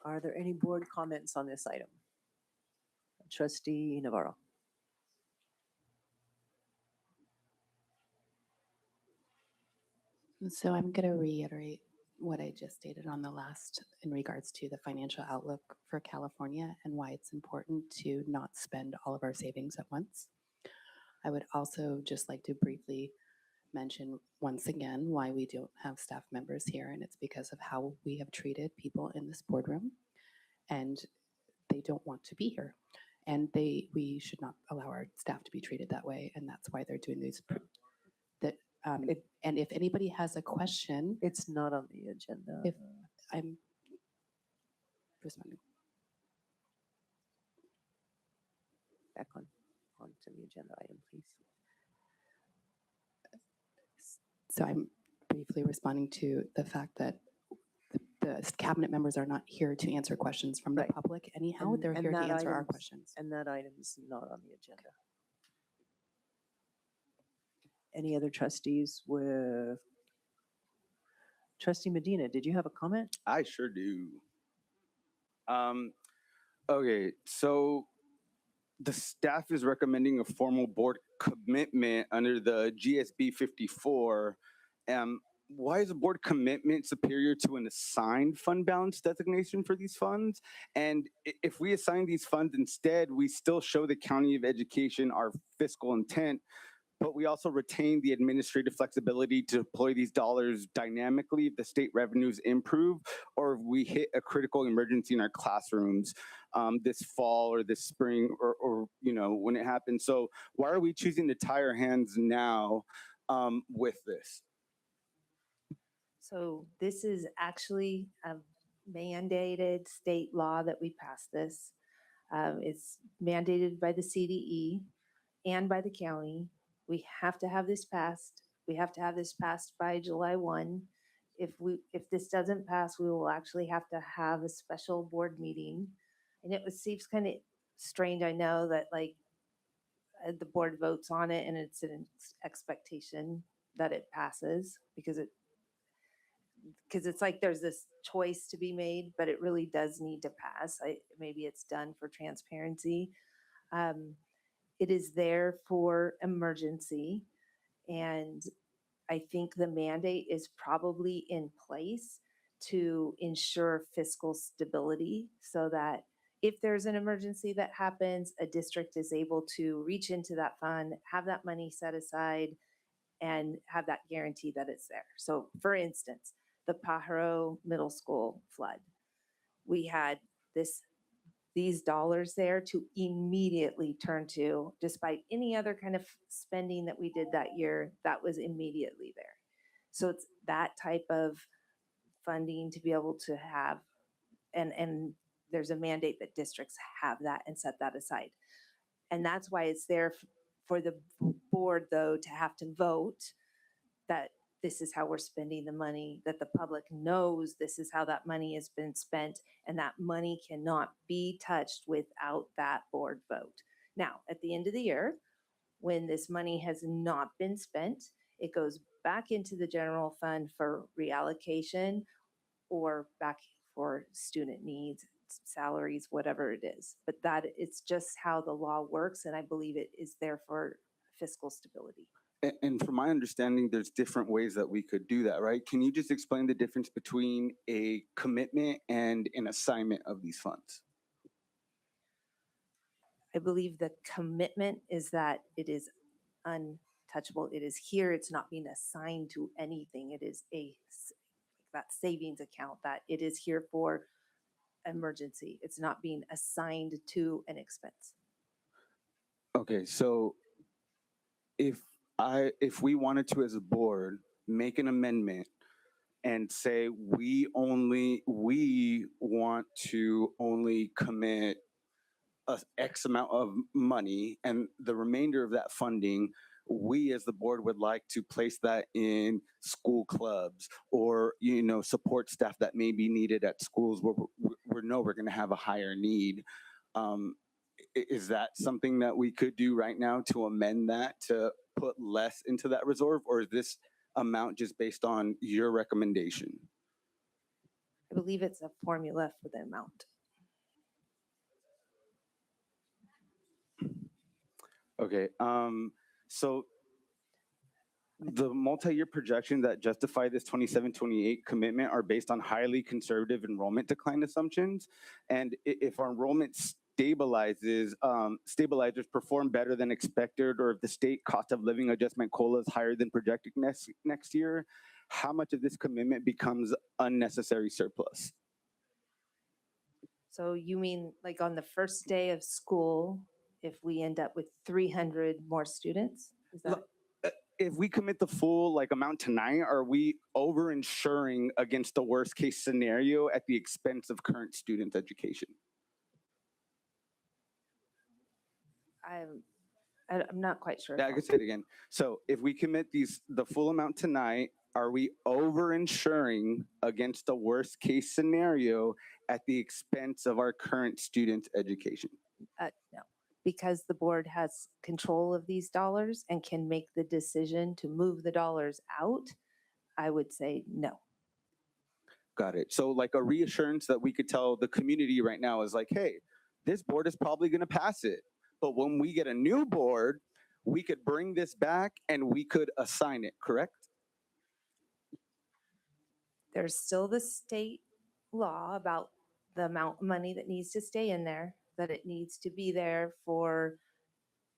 Are there any board comments on this item? Trustee Navarro. So I'm going to reiterate what I just stated on the last in regards to the financial outlook for California and why it's important to not spend all of our savings at once. I would also just like to briefly mention once again why we don't have staff members here, and it's because of how we have treated people in this boardroom, and they don't want to be here. And we should not allow our staff to be treated that way, and that's why they're doing these. And if anybody has a question, it's not on the agenda. If I'm responding. Back on to the agenda item, please. So I'm briefly responding to the fact that the cabinet members are not here to answer questions from the public anyhow. They're here to answer our questions. And that item is not on the agenda. Any other trustees with? Trustee Medina, did you have a comment? I sure do. Okay, so the staff is recommending a formal board commitment under the GSB 54. Why is a board commitment superior to an assigned fund balance designation for these funds? And if we assign these funds instead, we still show the County of Education our fiscal intent, but we also retain the administrative flexibility to deploy these dollars dynamically if the state revenues improve or if we hit a critical emergency in our classrooms this fall or this spring or when it happens. So why are we choosing to tie our hands now with this? So this is actually a mandated state law that we passed this. It's mandated by the CDE. and by the county. We have to have this passed. We have to have this passed by July 1. If this doesn't pass, we will actually have to have a special board meeting. And seems kind of strange, I know, that like the board votes on it and it's an expectation that it passes because it's like there's this choice to be made, but it really does need to pass. Maybe it's done for transparency. It is there for emergency, and I think the mandate is probably in place to ensure fiscal stability so that if there's an emergency that happens, a district is able to reach into that fund, have that money set aside, and have that guarantee that it's there. So for instance, the Pajaro Middle School flood, we had these dollars there to immediately turn to, despite any other kind of spending that we did that year, that was immediately there. So it's that type of funding to be able to have, and there's a mandate that districts have that and set that aside. And that's why it's there for the board, though, to have to vote that this is how we're spending the money, that the public knows this is how that money has been spent, and that money cannot be touched without that board vote. Now, at the end of the year, when this money has not been spent, it goes back into the general fund for reallocation or back for student needs, salaries, whatever it is. But it's just how the law works, and I believe it is there for fiscal stability. And from my understanding, there's different ways that we could do that, right? Can you just explain the difference between a commitment and an assignment of these funds? I believe the commitment is that it is untouchable. It is here. It's not being assigned to anything. It is that savings account that it is here for emergency. It's not being assigned to an expense. Okay, so if we wanted to, as a board, make an amendment and say we want to only commit a X amount of money, and the remainder of that funding, we as the board would like to place that in school clubs or support staff that may be needed at schools where we know we're going to have a higher need. Is that something that we could do right now to amend that to put less into that reserve, or is this amount just based on your recommendation? I believe it's a formula for the amount. Okay, so the multi-year projections that justify this 27-28 commitment are based on highly conservative enrollment decline assumptions. And if our enrollment stabilizers perform better than expected, or if the state cost of living adjustment COLA is higher than projected next year, how much of this commitment becomes unnecessary surplus? So you mean like on the first day of school, if we end up with 300 more students? Is that? If we commit the full amount tonight, are we over-insuring against the worst case scenario at the expense of current students' education? I'm not quite sure. Yeah, I can say it again. So if we commit the full amount tonight, are we over-insuring against the worst case scenario at the expense of our current students' education? No, because the board has control of these dollars and can make the decision to move the dollars out, I would say no. Got it. So like a reassurance that we could tell the community right now is like, hey, this board is probably going to pass it. But when we get a new board, we could bring this back and we could assign it, correct? There's still the state law about the amount of money that needs to stay in there, that it needs to be there for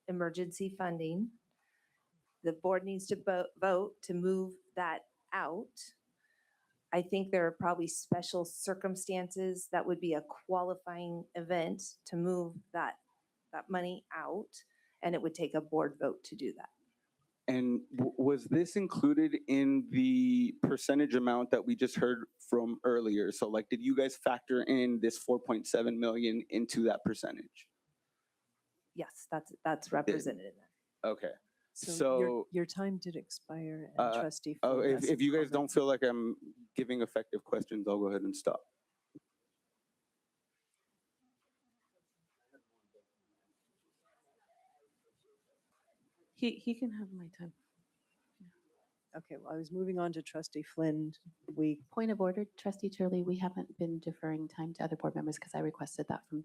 emergency funding. The board needs to vote to move that out. I think there are probably special circumstances that would be a qualifying event to move that money out, and it would take a board vote to do that. And was this included in the percentage amount that we just heard from earlier? So like, did you guys factor in this 4.7 million into that percentage? Yes, that's represented in that. Okay. So So, your time did expire, and trustee. oh, Flynn has if some you guys don't comments. feel like I'm giving effective questions, I'll go ahead and stop. He can have my time. Okay, well, I was moving on to trustee Flynn. Point of order, trustee Turley, we haven't been deferring time to other board members because I requested that from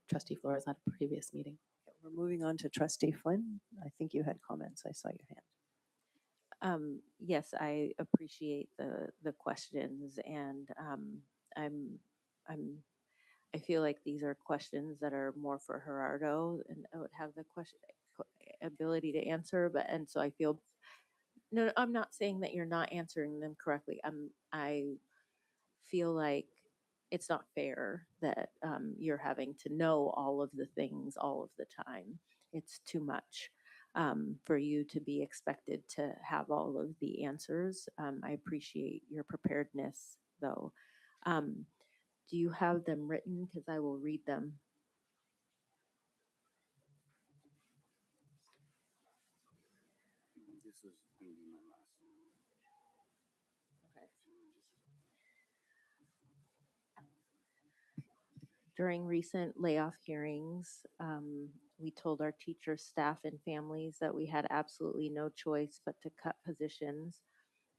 trustee Flores at a previous meeting. We're moving on to trustee Flynn. I think you had comments. I saw your hand. Yes, I appreciate the questions, and I feel like these are questions that are more for Gerardo, and I would have the ability to answer. And so I feel, no, I'm not saying that you're not answering them correctly. I feel like it's not fair that you're having to know all of the things all of the time. It's too much for you to be expected to have all of the answers. I appreciate your preparedness, though. Do you have them written? Because I will read them. This is going to be my last one. During recent layoff hearings, we told our teachers, staff, and families that we had absolutely no choice but to cut positions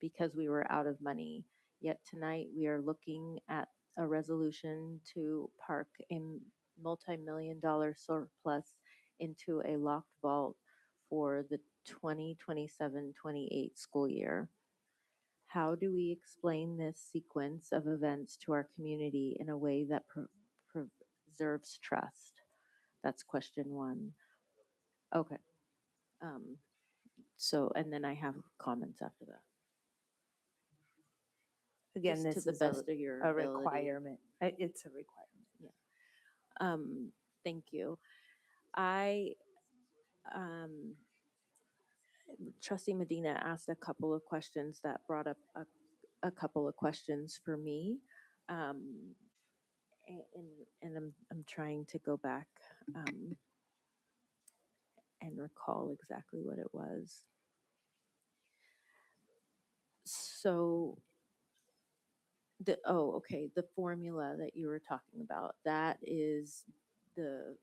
because we were out of money. Yet tonight we are looking at a resolution to park a multi-million-dollar surplus into a locked vault for the 2027-28 school year. How do we explain this sequence of events to our community in a way that preserves trust? That's question one. Okay. So, and then I have comments after that. Again, Just this to the is best of your a ability. requirement. It's a requirement. Yeah. Thank you. I, Trustee Medina asked a couple of questions that brought up a couple of questions for me. And I'm trying to go back and recall exactly what it was. So okay, the formula that you were talking about, that is an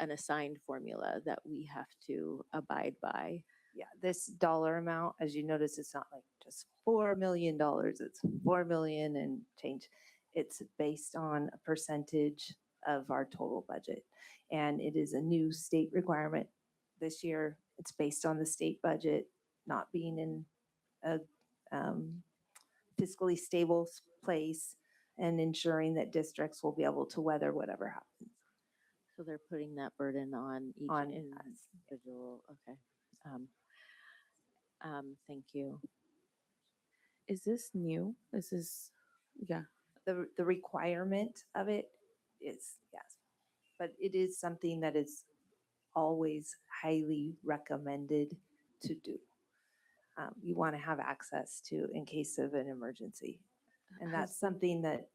assigned formula that we have to abide by. Yeah, this dollar amount, as you notice, it's not like just $4 million. It's 4 million and change. It's based on a percentage of our total budget. And it is a new state requirement this year. It's based on the state budget not being in a fiscally stable place and ensuring that districts will be able to weather whatever happens. So they're putting that burden on each individual. Okay. Thank you. Is this new? Is this, yeah. The requirement of it is, yes, but it is something that is always highly recommended to do. You want to have access to in case of an emergency. And that's something that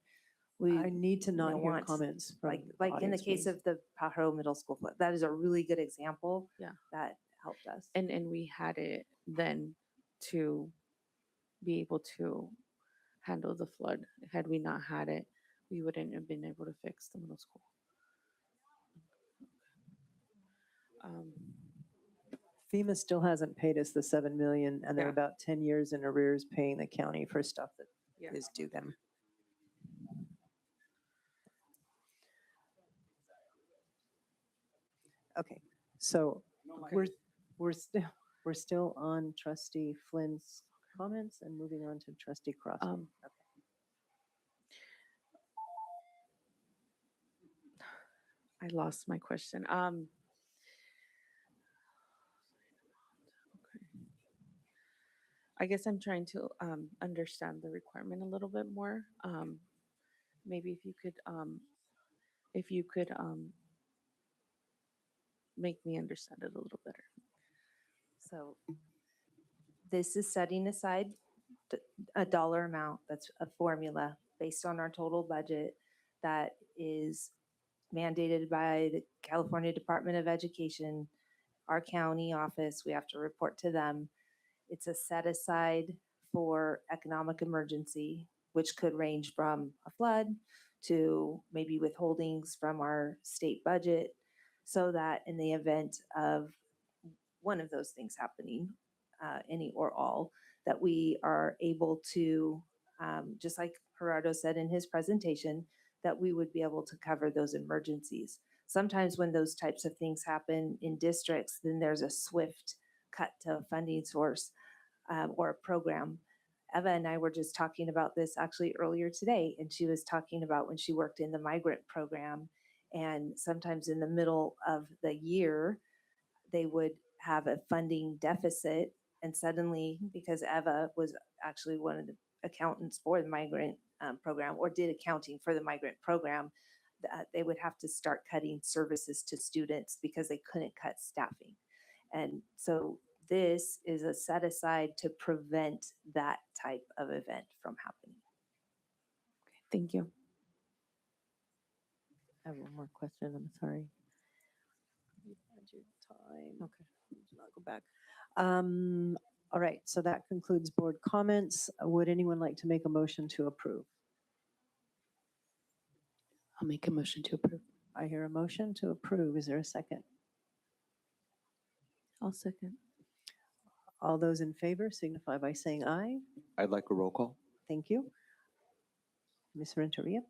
I need to not hear want, comments from like in the audience, case please. of the Pajaro Middle School. That is a really good example. Yeah. That helped us. And we had it then to be able to handle the flood. Had we not had it, we wouldn't have been able to fix the middle school. FEMA still hasn't paid us the 7 million, and they're Yeah. about 10 years in arrears paying the county for stuff that Yeah. is due them. Okay, so we're still on trustee Flynn's comments and moving on to trustee Crossman. I lost my question. I guess I'm trying to understand the requirement a little bit more. Maybe if you could make me understand it a little better. So this is setting aside a dollar amount. That's a formula based on our total budget that is mandated by the California Department of Education our county office, we have to report to them. It's a set aside for economic emergency, which could range from a flood to maybe withholdings from our state budget, so that in the event of one of those things happening, any or all, that we are able to, just like Gerardo said in his presentation, that we would be able to cover those emergencies. Sometimes when those types of things happen in districts, then there's a swift cut to a funding source or a program. Eva and I were just talking about this actually earlier today, and she was talking about when she worked in the migrant program, and sometimes in the middle of the year, they would have a funding deficit, and suddenly, because Eva was actually one of the accountants for the migrant program, or did accounting for the migrant program, they would have to start cutting services to students because they couldn't cut staffing. And so this is a set aside to prevent that type of event from happening. Thank you. I have one more question, I'm sorry. You had your time. Okay, let's not go back. All right, so that concludes board comments. Would anyone like to make a motion to approve? I'll make a motion to approve. I hear a motion to approve. Is there a second? I'll second. All those in favor signify by saying aye. I'd like a roll call. Thank you. Ms. Renteria?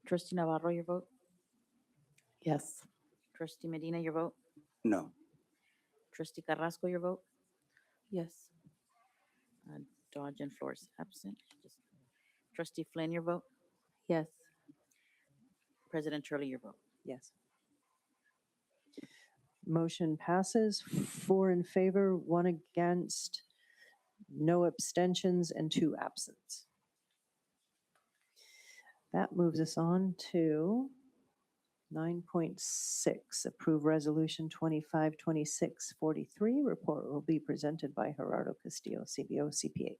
Trustee Navarro, your vote? Yes. Trustee Medina, your vote? No. Trustee Carrasco, your vote? Yes. Dodge and Flores absent. Trustee Flynn, your vote? Yes. President Turley, your vote? Yes. Motion passes, 4 in favor, 1 against, no abstentions, and 2 absent. That moves us on to 9.6, approve resolution 252643. Report will be presented by Gerardo Castillo, CBO, CPA.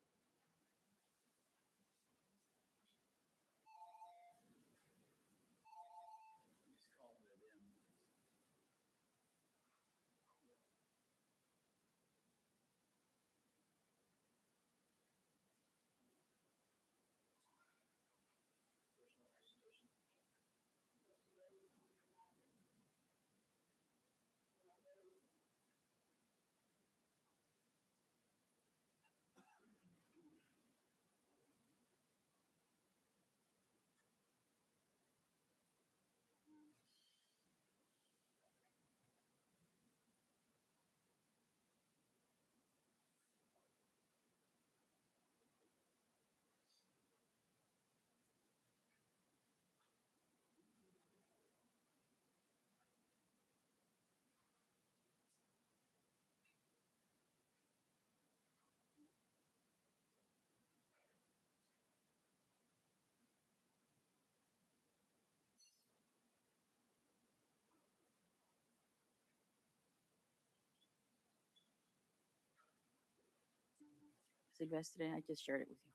Sylvester, I just shared it with you.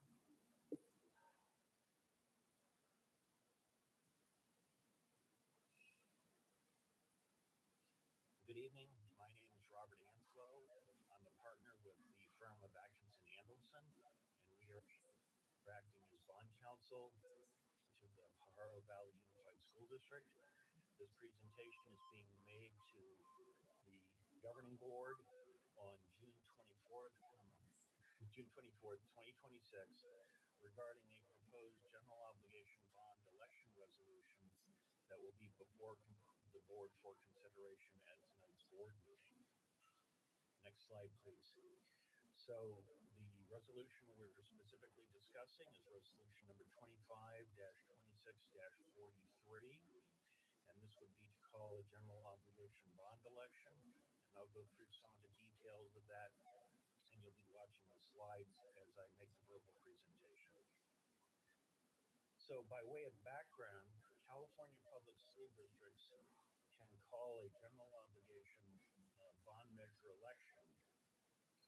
Good evening. My name is Robert Anslow. I'm a partner with the firm of Atkinson Andelson, and we are acting as bond counsel to the Pajaro Valley Unified School District. This presentation is being made to the governing board on June 24th, 2026, regarding a proposed general obligation bond election resolution that will be before the board for consideration at tonight's board meeting. Next slide, please. So the resolution we're specifically discussing is resolution number 25-26-43, and this would be to call a general obligation bond election. And I'll go through some of the details of that, and you'll be watching the slides as I make the verbal presentation. So by way of background, California public school districts can call a general obligation bond measure election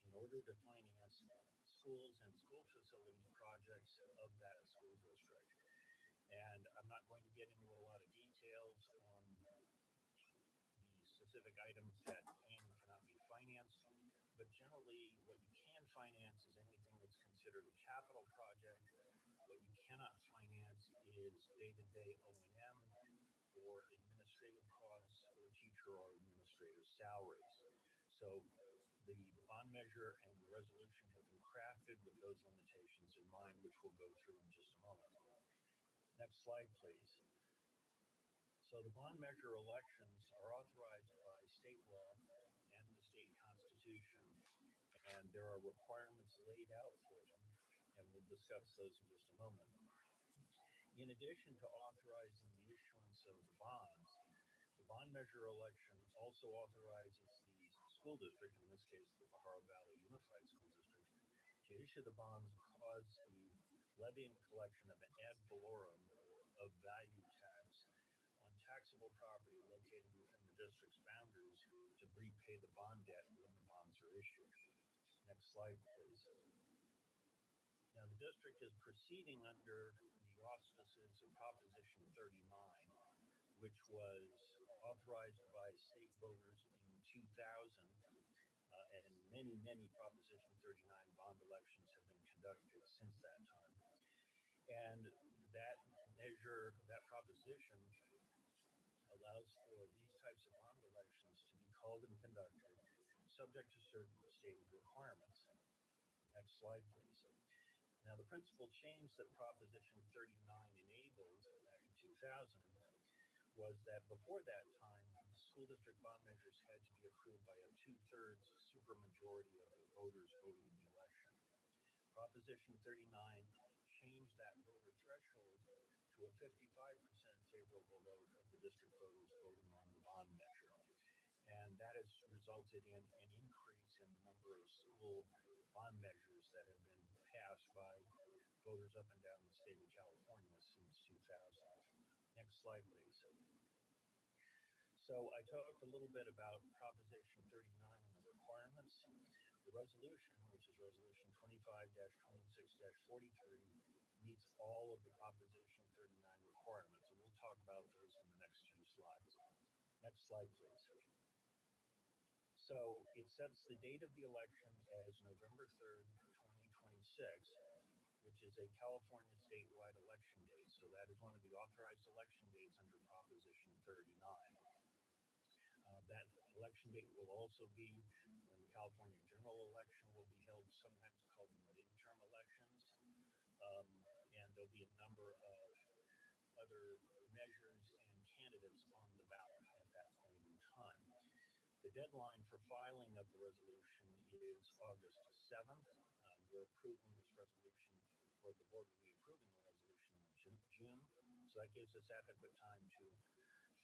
in order to finance schools and school facility projects of that school district. And I'm not specific items that can and cannot be financed. But generally, what you can finance is anything that's considered a capital project. What you cannot finance is day-to-day O&M or administrative costs or teacher or administrator salaries. So the bond measure and the resolution have been crafted with those limitations in mind, which we'll go through in just a moment. Next slide, please. So the bond measure elections are authorized by state law and the state constitution, and there are requirements laid out for them, and we'll discuss those in just a moment. In addition to authorizing the issuance of the bonds, the bond measure election also authorizes the school district, in this case the Pajaro Valley Unified School District, to issue the bonds and cause the levy and collection of an ad valorem of value tax on taxable property located within the district's boundaries to repay the bond debt when the bonds are issued. Next slide, please. Now, the district is proceeding under the auspices of Proposition 39, which was authorized by state voters in 2000, and many Proposition 39 bond elections have been conducted since that time. And that measure, that proposition allows for these types of bond elections to be called and conducted subject to certain stated requirements. Next slide, please. Now, the principal change that Proposition 39 enabled back in 2000 was that before that time, school district bond measures had to be approved by a 2/3 supermajority of the voters voting in the election. Proposition 39 changed that voter threshold to a 55% favorable vote of the district voters voting on the bond measure. And that has resulted in an increase in the number of school bond measures that have been passed by voters up and down the state of California since 2000. Next slide, please. So I talked a little bit about Proposition 39 and the requirements. The resolution, which is Resolution 25-26-43, meets all of the Proposition 39 requirements, and we'll talk about those in the next few slides. Next slide, please. So it sets the date of the election as November 3rd, 2026, which is a California statewide election date. So that is one of the authorized election dates under Proposition 39. That election date will also be when the California general election will be held, sometimes called midterm elections. And there'll be a number of other measures and candidates on the ballot at that point in time. The deadline for filing of the resolution is August 7th. We're approving this resolution, or the board will be approving the resolution in June. So that gives us adequate time to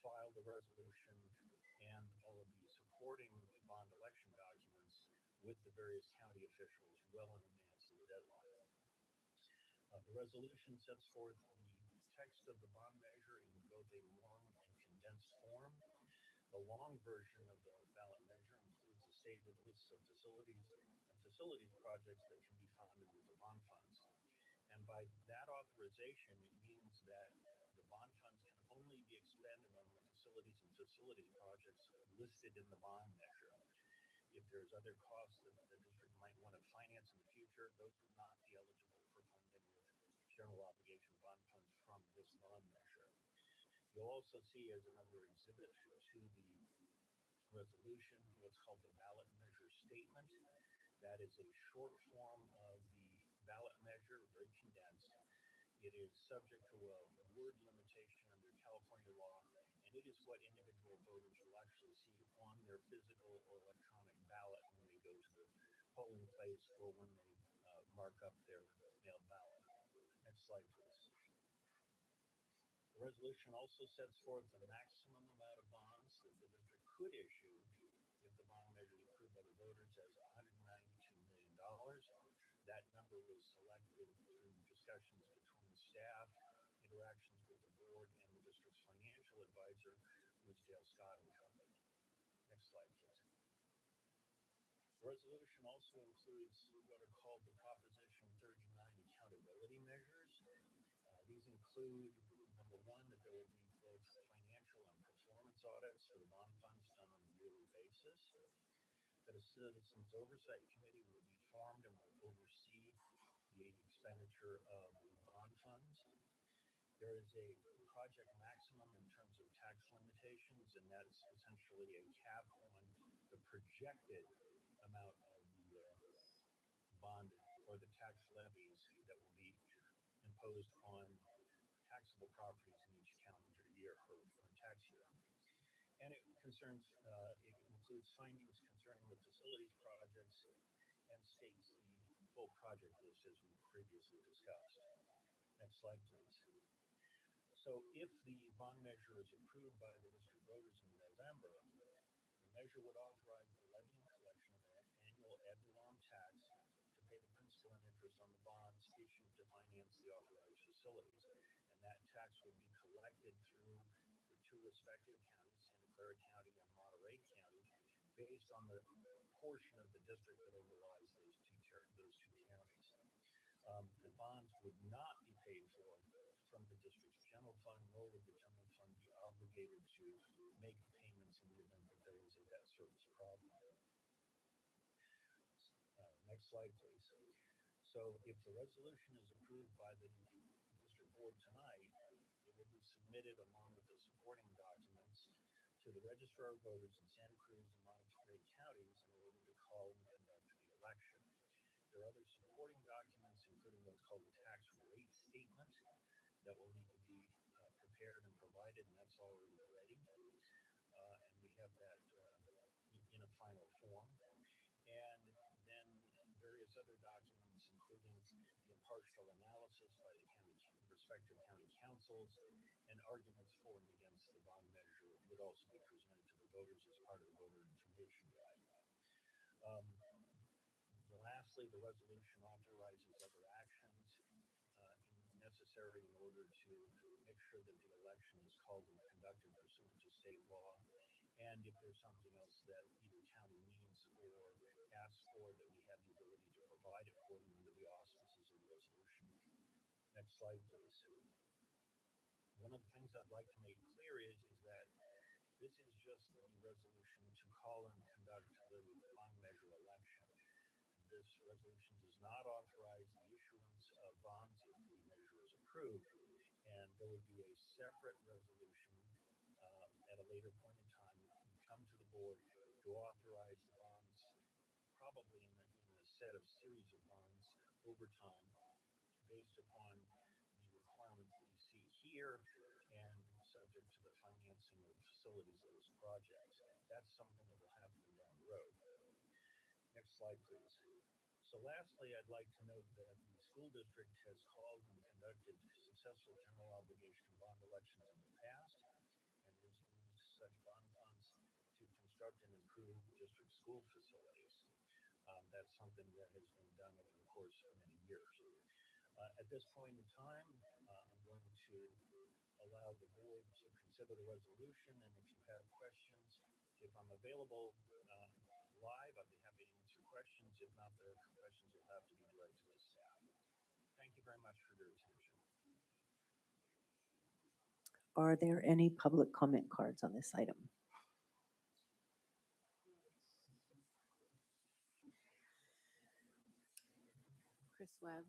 file the resolution and all of the supporting bond election documents with the various county officials well in advance of the deadline. The resolution sets forth the text of the bond measure in both a long and condensed form. The long version of the ballot measure includes a stated list of facilities projects that can be funded with the bond funds. And by that authorization, it means that the bond funds can only be expended on the facilities projects listed in the bond measure. If there's other costs that the district might want to finance in the future, those would not be eligible for funding with general obligation bond funds from this bond measure. You'll also see as another exhibit to the resolution what's called the ballot measure statement. That is a short form of the ballot measure, very condensed. It is subject to a word limitation under California law, and it is what individual voters will actually see on their physical or electronic ballot when they go to the polling place or when they mark up their mail ballot. Next slide, please. The resolution also sets forth the maximum amount of bonds that the district could issue if the bond measure is approved by the voters as $192 million. That number was selected through discussions between staff, interactions with the board, and the district's financial advisor, Dale Scott and Company. Next slide, please. The resolution also includes what are called the Proposition 39 accountability measures. These include, number one, that there will be both financial and performance audits for the bond funds done on a analysis, that a citizens oversight committee will be formed and will oversee the expenditure of bond funds. There is a project maximum in terms of tax limitations, and that is essentially a cap on the projected amount of the bond or the tax levies that will be imposed on taxable properties in each calendar year or tax year. And it concerns, it includes findings concerning the facilities projects and states the full project list as we previously discussed. Next slide, please. So if the bond measure is approved by the district voters in November, the measure would authorize the levy and collection of an annual ad valorem tax to pay the principal and interest on the bonds issued to finance the authorized facilities. And that tax would be collected through the two respective counties, Santa Clara County and Monterey County, based on the portion of the district that overlies those two counties. The bonds would not be paid for from the district's general fund, nor would the general fund be obligated to make payments in the event that there is a debt service problem. Next slide, please. So if the resolution is approved by the district board tonight, it will be submitted along with the supporting documents to the registrar of voters in Santa Cruz and Monterey counties in order to call and conduct the election. There are other supporting documents, including what's called the tax rate statement, that will need to be prepared and provided, and that's already ready. And we have that in a final form. And then various other documents, including the impartial analysis by the respective county councils, and arguments for and against the bond measure would also be presented to the voters as part of the voter information guide. Lastly, the resolution authorizes other actions necessary in order to make sure that the election is called and conducted pursuant to state law. And if there's something else that either county needs or asks for, that we have the ability to provide it for them under the auspices of the resolution. Next slide, please. One of the things I'd like to make clear is that this is just the resolution to call and conduct the bond measure election. This resolution does not authorize the issuance of bonds if the measure is approved, and there would be a separate resolution at a later point in time come to the board to authorize the bonds, probably in a set of series of bonds over time, based upon the requirements that you see here and subject to the financing of facilities of those projects. That's something that will happen down the road. Next slide, please. So lastly, I'd like to note that the school district has called and conducted successful general obligation bond elections in the past, and has used such bond funds to construct and improve district school facilities. That's something that has been done over the course of many years. At this point in time, I'm going to allow the board to consider the resolution, and if you have questions, if I'm available live, I'd be happy to answer questions. If not, there are questions that have to be directed to staff. Thank you very much for your attention. Are there any public comment cards on this item? Chris Webb,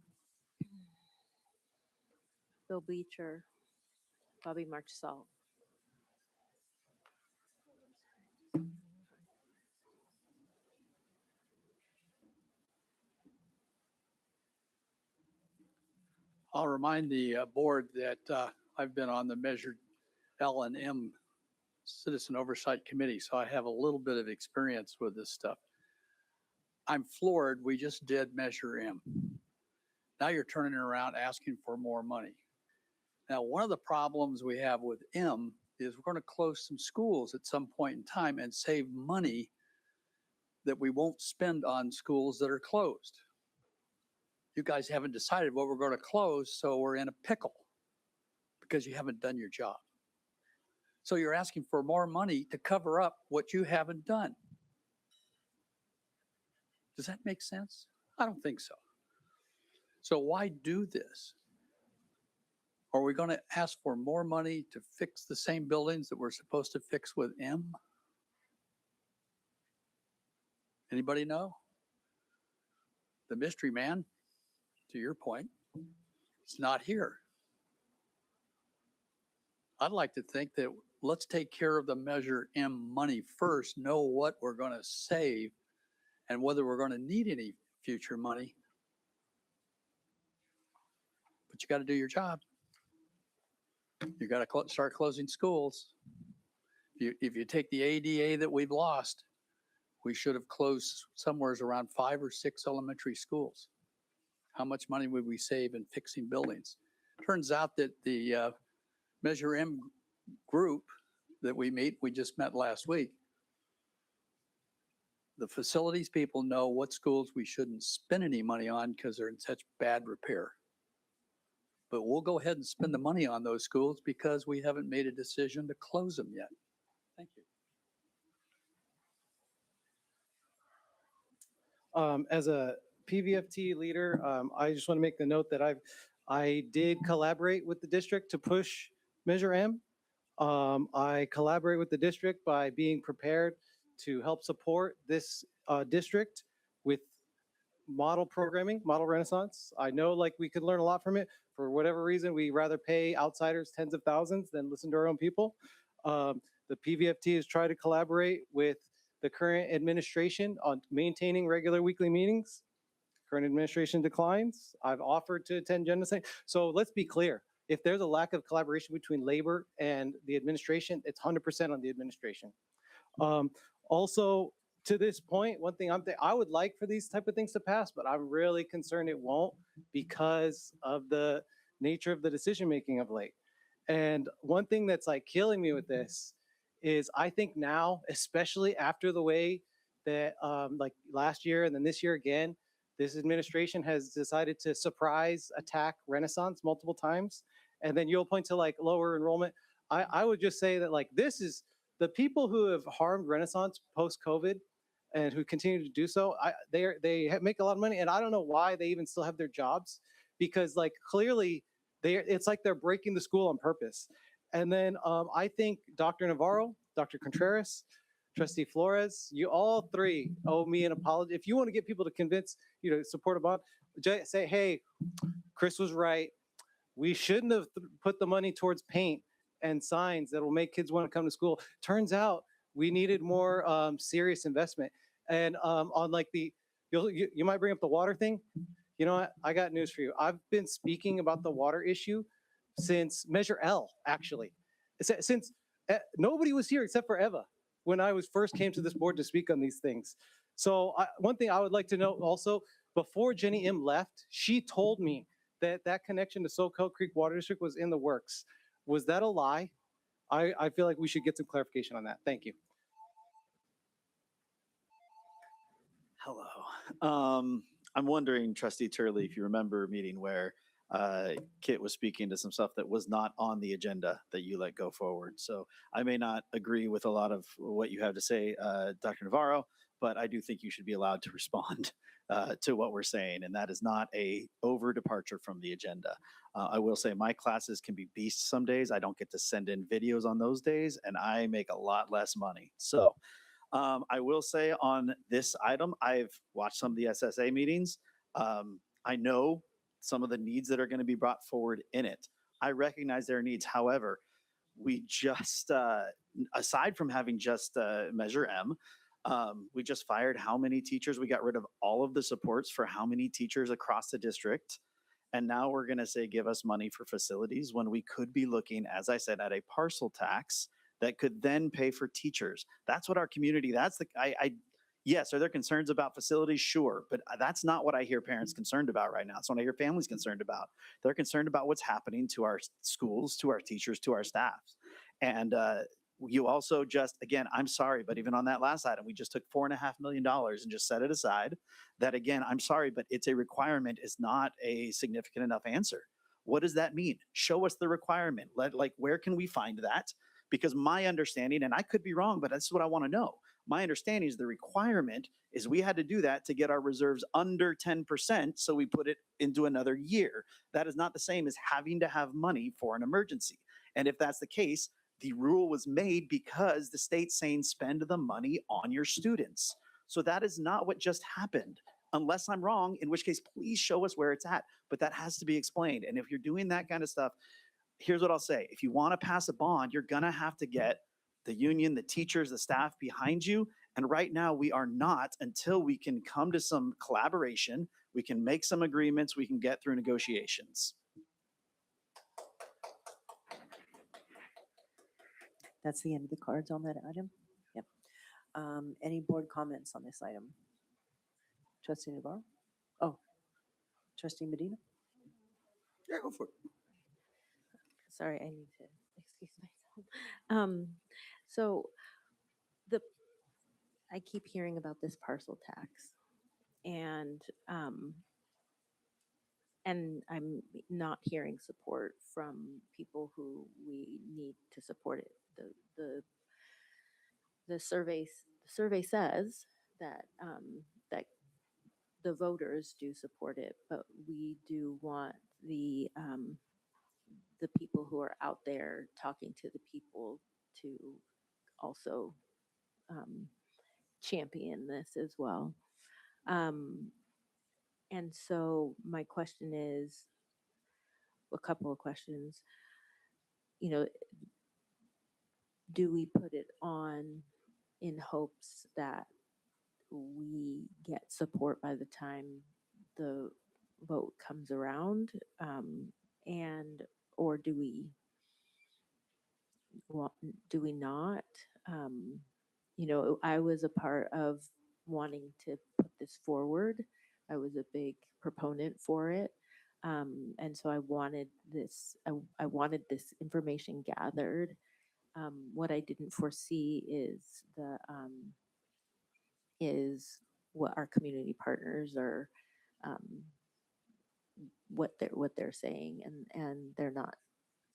Bill Bleacher, Bobby Marchsalt. I'll remind the board that I've been on the Measure L&M Citizen Oversight Committee, so I have a little bit of experience with this stuff. I'm floored. We just did Measure M. Now you're turning around asking for more money. Now, one of the problems we have with M is we're going to close some schools at some point in time and save money that we won't spend on schools that are closed. You guys haven't decided what we're going to close, so we're in a pickle because you haven't done your job. So you're asking for more money to cover up what you haven't done. Does that make sense? I don't think so. So why do this? Are we going to ask for more money to fix the same buildings that we're supposed to fix with M? Anybody know? The mystery man, to your point, is not here. I'd like to think that let's take care of the Measure M money first, know what we're going to save and whether we're going to need any future money. But you got to do your job. You got to start closing schools. If you take the ADA that we've lost, we should have closed somewhere around 5 or 6 elementary schools. How much money would we save in fixing buildings? Turns out that the Measure M group that we just met last week, the facilities people know what schools we shouldn't spend any money on because they're in such bad repair. But we'll go ahead and spend the money on those schools because we haven't made a decision to close them yet. Thank you. As a PVFT leader, I just want to make the note that I did collaborate with the district to push Measure M. I collaborate with the district by being prepared to help support this district with model programming, model renaissance. I know like we could learn a lot from it. For whatever reason, we rather pay outsiders tens of thousands than listen to our own people. The PVFT has tried to collaborate with the current administration on maintaining regular weekly meetings. Current administration declines. I've offered to attend genocide. So let's be clear. If there's a lack of collaboration between labor and the administration, it's 100% on the administration. Also, to this point, one thing I would like for these type of things to pass, but I'm really concerned it won't because of the nature of the decision-making of late. And one thing that's like killing me with this is I think now, especially after the way that like last year and then this year again, this administration has decided to surprise attack Renaissance multiple times. And then you'll point to like lower enrollment. I would just say that like this is the people who have harmed Renaissance post-COVID and who continue to do so, they make a lot of money. And I don't know why they even still have their jobs because like clearly it's like they're breaking the school on purpose. And then I think Dr. Navarro, Dr. Contreras, Trustee Flores, you all three owe me an apology. If you want to get people to convince you to support a bond, say, hey, Chris was right. We shouldn't have put the money towards paint and signs that will make kids want to come to school. Turns out we needed more serious investment. And on like you might bring up the water thing. You know what? I got news for you. I've been speaking about the water issue since Measure L, actually. Since nobody was here except for Eva when I first came to this board to speak on these things. So one thing I would like to note also, before Jenny M left, she told me that connection to SoCo Creek Water District was in the works. Was that a lie? I feel like we should get some clarification on that. Thank you. Hello. I'm wondering, Trustee Turley, if you remember a meeting where Kit was speaking to some stuff that was not on the agenda that you let go forward. So I may not agree with a lot of what you have to say, Dr. Navarro, but I do think you should be allowed to respond to what we're saying. And that is not a over departure from the agenda. I will say my classes can be beasts some days. I don't get to send in videos on those days and I make a lot less money. So I will say on this item, I've watched some of the SSA meetings. I know some of the needs that are going to be brought forward in it. I recognize their needs. However, we just, aside from having just Measure M, we just fired how many teachers? We got rid of all of the supports for how many teachers across the district. And now we're going to say, give us money for facilities when we could be looking, as I said, at a parcel tax that could then pay for teachers. That's what our community, yes, are there concerns about facilities? Sure, but that's not what I hear parents concerned about right now. It's what I hear families concerned about. They're concerned about what's happening to our schools, to our teachers, to our staffs. And you also just, again, I'm sorry, but even on that last item, we just took $4.5 million and just set it aside. That again, I'm sorry, but it's a requirement is not a significant enough answer. What does that mean? Show us the requirement. Where can we find that? Because my understanding, and I could be wrong, but that's what I want to know. My understanding is the requirement is we had to do that to get our reserves under 10%, so we put it into another year. That is not the same as having to have money for an emergency. And if that's the case, the rule was made because the state's saying spend the money on your students. So that is not what just happened. Unless I'm wrong, in which case, please show us where it's at. But that has to be explained. And if you're doing that kind of stuff, here's what I'll say. If you want to pass a bond, you're going to have to get the union, the teachers, the staff behind you. And right now, we are not until we can come to some collaboration, we can make some agreements, we can get through negotiations. That's the end of the cards on that item. Yep. Any board comments on this item? Trustee Navarro? Oh, Trustee Medina? Yeah, go for it. Sorry, I need to excuse myself. So I keep hearing about this parcel tax, and I'm not hearing support from people who we need to support it. The survey says that that the voters do support it, but we do want the people who are out there talking to the people to also champion this as well. And so my question is a couple of questions. You know, do we put it on in hopes that we get support by the time the vote comes around? And or do we not? You know, I was a part of wanting to put this forward. I was a big proponent for it. And so I wanted this, I wanted this information gathered. What I didn't foresee is what our community partners are, what they're saying, and they're not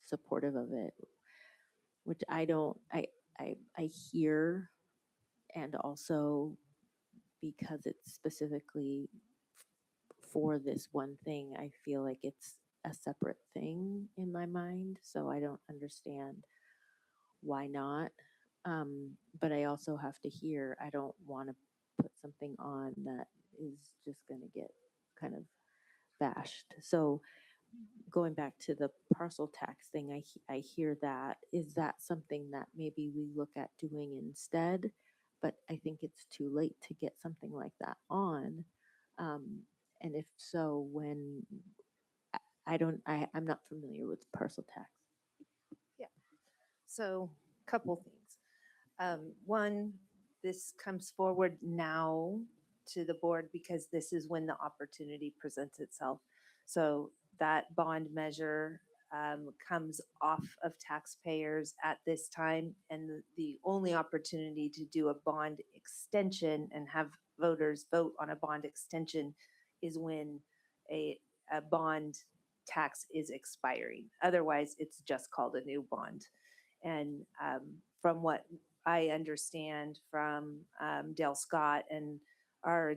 supportive of it, which I hear, and also because it's specifically for this one thing, I feel like it's a separate thing in my mind. So I don't understand why not. But I also have to hear, I don't want to put something on that is just going to get kind of bashed. So going back to the parcel tax thing, I hear that. Is that something that maybe we look at doing instead? But I think it's too late to get something like that on. And if so, when I'm not familiar with parcel tax. Yeah. So, couple things. One, this comes forward now to the board because this is when the opportunity presents itself. So that bond measure comes off of taxpayers at this time, and the only opportunity to do a bond extension and have voters vote on a bond extension is when a bond tax is expiring. Otherwise, it's just called a new bond. And from what I understand from Dale Scott and our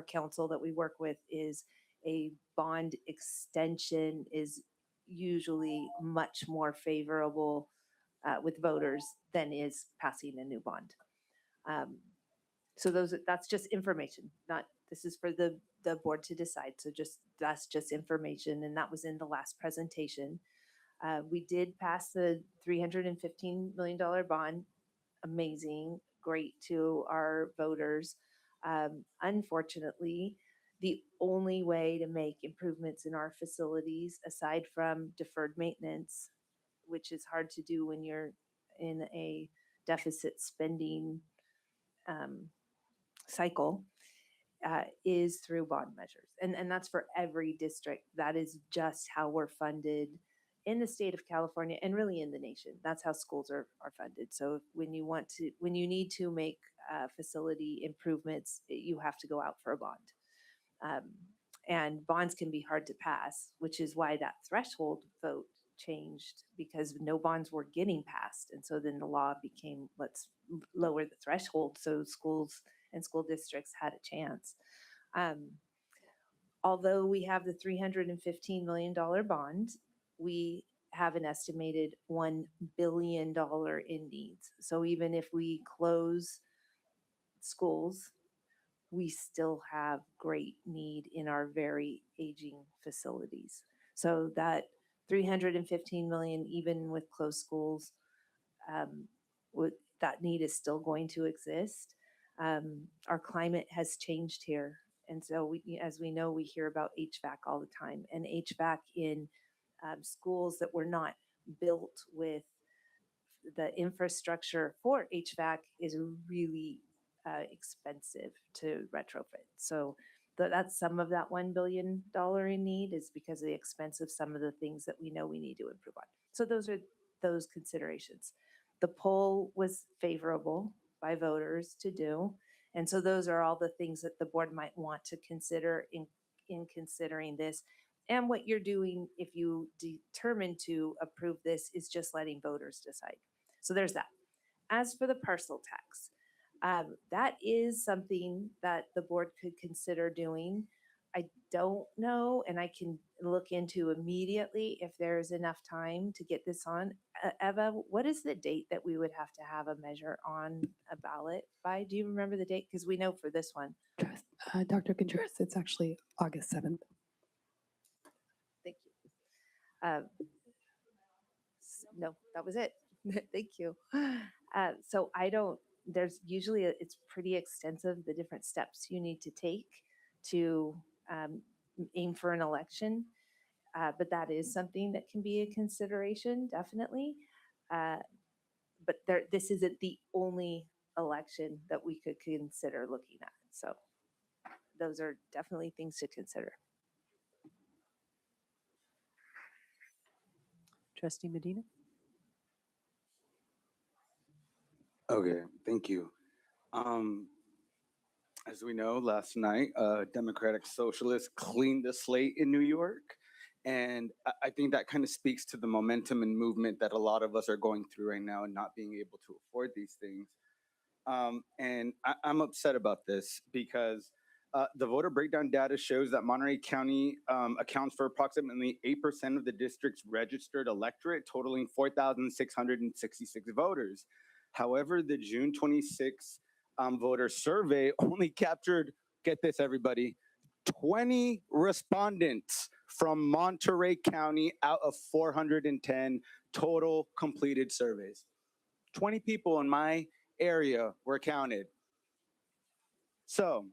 council that we work with, is a bond extension is usually much more favorable with voters than is passing a new bond. So that's just information, not, this is for the board to decide. So that's just information, and that was in the last presentation. We did pass the $315 million bond. Amazing, great to our voters. Unfortunately, the only way to make improvements in our facilities, aside from deferred maintenance, which is hard to do when you're in a deficit spending cycle, is through bond measures. And that's for every district. That is just how we're funded in the state of California and really in the nation. That's how schools are funded. So when you need to make facility improvements, you have to go out for a bond. And bonds can be hard to pass, which is why that threshold vote changed, because no bonds were getting passed. And so then the law became, let's lower the threshold so schools and school districts had a chance. Although we have the $315 million bond, we have an estimated $1 billion in needs. So even if we close schools, we still have great need in our very aging facilities. So that 315 million, even with closed schools, that need is still going to exist. Our climate has changed here. And so as we know, we hear about HVAC all the time, and HVAC in schools that were not built with the infrastructure for HVAC is really expensive to retrofit. So that's some of that $1 billion in need is because of the expense of some of the things that we know we need to improve on. So those are those considerations. The poll was favorable by voters to do. And so those are all the things that the board might want to consider in considering this. And what you're doing if you determine to approve this is just letting voters decide. So there's that. As for the parcel tax, that is something that the board could consider doing. I don't know, and I can look into immediately if there's enough time to get this on. Eva, what is the date that we would have to have a measure on a ballot by? Do you remember the date? Because we know for this one. Dr. Contreras, it's actually August 7th. Thank you. No, that was it. Thank you. So I don't, there's usually, it's pretty extensive, the different steps you need to take to aim for an election. But that is something that can be a consideration, definitely. But this isn't the only election that we could consider looking at. So those are definitely things to consider. Trustee Medina? Okay, thank you. As we know, last night, Democratic Socialists cleaned the slate in New York. And I think that kind of speaks to the momentum and movement that a lot of us are going through right now and not being able to afford these things. And I'm upset about this because the voter breakdown data shows that Monterey County accounts for approximately 8% of the district's registered electorate, totaling 4,666 voters. However, the June 26 voter survey only captured, get this everybody, 20 respondents from Monterey County out of 410 total completed surveys. 20 people in my area were counted. So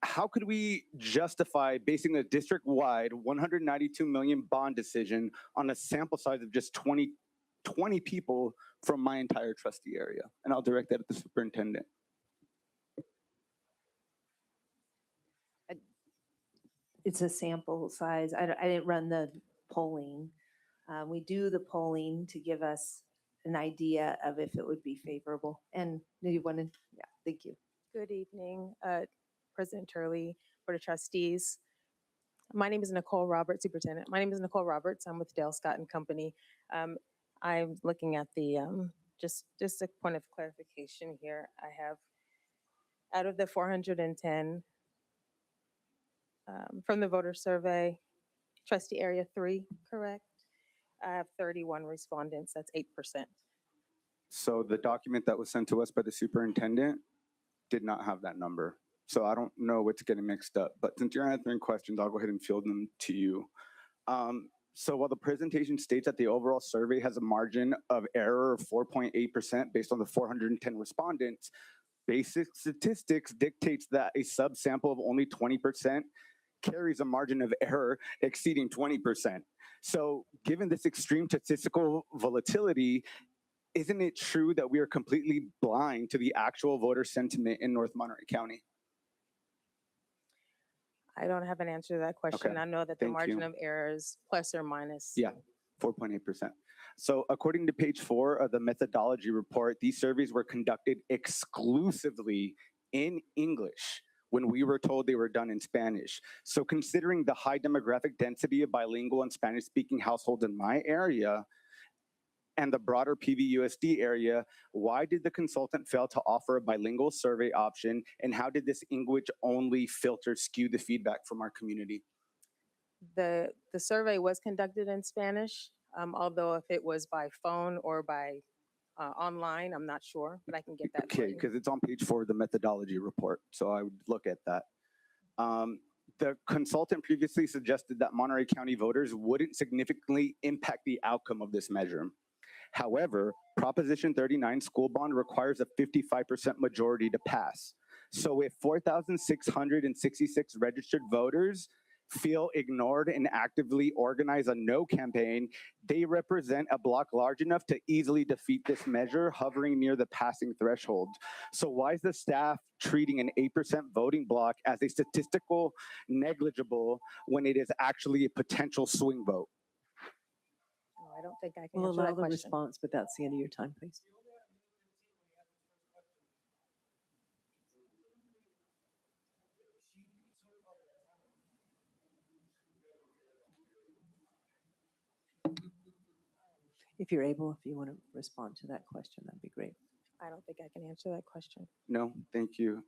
how could we justify basing a district-wide 192 million bond decision on a sample size of just 20 people from my entire trustee area? And I'll direct that at the superintendent. It's a sample size. I didn't run the polling. We do the polling to give us an idea of if it would be favorable. And you want to, yeah, thank you. Good evening, President Turley, Board of Trustees. My name is Nicole Roberts, Superintendent. My name is Nicole Roberts. I'm with Dale Scott and Company. I'm looking at the, just a point of clarification here. I have, out of the 410 from the voter survey, trustee area 3, correct? I have 31 respondents, that's 8%. So the document that was sent to us by the superintendent did not have that number. So I don't know what's getting mixed up, but since you're answering questions, I'll go ahead and field them to you. So while the presentation states that the overall survey has a margin of error of 4.8% based on the 410 respondents, basic statistics dictates that a subsample of only 20% carries a margin of error exceeding 20%. So given this extreme statistical volatility, isn't it true that we are completely blind to the actual voter sentiment in North Monterey County? I don't have an answer to that question. Okay, I know that the thank margin you. of error is plus or minus. Yeah, 4.8%. So according to page 4 of the methodology report, these surveys were conducted exclusively in English when we were told they were done in Spanish. So considering the high demographic density of bilingual and Spanish-speaking households in my area and the broader PVUSD area, why did the consultant fail to offer a bilingual survey option? And how did this English-only filter skew the feedback from our community? The survey was conducted in Spanish, although if it was by phone or by online. I'm not sure, but I can get that for Okay, you. because it's on page 4 of the methodology report, so I would look at that. The consultant previously suggested that Monterey County voters wouldn't significantly impact the outcome of this measure. However, Proposition 39 school bond requires a 55% majority to pass. So if 4,666 registered voters feel ignored and actively organize a no campaign, they represent a block large enough to easily defeat this measure, hovering near the passing threshold. So why is the staff treating an 8% voting block as a statistical negligible when it is actually a potential swing vote? Oh, I don't think I can We'll answer allow that the question. response, but that's the end of your time, please. If you're able, if you want to respond to that question, that'd be great. I don't think I can answer that question. No, thank you.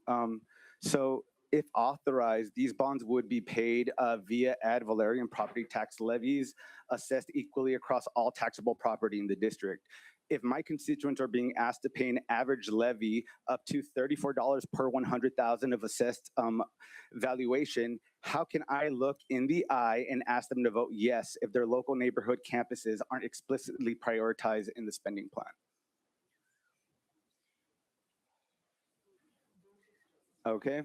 So if authorized, these bonds would be paid via ad valorem property tax levies assessed equally across all taxable property in the district. If my constituents are being asked to pay an average levy up to $34 per 100,000 of assessed valuation, how can I look in the eye and ask them to vote yes if their local neighborhood campuses aren't explicitly prioritized in the spending plan? Okay,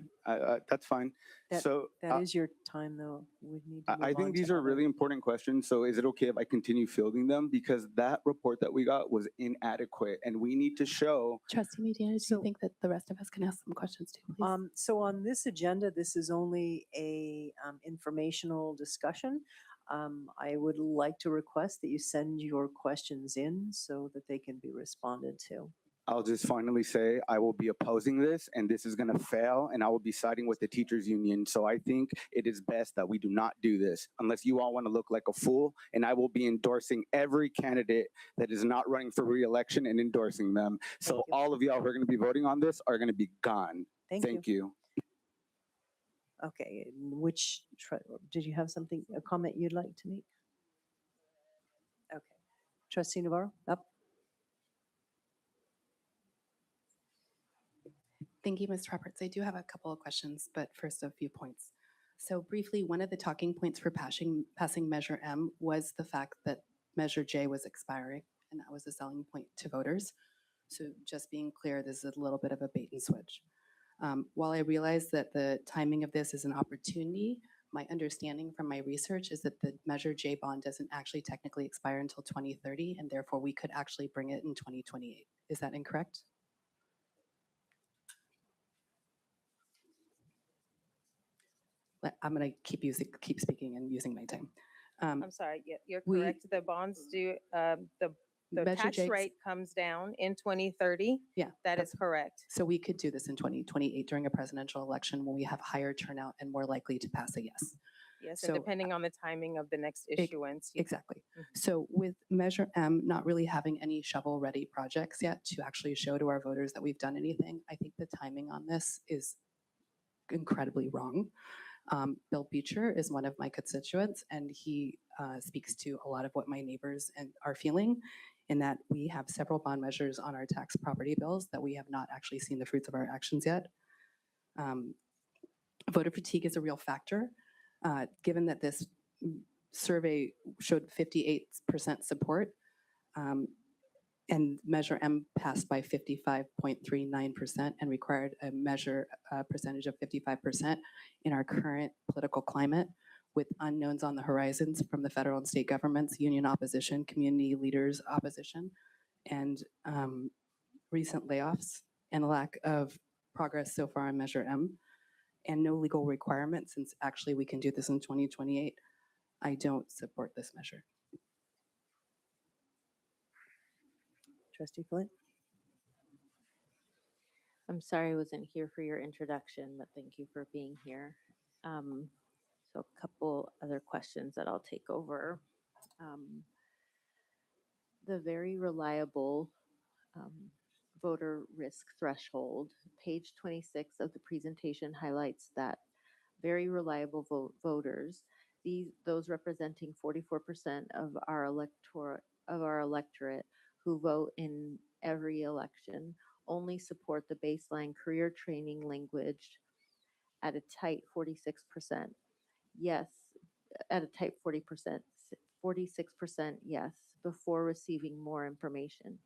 that's fine. That, So that is your time, though. We need to I move on think these to are other- really important questions. So is it okay if I continue fielding them? Because that report that we got was inadequate and we need to show. Trustee Mediana, do you think that the rest of us can ask some questions too, please? So on this agenda, this is only a informational discussion. I would like to request that you send your questions in so that they can be responded to. I'll just finally say I will be opposing this and this is going to fail and I will be siding with the teachers union. So I think it is best that we do not do this unless you all want to look like a fool, and I will be endorsing every candidate that is not running for re-election and endorsing them. So all of y'all who are going to be voting on this are going to be gone. Thank you. Okay, did you have something, a comment you'd like to make? Okay. Trustee Navarro, up. Thank you, Ms. Roberts. I do have a couple of questions, but first a few points. So briefly, one of the talking points for passing Measure M was the fact that Measure J was expiring, and that was a selling point to voters. So just being clear, this is a little bit of a bait and switch. While I realize that the timing of this is an opportunity, my understanding from my research is that the Measure J bond doesn't actually technically expire until 2030, and therefore we could actually bring it in 2028. Is that incorrect? I'm going to keep speaking and using my time. I'm sorry, you're we- correct. The bonds do, the Measure tax J- rate comes down in 2030. Yeah. That is correct. So we could do this in 2028 during a presidential election when we have higher turnout and more likely to pass a yes. Yes, So- and depending on the timing of the next issuance. you- Exactly. So with Measure M not really having any shovel-ready projects yet to actually show to our voters that we've done anything, I think the timing on this is incredibly wrong. Bill Beecher is one of my constituents, and he speaks to a lot of what my neighbors are feeling, in that we have several bond measures on our tax property bills that we have not actually seen the fruits of our actions yet. Voter fatigue is a real factor, given that this survey showed 58% support, and Measure M passed by 55.39% and required a percentage of 55% in our current political climate, with unknowns on the horizons from the federal and state governments, union opposition, community leaders opposition, and recent layoffs, and a lack of progress so far on Measure M, and no legal requirement, since actually we can do this in 2028. I don't support this measure. Trustee Flint? I'm sorry I wasn't here for your introduction, but thank you for being here. So a couple other questions that I'll take over. The very reliable voter risk threshold, page 26 of the presentation highlights that very reliable voters, those representing 44% of our electorate who vote in every election only support the baseline career training language at a tight 46%. Yes, at a tight 40%, 46% yes, before receiving more information.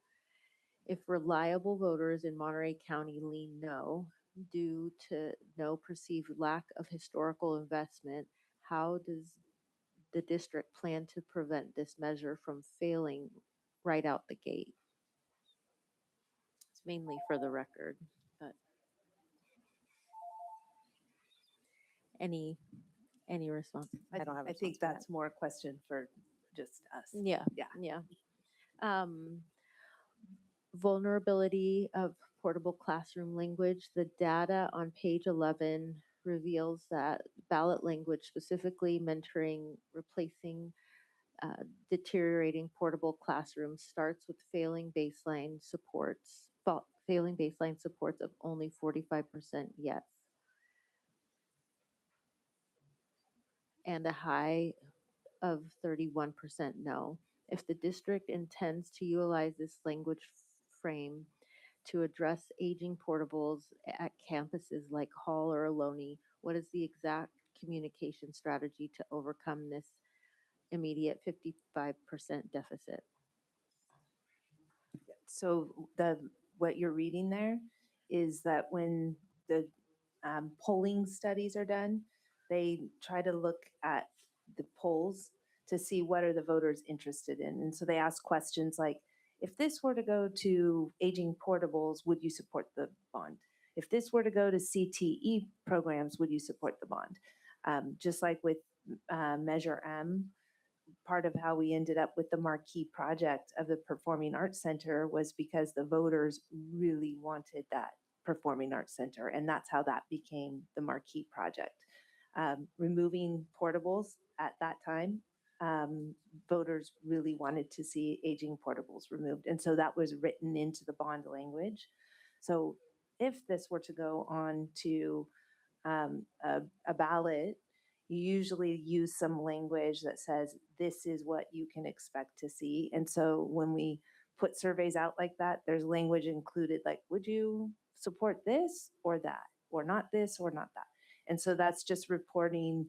If reliable voters in Monterey County lean no, due to no perceived lack of historical investment, how does the district plan to prevent this measure from failing right out the gate? It's mainly for the record, but any response? I think that's more a question for just us. Yeah, Yeah. yeah. Vulnerability of portable classroom language. The data on page 11 reveals that ballot language, specifically mentoring, replacing deteriorating portable classrooms, starts with failing baseline supports of only 45% yes, and a high of 31% no. If the district intends to utilize this language frame to address aging portables at campuses like Hall or Ohlone, what is the exact communication strategy to overcome this immediate 55% deficit? So what you're reading there is that when the polling studies are done, they try to look at the polls to see what are the voters interested in. And so they ask questions like, if this were to go to aging portables, would you support the bond? If this were to go to CTE programs, would you support the bond? Just like with Measure M, part of how we ended up with the marquee project of the Performing Arts Center was because the voters really wanted that Performing Arts Center, and that's how that became the marquee project. Removing portables at that time, voters really wanted to see aging portables removed, and so that was written into the bond language. So if this were to go on to a ballot, you usually use some language that says this is what you can expect to see. And so when we put surveys out like that, there's language included like, would you support this or that, or not this or not that? And so that's just reporting,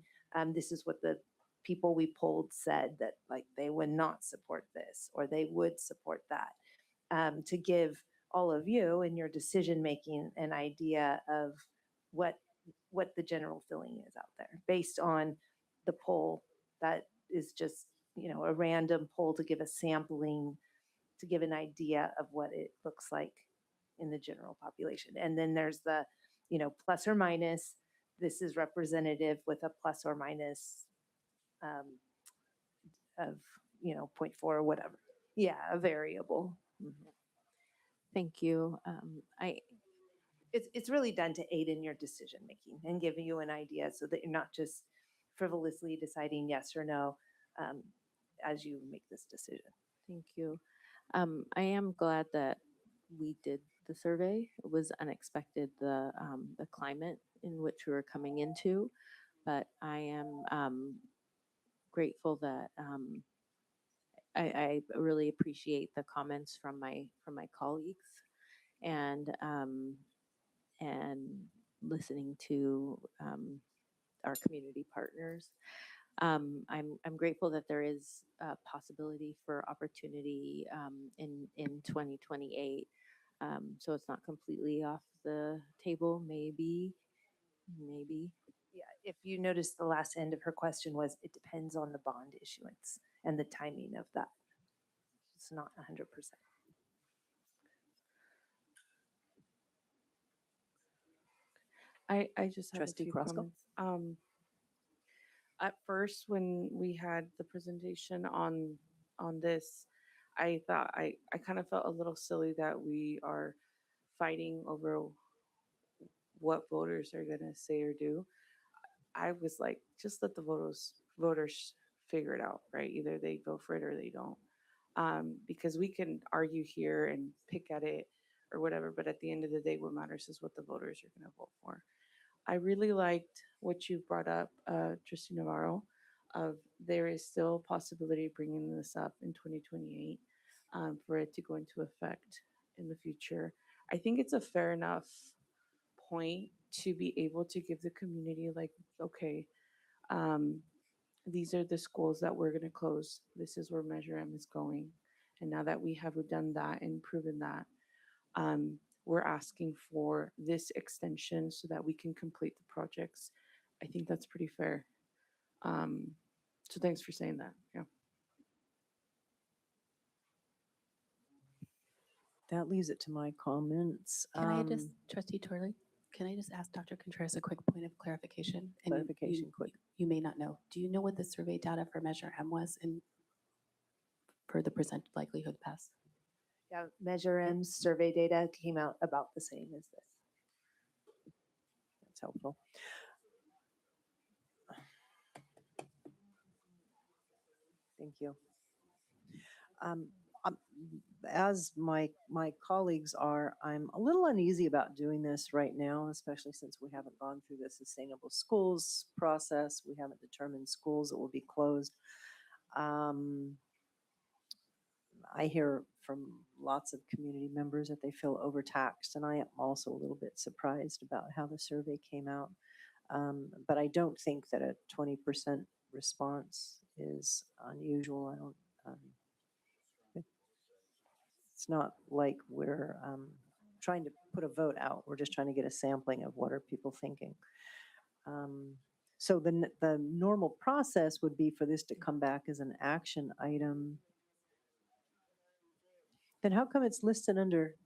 this is what the people we polled said, that like they would not support this or they would support that, to give all of you in your decision making an idea of what the general feeling is out there based on the poll that is just, a random poll to give a sampling, to give an idea of what it looks like in the general population. And then there's the, plus or minus, this is representative with a plus or minus of, 0.4 or whatever. Yeah, a variable. Thank you. It's really done to aid in your decision making and giving you an idea so that you're not just frivolously deciding yes or no as you make this decision. Thank you. I am glad that we did the survey. It was unexpected, the climate in which we were coming into, but I am grateful that I really appreciate the comments from my colleagues, and listening to our community partners. I'm grateful that there is a possibility for opportunity in 2028. So it's not completely off the table, maybe. Yeah, if you notice the last end of her question was, it depends on the bond issuance and the timing of that. It's not 100%. I just have Trustee a few Crosco? comments. At first, when we had the presentation on this, I thought I kind of felt a little silly that we are fighting over what voters are gonna say or do. I was like, just let the voters figure it out, right? Either they go for it or they don't. Because we can argue here and pick at it or whatever, but at the end of the day, what matters is what the voters are gonna vote for. I really liked what you brought up, Trustee Navarro, of there is still a possibility of bringing this up in 2028. for it to go into effect in the future. I think it's a fair enough point to be able to give the community like, okay, these are the schools that we're going to close. This is where Measure M is going. And now that we have done that and proven that, we're asking for this extension so that we can complete the projects. I think that's pretty fair. So thanks for saying that. Yeah. That leaves it to my comments. Can I just, Trustee Turley, can I just ask Dr. Contreras a quick point of clarification? And Clarification, quick. You may not know. Do you know what the survey data for Measure M was for the percent likelihood pass? Yeah, Measure M's survey data came out about the same as this. That's helpful. Thank you. As my colleagues are, I'm a little uneasy about doing this right now, especially since we haven't gone through the sustainable schools process. We haven't determined schools that will be closed. I hear from lots of community members that they feel overtaxed, and I am also a little bit surprised about how the survey came out. But I don't think that a 20% response is unusual. I don't. It's not like we're trying to put a vote out. We're just trying to get a sampling of what are people thinking. So the normal process would be for this to come back as an action item. Then how come it's listed under,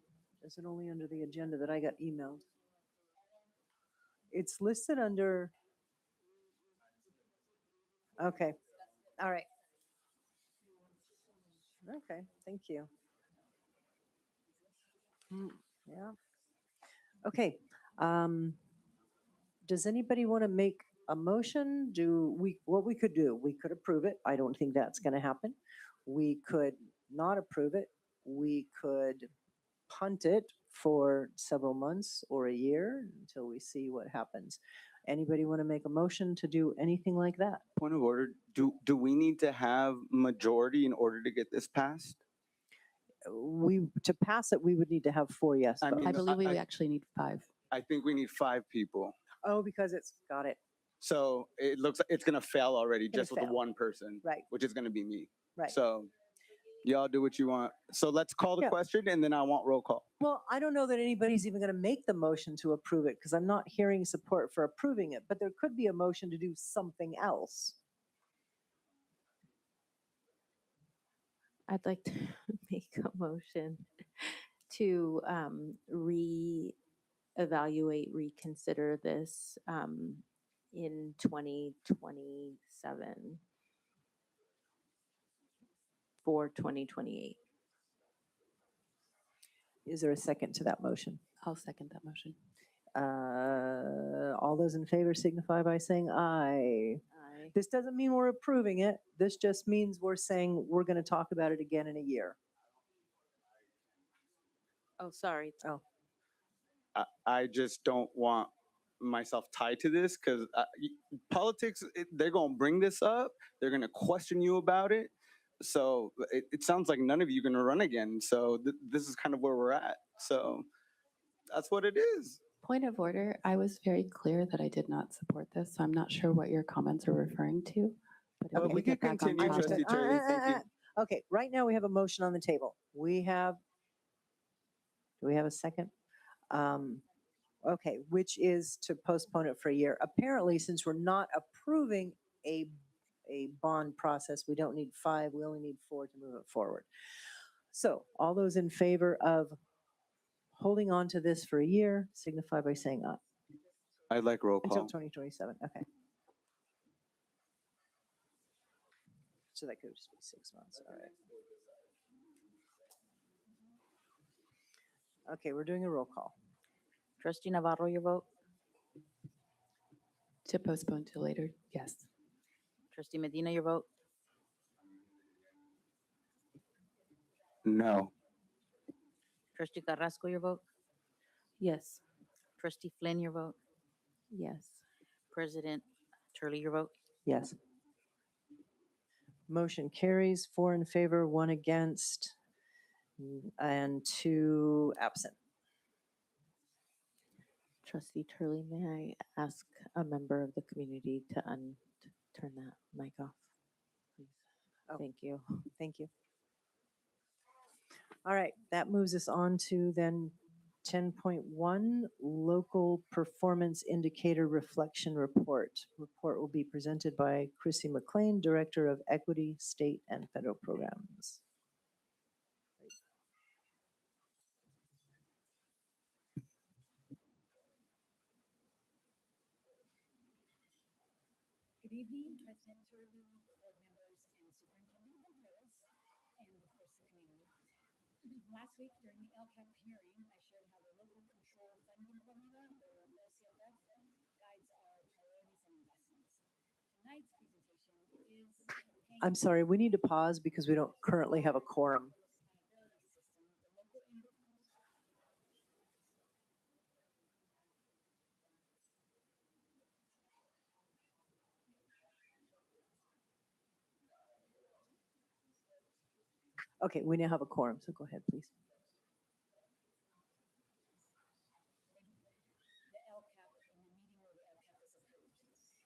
is it only under the agenda that I got emailed? It's listed under, okay, all right. Okay, thank you. Yeah. Okay. Does anybody want to make a motion? What we could do, we could approve it. I don't think that's going to happen. We could not approve it. We could punt it for several months or a year until we see what happens. Anybody want to make a motion to do anything like that? Point of order, do we need to have majority in order to get this passed? To pass it, we would need to have 4 yes votes. I believe we actually need 5. I think we need 5 people. Oh, because it's got it. So it looks like it's going to fail already Gonna just with fail. the one person, Right. which is going to be me. Right. So y'all do what you want. So let's call the question and then I want roll call. Well, I don't know that anybody's even going to make the motion to approve it because I'm not hearing support for approving it, but there could be a motion to do something else. I'd like to make a motion to reevaluate, reconsider this in 2027 for 2028. Is there a second to that motion? I'll second that motion. All those in favor signify by saying aye. Aye. This doesn't mean we're approving it. This just means we're saying we're going to talk about it again in a year. Oh, sorry. Oh. I just don't want myself tied to this because politics, they're going to bring this up. They're going to question you about it. So it sounds like none of you are going to run again. So this is kind of where we're at. So that's what it is. Point of order, I was very clear that I did not support this, so I'm not sure what your comments are referring to. But if we can get back on continue, topic- Trustee Turley. Thank you. Okay, right now we have a motion on the table. Do we have a second? Okay, which is to postpone it for a year. Apparently, since we're not approving a bond process, we don't need 5, we only need 4 to move it forward. So all those in favor of holding on to this for a year signify by saying aye. I'd like roll Until call. 2027, okay. So that could just be 6 months, all right. Okay, we're doing a roll call. Trustee Navarro, your vote. To postpone till later, yes. Trustee Medina, your vote. No. Trustee Carrasco, your vote. Yes. Trustee Flynn, your vote. Yes. President Turley, your vote. Yes. Motion carries, 4 in favor, 1 against. and 2 absent. Trustee Turley, may I ask a member of the community to turn that mic off, please? Oh. Thank you. Thank you. All right, that moves us on to then 10.1, Local Performance Indicator Reflection Report. Report will be presented by Chrissy McLean, Director of Equity, State and Federal Programs. Good evening, President Turley, board members, and Superintendent Contreras, and of course the community. Last week during the LCAP hearing, I shared how the local control funding formula, or LCFF, guides our priorities and investments. Tonight's presentation is I'm sorry, we need to pause because we don't currently have a quorum. Okay, we now have a quorum, so go ahead, please. the LCAP in the meeting where the LCAP is approved.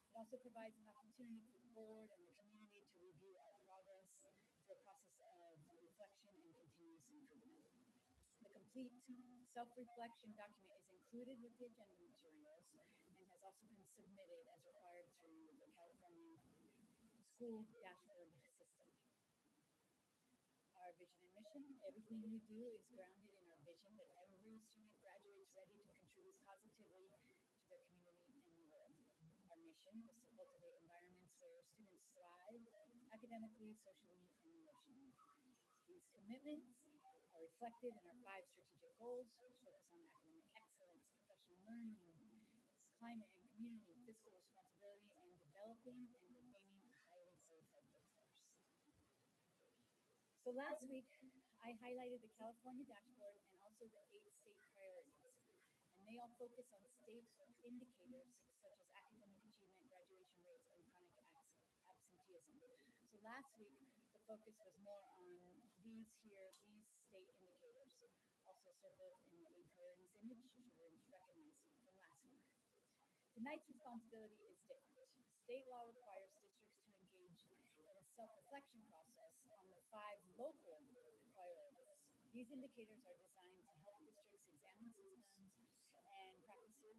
It also provides an opportunity for the board and the community to review our progress through a process of reflection and continuous improvement. The complete self-reflection document is included with the agenda materials and has also been submitted as required through the California School Dashboard System. Our vision and mission, everything we do is grounded in our vision that every student graduates ready to contribute positively to their community and the world. Our mission is to cultivate environments where students thrive academically, socially, and emotionally. These commitments are reflected in our 5 strategic goals, which focus on academic excellence, professional learning, climate and community, fiscal responsibility, and developing and retaining a highly qualified workforce. So last week, I highlighted the California dashboard and also the 8 state priorities. And they all focus on state indicators such as academic achievement, graduation rates, and chronic absenteeism. So last week, the focus was more on these state indicators, also circled in the 8 priorities image, which you recognize from last week. Tonight's responsibility is different. State law requires districts to engage in a self-reflection process on the 5 local priorities. These indicators are designed to help districts examine systems and practices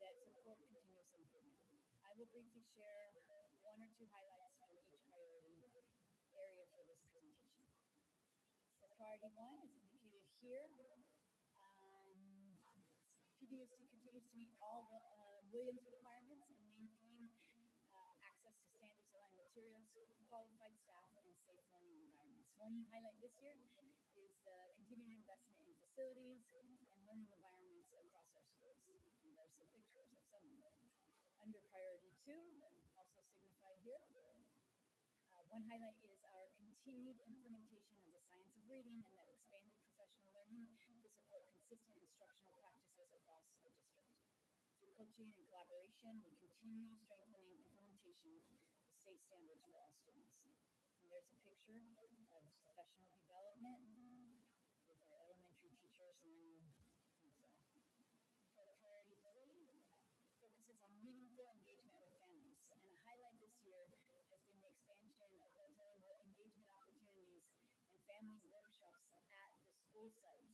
that support continuous improvement. I will briefly share 1 or 2 highlights from each priority area for this presentation. So priority 1 is indicated here. PDSC continues to meet all Williams requirements and maintain access to standards aligned materials, qualified staff, and safe learning environments. One highlight this year is the continued investment in facilities and learning environments across our schools. And there's some pictures of some of them. Under priority 2, also signified here, one highlight is our continued implementation of the science of reading and that expanded professional learning to support consistent instructional practices across the district. Through coaching and collaboration, we continue strengthening implementation of state standards for all students. And there's a picture of professional development with our elementary teachers learning. For priority 3, focuses on meaningful engagement with families. And a highlight this year has been the expansion of multilingual engagement opportunities and family workshops at the school sites.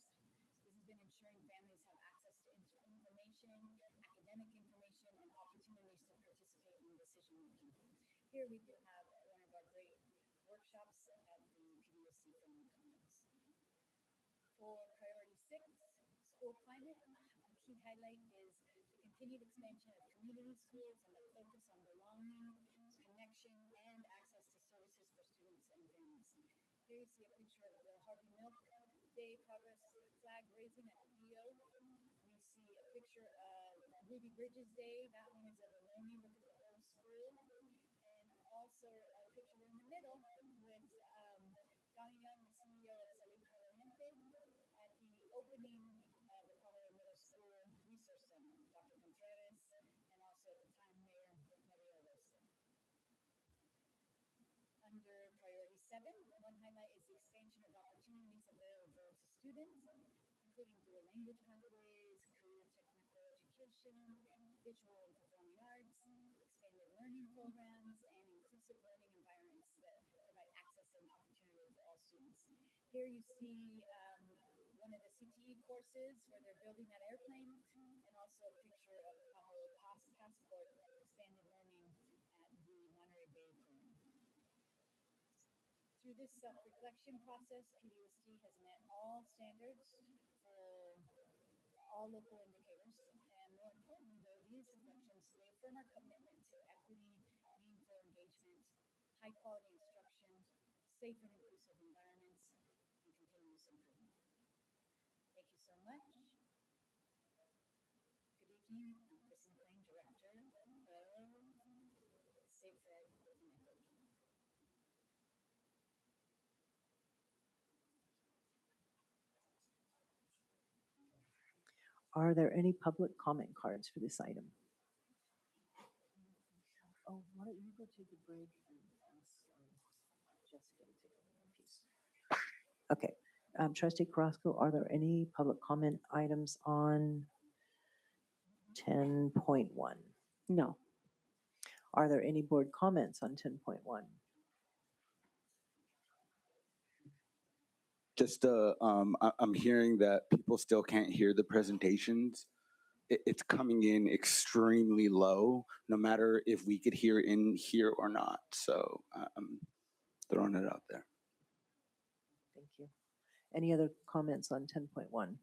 This has been ensuring families have access to information, academic information, and opportunities to participate in decision making. Here we do have one of our great workshops at the PDSC Family Conference. For priority 6, school climate, a key highlight is the continued expansion of community schools and the focus on belonging, connection, and access to services for students and families. Here you see a picture of the Harvey Milk Day progress flag raising at the DO. You see a picture of Ruby Bridges Day. That one is of a learning look at the whole school. And also a picture in the middle with Donnie Young, the CEO of Salud Caliente, at the opening of the Pajaro Middle School Resource Center, Dr. Contreras, and also at the time Mayor Maria Rosa. Under priority 7, one highlight is the expansion of opportunities available students, including dual language pathways, career technical education, visual and performing arts, expanded learning programs, and inclusive learning environments that provide access and opportunity to all students. Here you see one of the CTE courses where they're building that airplane, and also a picture of Pajaro Passport expanded learning at the Monterey Bay program. Through this self-reflection process, PDUSD has met all standards for all local indicators, and more importantly, though, these reflections, they affirm our commitment to equity, meaningful engagement, high-quality instruction, safe and inclusive environments, and continuous improvement. Thank you so much. Good evening. I'm Kristen Klein, Director of Safe Ed and Equity. Are there any public comment cards for this item? Oh, why don't you go to the bridge and ask Jessica to take over that piece? Okay. Trustee Carrasco, are there any public comment items on 10.1? No. Are there any board comments on 10.1? Just, I'm hearing that people still can't hear the presentations. It's coming in extremely low, no matter if we could hear in here or not. So I'm throwing it out there. Thank you. Any other comments on 10.1?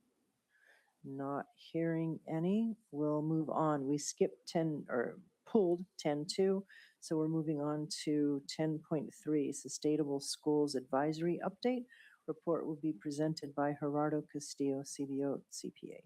Not hearing any. We'll move on. We skipped 10 or pulled 10.2. So we're moving on to 10.3, Sustainable Schools Advisory Update. Report will be presented by Gerardo Castillo, CBO, CPA.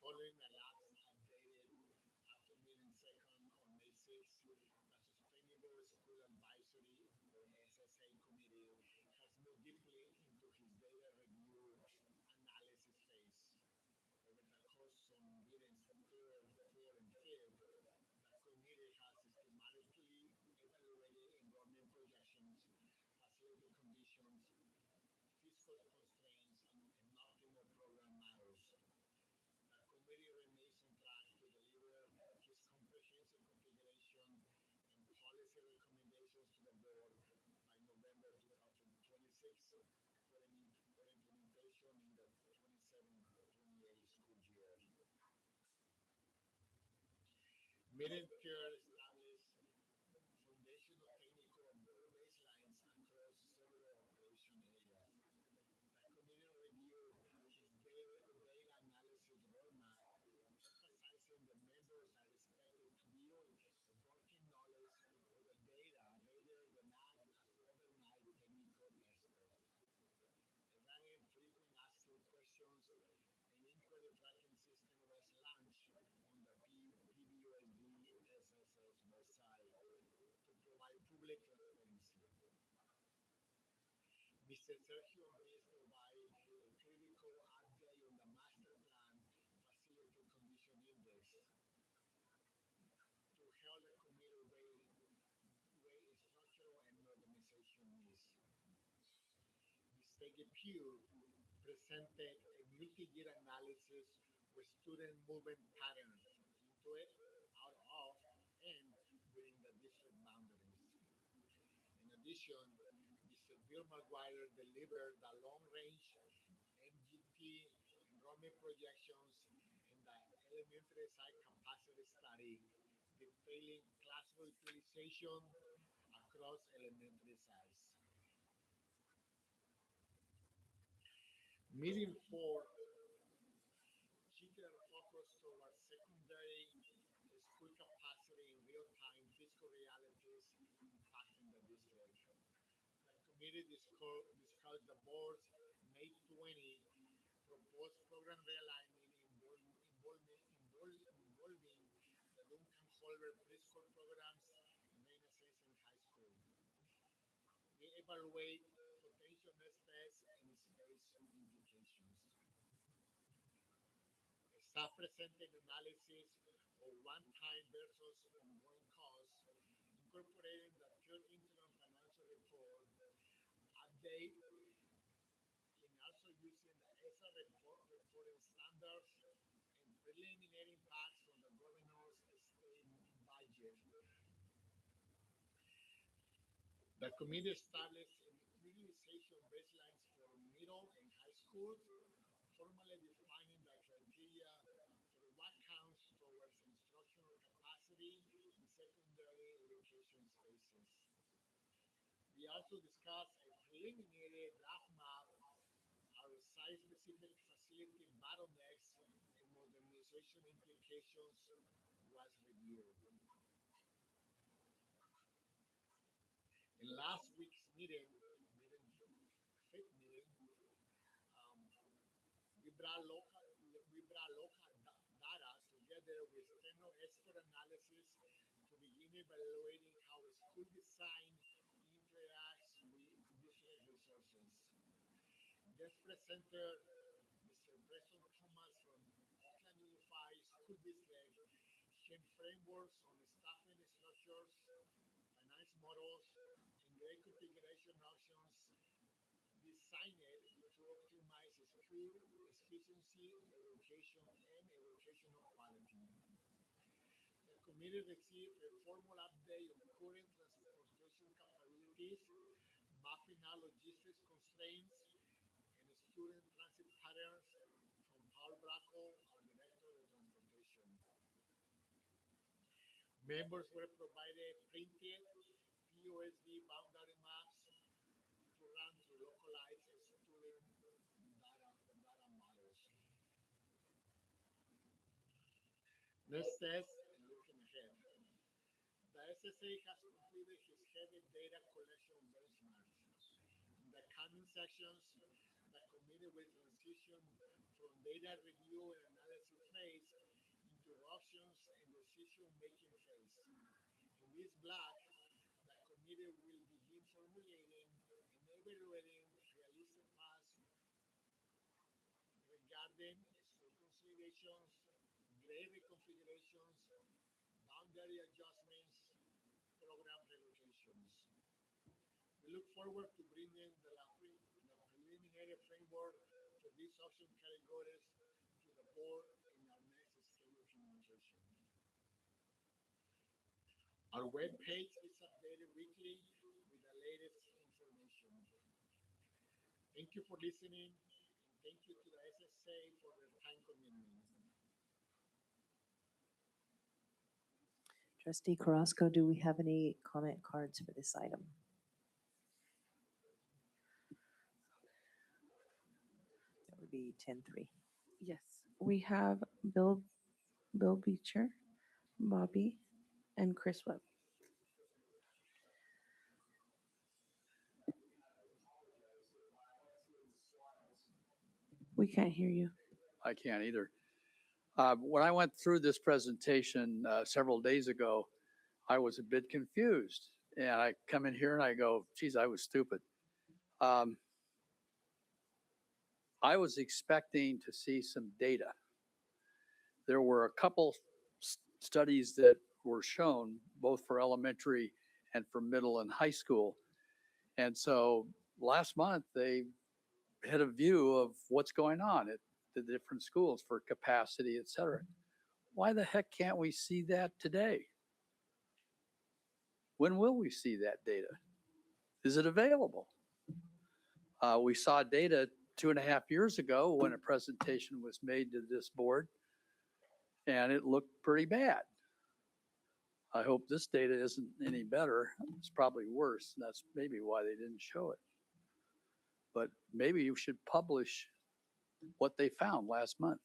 Following the last updated after meeting second on May 6th, the Sustainable School Advisory, or SSA committee, has moved deeply into his data review analysis phase. Over the course of meetings 3rd, 4th, and 5th, the committee has systematically evaluated enrollment projections, facility conditions, fiscal constraints, and optimal program matters. The committee remains on track to deliver its comprehensive configuration and policy recommendations to the board by November 2026 for implementation in the 27-28 school year. Meeting peer established foundational technical and moral baselines across several operation areas. The committee reviewed his data analysis roadmap, emphasizing that members are expected to build working knowledge of the data rather than act as overnight technical experts. Running frequent asked questions and inquiry tracking system was launched on the PBUSD SSS website to provide public transparency. Mr. Sergio Ruiz provided a critical update on the master plan facility condition index to help the committee weigh structural and organization needs. Mr. Pugh presented a multi-year analysis with student movement patterns into it, out of, and within the district boundaries. In addition, Mr. Bill McGuire delivered the long-range MGT enrollment projections and the elementary site capacity study detailing classroom utilization across elementary sites. Meeting 4 shifted our focus towards secondary school capacity in real-time fiscal realities impacting the district. The committee discussed the board's May 20 proposed program realignment involving the Duncan Holbert preschool programs, main evaluate potential next steps and space implications. Staff presented analysis of one-time versus ongoing costs, incorporating the third interim financial report, update, and also using the ESA report reporting standards and preliminary impacts from the governor's state budget. The committee established utilization baselines for middle and high schools, formally defining the criteria for what counts towards instructional capacity in secondary education spaces. We also discussed a preliminary draft map, our site-specific facility bottlenecks, and modernization implications was reviewed. In last week's fifth meeting, um, we brought local data together with external expert analysis to begin evaluating how school design interacts with district resources. Guest presenter, Mr. Preston Thomas from Oakland Unified School District, shared frameworks on staffing structures, finance models, and grade configuration options designed to optimize school efficiency, education, and educational quality. The committee received a formal update on current transportation capabilities, mapping out logistics constraints, and student transit patterns from Paul Bracco, our Director of Transportation. Members were provided printed POSD boundary maps to run through localized student data models. Next steps and looking ahead. The SSA has completed his heavy data collection benchmarks. In the coming sections, the committee will transition from data review and analysis phase into options and decision-making phase. In this block, the committee will begin formulating and evaluating realistic paths regarding school consolidations, grade reconfigurations, boundary adjustments, program relocations. We look forward to bringing the preliminary framework for these option categories to the board in our next scheduled communication. Our web page is updated weekly with the latest information. Thank you for listening, and thank you to the SSA for their time commitment. Trustee Carrasco, do we have any comment cards for this item? That would be 10-3. Yes, we have Bill Beecher, Bobby, and Chris Webb. We can't hear you. I can't either. When I went through this presentation several days ago, I was a bit confused. And I come in here and I go, geez, I was stupid. I was expecting to see some data. There were a couple studies that were shown, both for elementary and for middle and high school. And so last month, they had a view of what's going on at the different schools for capacity, et cetera. Why the heck can't we see that today? When will we see that data? Is it available? We saw data 2.5 years ago when a presentation was made to this board, and it looked pretty bad. I hope this data isn't any better. It's probably worse. And that's maybe why they didn't show it. But maybe you should publish what they found last month.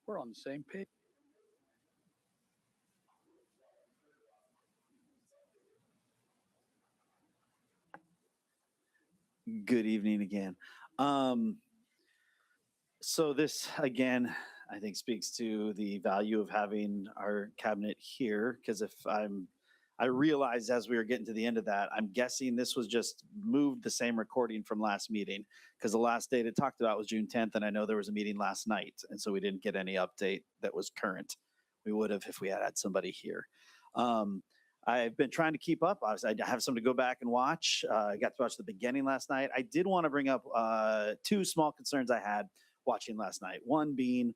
We're on the same page. Good evening again. So this, again, I think speaks to the value of having our cabinet here, because if I'm I realized as we were getting to the end of that, I'm guessing this was just moved the same recording from last meeting because the last date it talked about was June 10th, and I know there was a meeting last night, and so we didn't get any update that was current. We would have if we had somebody here. I've been trying to keep up. Obviously, I have some to go back and watch. I got to watch the beginning last night. I did want to bring up 2 small concerns I had watching last night. One being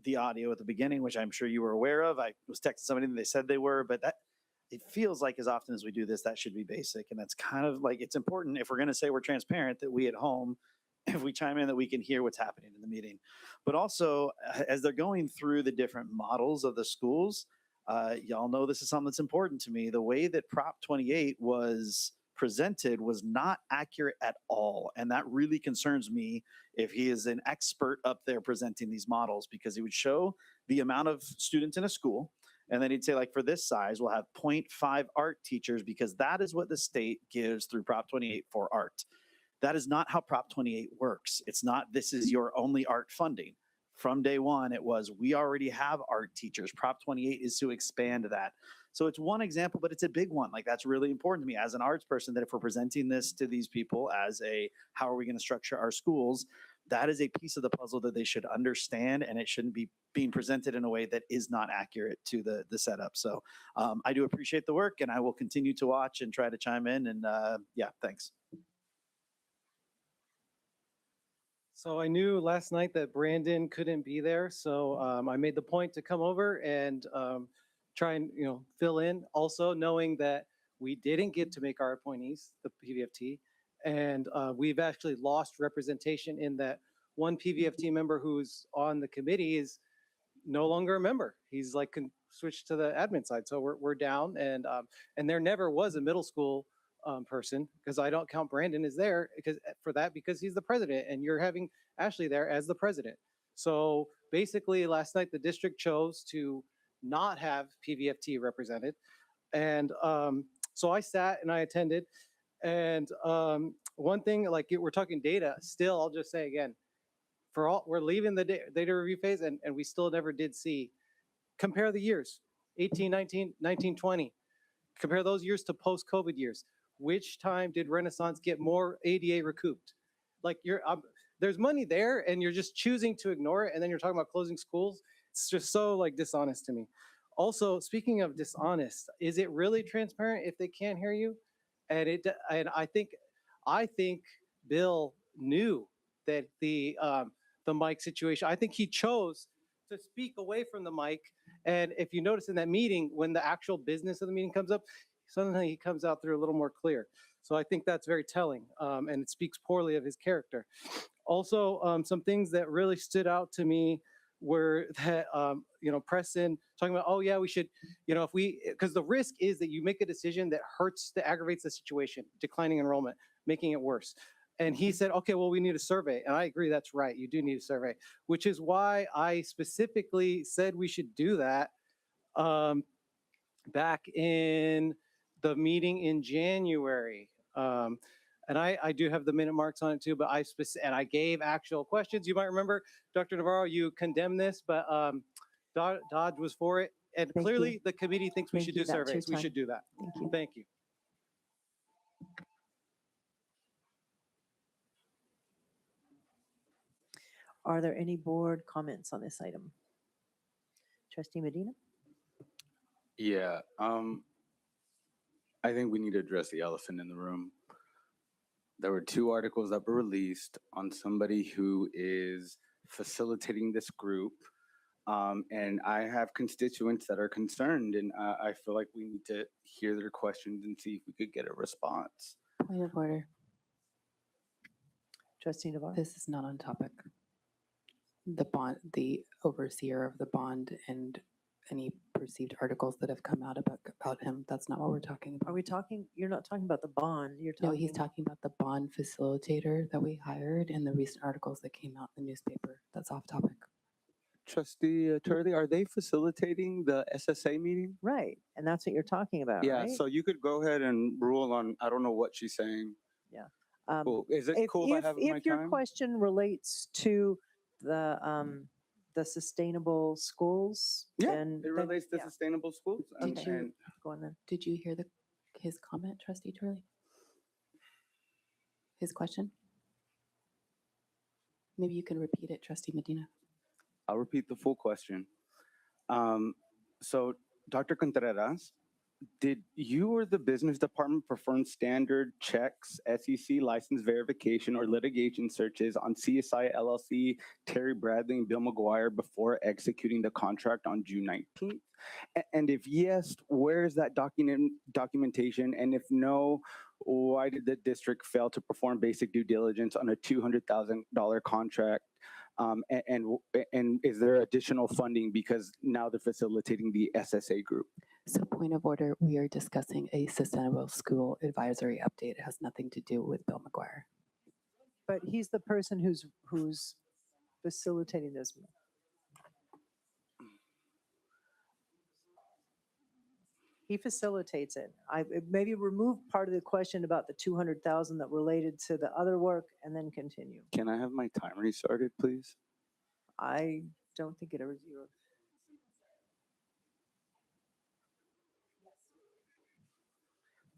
the audio at the beginning, which I'm sure you were aware of. I was texting somebody and they said they were, but that it feels like as often as we do this, that should be basic. And that's kind of like, it's important if we're going to say we're transparent that we at home, if we chime in, that we can hear what's happening in the meeting. But also as they're going through the different models of the schools, y'all know this is something that's important to me. The way that Prop 28 was presented was not accurate at all. And that really concerns me if he is an expert up there presenting these models, because he would show the amount of students in a school. And then he'd say, like, for this size, we'll have 0.5 art teachers because that is what the state gives through Prop 28 for art. That is not how Prop 28 works. It's not, this is your only art funding. From day one, it was, we already have art teachers. Prop 28 is to expand that. So it's one example, but it's a big one. Like, that's really important to me as an arts person, that if we're presenting this to these people as a, how are we going to structure our schools? That is a piece of the puzzle that they should understand, and it shouldn't be being presented in a way that is not accurate to the setup. So I do appreciate the work, and I will continue to watch and try to chime in. And yeah, thanks. So I knew last night that Brandon couldn't be there, so I made the point to come over and try and fill in. Also knowing that we didn't get to make our appointees, the PVFT, and we've actually lost representation in that one PVFT member who's on the committee is no longer a member. He's like switched to the admin side, so we're down. And there never was a middle school person, because I don't count Brandon as there because he's the president, and you're having Ashley there as the president. So basically last night the district chose to not have PVFT represented. And so I sat and I attended. And one thing, like we're talking data, still I'll just say again, for all, we're leaving the data review phase, and we still never did see, compare the years, 18, 19, 19, 20, compare those years to post-COVID years. Which time did Renaissance get more ADA recouped? Like there's money there and you're just choosing to ignore it, and then you're talking about closing schools. It's just so like dishonest to me. Also, speaking of dishonest, is it really transparent if they can't hear you? And I think Bill knew that the mic situation. I think he chose to speak away from the mic. And if you notice in that meeting, when the actual business of the meeting comes up, suddenly he comes out through a little more clear. So I think that's very telling, and it speaks poorly of his character. Also, some things that really stood out to me were that, Preston talking about, oh yeah, we should, because the risk is that you make a decision that aggravates the situation, declining enrollment, making it worse. And he said, okay, well, we need a survey. And I agree, that's right, you do need a survey, which is why I specifically said we should do that back in the meeting in January. And I do have the minute marks on it too, but I gave actual questions. You might remember, Dr. Navarro, you condemned this, but Dodge was for it. And clearly the committee thinks we should do surveys. We should do that. Thank you. Thank you. Are there any board comments on this item? Trustee Medina? Yeah, I think we need to address the elephant in the room. There were 2 articles that were released on somebody who is facilitating this group. And I have constituents that are concerned, and I feel like we need to hear their questions and see if we could get a response. Point of order. Trustee Navarro? This is not on topic. The overseer of the bond and any perceived articles that have come out about him, that's not what we're talking about. Are we talking, you're not talking about the bond, you're talking. No, he's talking about the bond facilitator that we hired and the recent articles that came out in the newspaper. That's off topic. Trustee Turley, are they facilitating the SSA meeting? Right, and that's what you're talking about, Yeah, right? so you could go ahead and rule on, I don't know what she's saying. Yeah. Cool. Is it cool if I have my If your time? question relates to the the sustainable schools, Yeah, then. it relates to yeah, sustainable schools. Did Okay. you, And Go on then. did you hear his comment, Trustee Turley? His question? Maybe you can repeat it, Trustee Medina. I'll repeat the full question. So, Dr. Contreras, did you or the business department perform standard checks, SEC license verification, or litigation searches on CSI LLC, Terry Bradley, and Bill McGuire before executing the contract on June 19th? And if yes, where is that documentation? And if no, why did the district fail to perform basic due diligence on a $200,000 contract? And is there additional funding because now they're facilitating the SSA group? So point of order, we are discussing a sustainable school advisory update. It has nothing to do with Bill McGuire. But he's the person who's facilitating this. He facilitates it. Maybe remove part of the question about the 200,000 that related to the other work and then continue. Can I have my time restarted, please? I don't think it ever zeroed.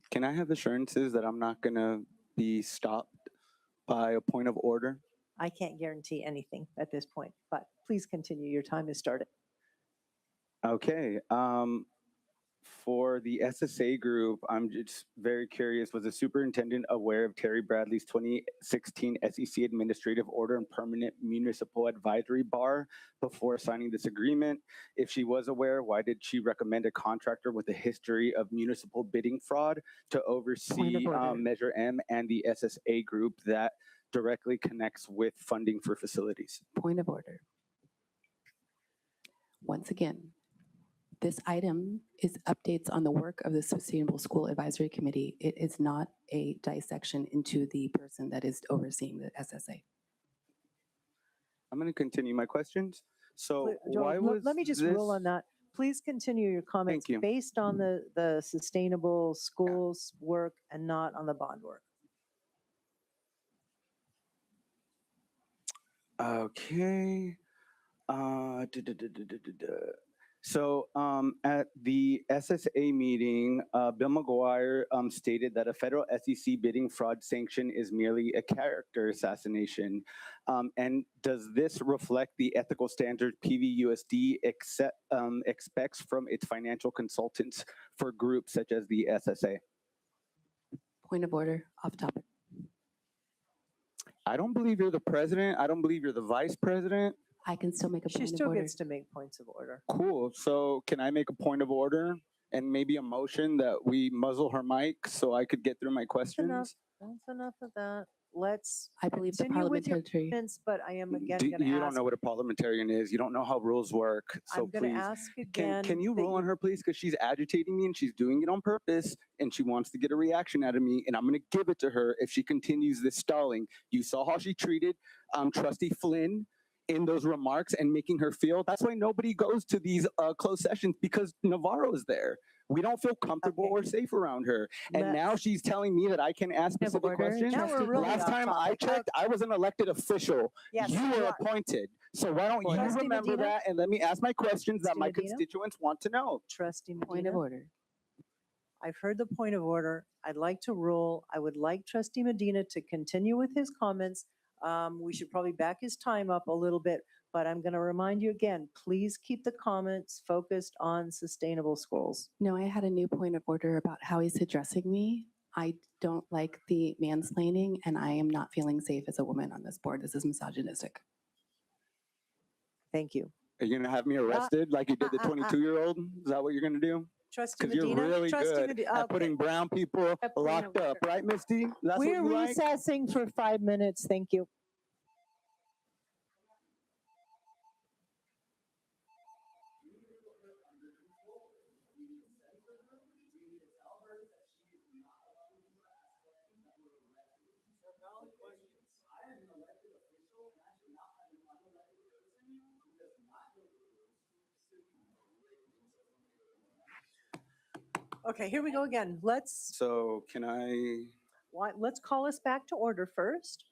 Can I have assurances that I'm not going to be stopped by a point of order? I can't guarantee anything at this point, but please continue. Your time has started. Okay. For the SSA group, I'm just very curious, was the superintendent aware of Terry Bradley's 2016 SEC administrative order and permanent municipal advisory bar before signing this agreement? If she was aware, why did she recommend a contractor with a history of municipal bidding fraud to oversee Measure M and the SSA group that directly connects with funding for facilities? Point of order. Once again, this item is updates on the work of the Sustainable School Advisory Committee. It is not a dissection into the person that is overseeing the SSA. I'm going to continue my questions. So Joel, why was let me just rule on that. Please continue your comments you. based on the sustainable schools work and not on the bond work. Okay. So at the SSA meeting, Bill McGuire stated that a federal SEC bidding fraud sanction is merely a character assassination. And does this reflect the ethical standard PVUSD expects from its financial consultants for groups such as the SSA? Point of order, off topic. I don't believe you're the president. I don't believe you're the vice president. I can still make a She point of still order. gets to make points of order. Cool. So can I make a point of order and maybe a motion that we muzzle her mic so I could get through my questions? That's enough of that. Let's I believe the continue with your parliamentary. comments, but I am again You going to don't ask. know what a parliamentarian is. You don't know how rules work. So I'm going to please, ask again. can you that rule on her, please? Because she's agitating me and she's doing it on purpose and she wants to get a reaction out of me. And I'm going to give it to her if she continues this stalling. You saw how she treated Trustee Flynn in those remarks and making her feel. That's why nobody goes to these closed sessions, because Navarro is there. We don't feel comfortable or safe around her. And now she's telling me that I can ask specific questions. Now we're really Last off time I topic. checked, I was an elected official. Yes, You you were are. appointed. So why don't you Trustee remember Medina? that and let me ask my questions that Trustee my Medina? constituents want to know. Trustee Point of Medina, order. I've heard the point of order. I'd like to rule. I would like Trustee Medina to continue with his comments. We should probably back his time up a little bit, but I'm going to remind you again, please keep the comments focused on sustainable schools. No, I had a new point of order about how he's addressing me. I don't like the mansplaining, and I am not feeling safe as a woman on this board. This is misogynistic. Thank you. Are you going to have me arrested like you did the 22-year-old? Is that what you're going to do? Trustee Because you're Medina? really Trustee good Medina, at okay. putting brown people locked up, right, Misty? That's We're what you like? recessing for 5 minutes. Thank you. Okay, here we go again. Let's So can I? let's call us back to order first.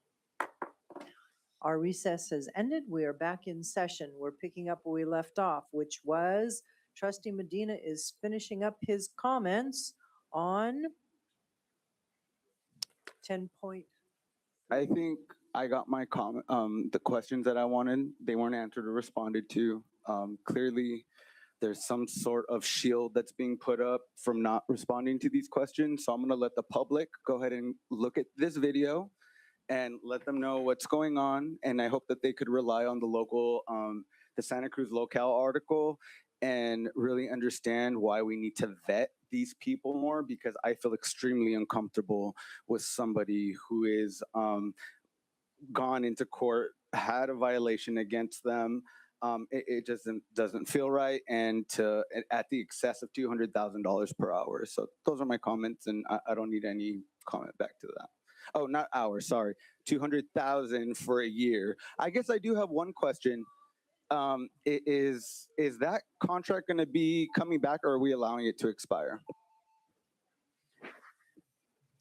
Our recess has ended. We are back in session. We're picking up where we left off, which was Trustee Medina is finishing up his comments on 10 point. I think I got my comment, the questions that I wanted, they weren't answered or responded to. Clearly, there's some sort of shield that's being put up from not responding to these questions. So I'm gonna let the public go ahead and look at this video and let them know what's going on. And I hope that they could rely on the local, the Santa Cruz locale article and really understand why we need to vet these people more, because I feel extremely uncomfortable with somebody who is gone into court, had a violation against them. It just doesn't feel right, and at the excess of $200,000 per hour. So those are my comments, and I don't need any comment back to that. Oh, not hours, sorry, 200,000 for a year. I guess I do have one question. Is that contract going to be coming back, or are we allowing it to expire?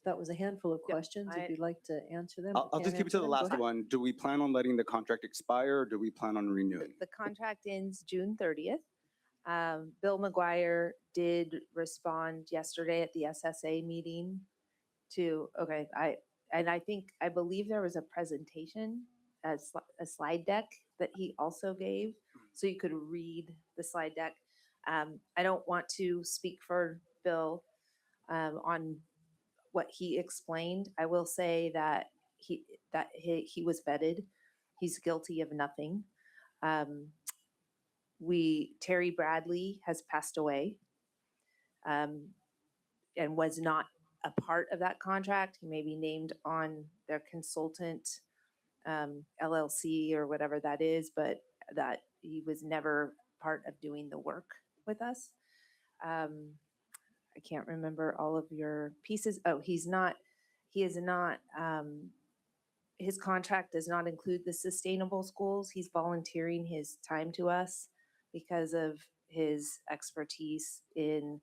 That was a handful of questions. If you'd like to answer them. I'll just can't keep it to answer the them, go last ahead. one. Do we plan on letting the contract expire, or do we plan on renewing? The contract ends June 30th. Bill McGuire did respond yesterday at the SSA meeting to, okay, I believe there was a presentation, a slide deck that he also gave, so you could read the slide deck. I don't want to speak for Bill on what he explained. I will say that he was vetted. He's guilty of nothing. Terry Bradley has passed away and was not a part of that contract. He may be named on their consultant LLC or whatever that is, but that he was never part of doing the work with us. I can't remember all of your pieces. Oh, he is not, his contract does not include the sustainable schools. He's volunteering his time to us because of his expertise in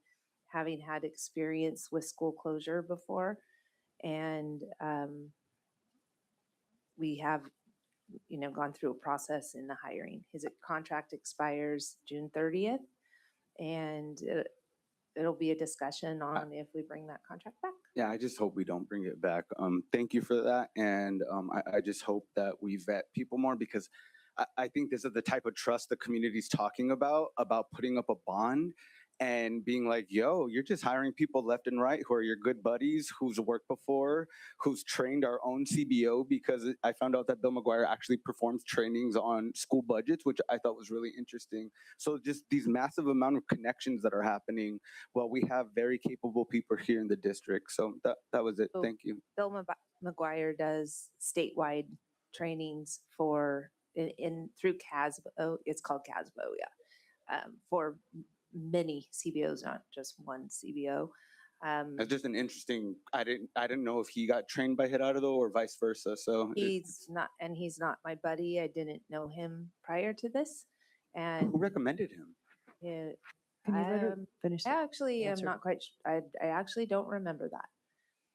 having had experience with school closure before. And we have, gone through a process in the hiring. His contract expires June 30th, and it'll be a discussion on if we bring that contract back. Yeah, I just hope we don't bring it back. Thank you for that. And I just hope that we vet people more, because I think this is the type of trust the community's talking about putting up a bond and being like, yo, you're just hiring people left and right who are your good buddies, who's worked before, who's trained our own CBO, because I found out that Bill McGuire actually performs trainings on school budgets, which I thought was really interesting. So just these massive amount of connections that are happening while we have very capable people here in the district. So that was it. So Thank you. Bill McGuire does statewide trainings for through CASBO. It's called CASBO, yeah, for many CBOs, not just one CBO. It's just an interesting. I didn't know if he got trained by Gerardo or vice versa. So He's not my buddy. I didn't know him prior to this, and who recommended him? Can you let her finish I actually am answer? not quite. I actually don't remember that.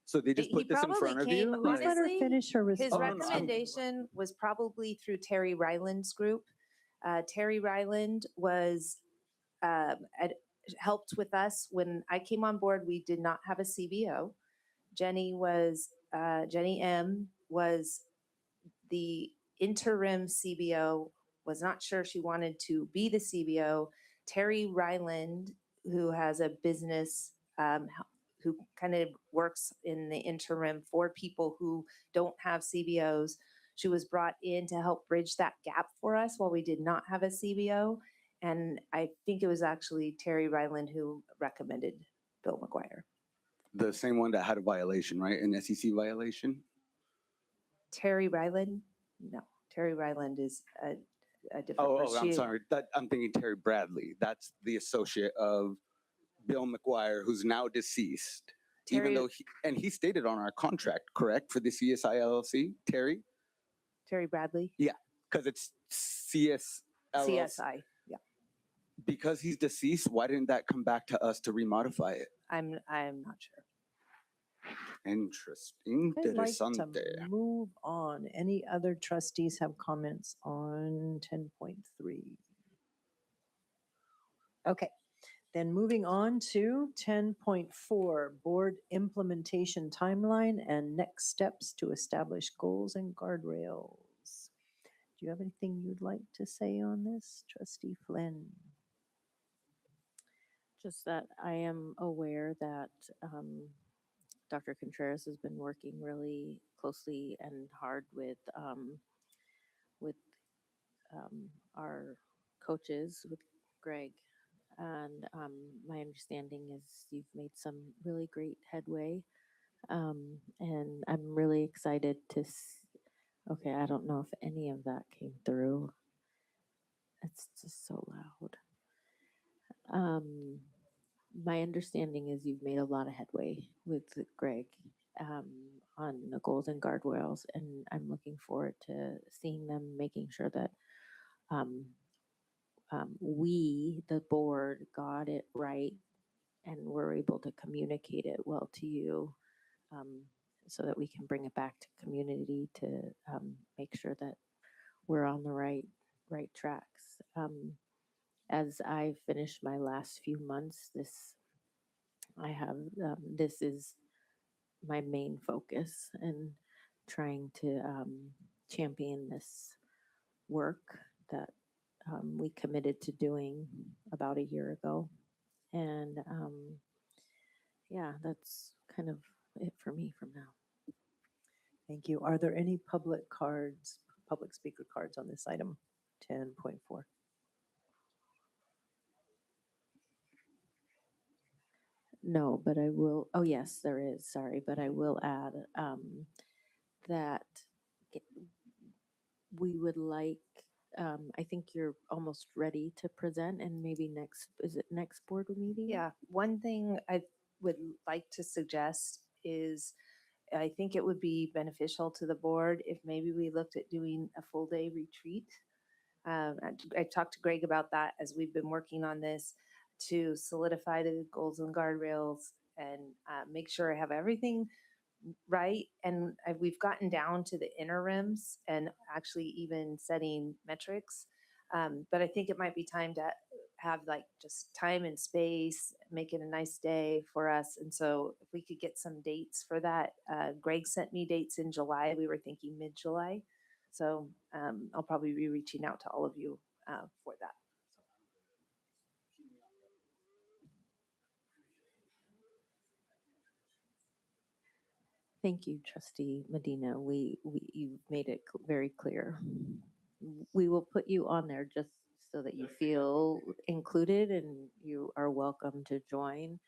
So they just put this in front of you? Please let her finish her His response. recommendation was probably through Terry Ryland's group. Terry Ryland was helped with us when I came on board. We did not have a CBO. Jenny M was the interim CBO. Was not sure she wanted to be the CBO. Terry Ryland, who has a business, who kind of works in the interim for people who don't have CBOs. She was brought in to help bridge that gap for us while we did not have a CBO. And I think it was actually Terry Ryland who recommended Bill McGuire. The same one that had a violation, right? An SEC violation? Terry Ryland? No, Terry Ryland is a different Oh, person. I'm sorry. I'm thinking Terry Bradley. That's the associate of Bill McGuire, who's now deceased. Even though he stated on our contract, correct, for the CSI LLC, Terry? Terry Bradley? Yeah, because it's CSI, yeah. Because he's deceased, why didn't that come back to us to remodify it? I'm not sure. Interesting. I'd like to Interesante. move on. Any other trustees have comments on 10.3? Okay, then moving on to 10.4, board implementation timeline and next steps to establish goals and guardrails. Do you have anything you'd like to say on this, Trustee Flynn? Just that I am aware that Dr. Contreras has been working really closely and hard with our coaches, with Greg. And my understanding is you've made some really great headway. And I'm really excited to, okay, I don't know if any of that came through. It's just so loud. My understanding is you've made a lot of headway with Greg on the goals and guardrails, and I'm looking forward to seeing them, making sure that we, the board, got it right and we're able to communicate it well to you, so that we can bring it back to community to make sure that we're on the right tracks. As I finish my last few months, this is my main focus, and trying to champion this work that we committed to doing about a year ago. And yeah, that's kind of it for me from now. Thank you. Are there any public speaker cards on this item, 10.4? No, but I will, oh yes, there is, sorry, but I will add that we would like, I think you're almost ready to present, and maybe is it next board meeting? Yeah, one thing I would like to suggest is I think it would be beneficial to the board if maybe we looked at doing a full day retreat. I talked to Greg about that as we've been working on this to solidify the goals and guardrails and make sure I have everything right. And we've gotten down to the interims and actually even setting metrics. But I think it might be time to have like just time and space, make it a nice day for us. And so if we could get some dates for that, Greg sent me dates in July. We were thinking mid-July. So I'll probably be reaching out to all of you for that. Thank you, Trustee Medina. You've made it very clear. We will put you on there just so that you feel included and you are welcome to join.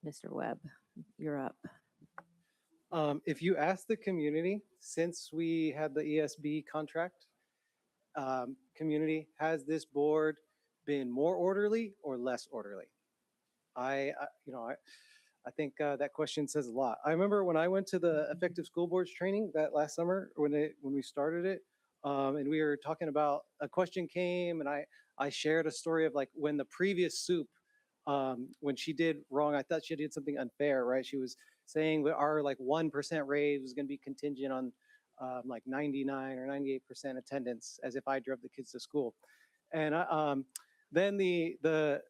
Mr. Webb, you're up. If you ask the community, since we had the ESB contract, community, has this board been more orderly or less orderly? I think that question says a lot. I remember when I went to the effective school boards training that last summer when we started it, and we were talking about, a question came, and I shared a story of like when the previous soup, when she did wrong, I thought she did something unfair, right? She was saying that our like 1% raise was going to be contingent on like 99 or 98% attendance, as if I drove the kids to school. And then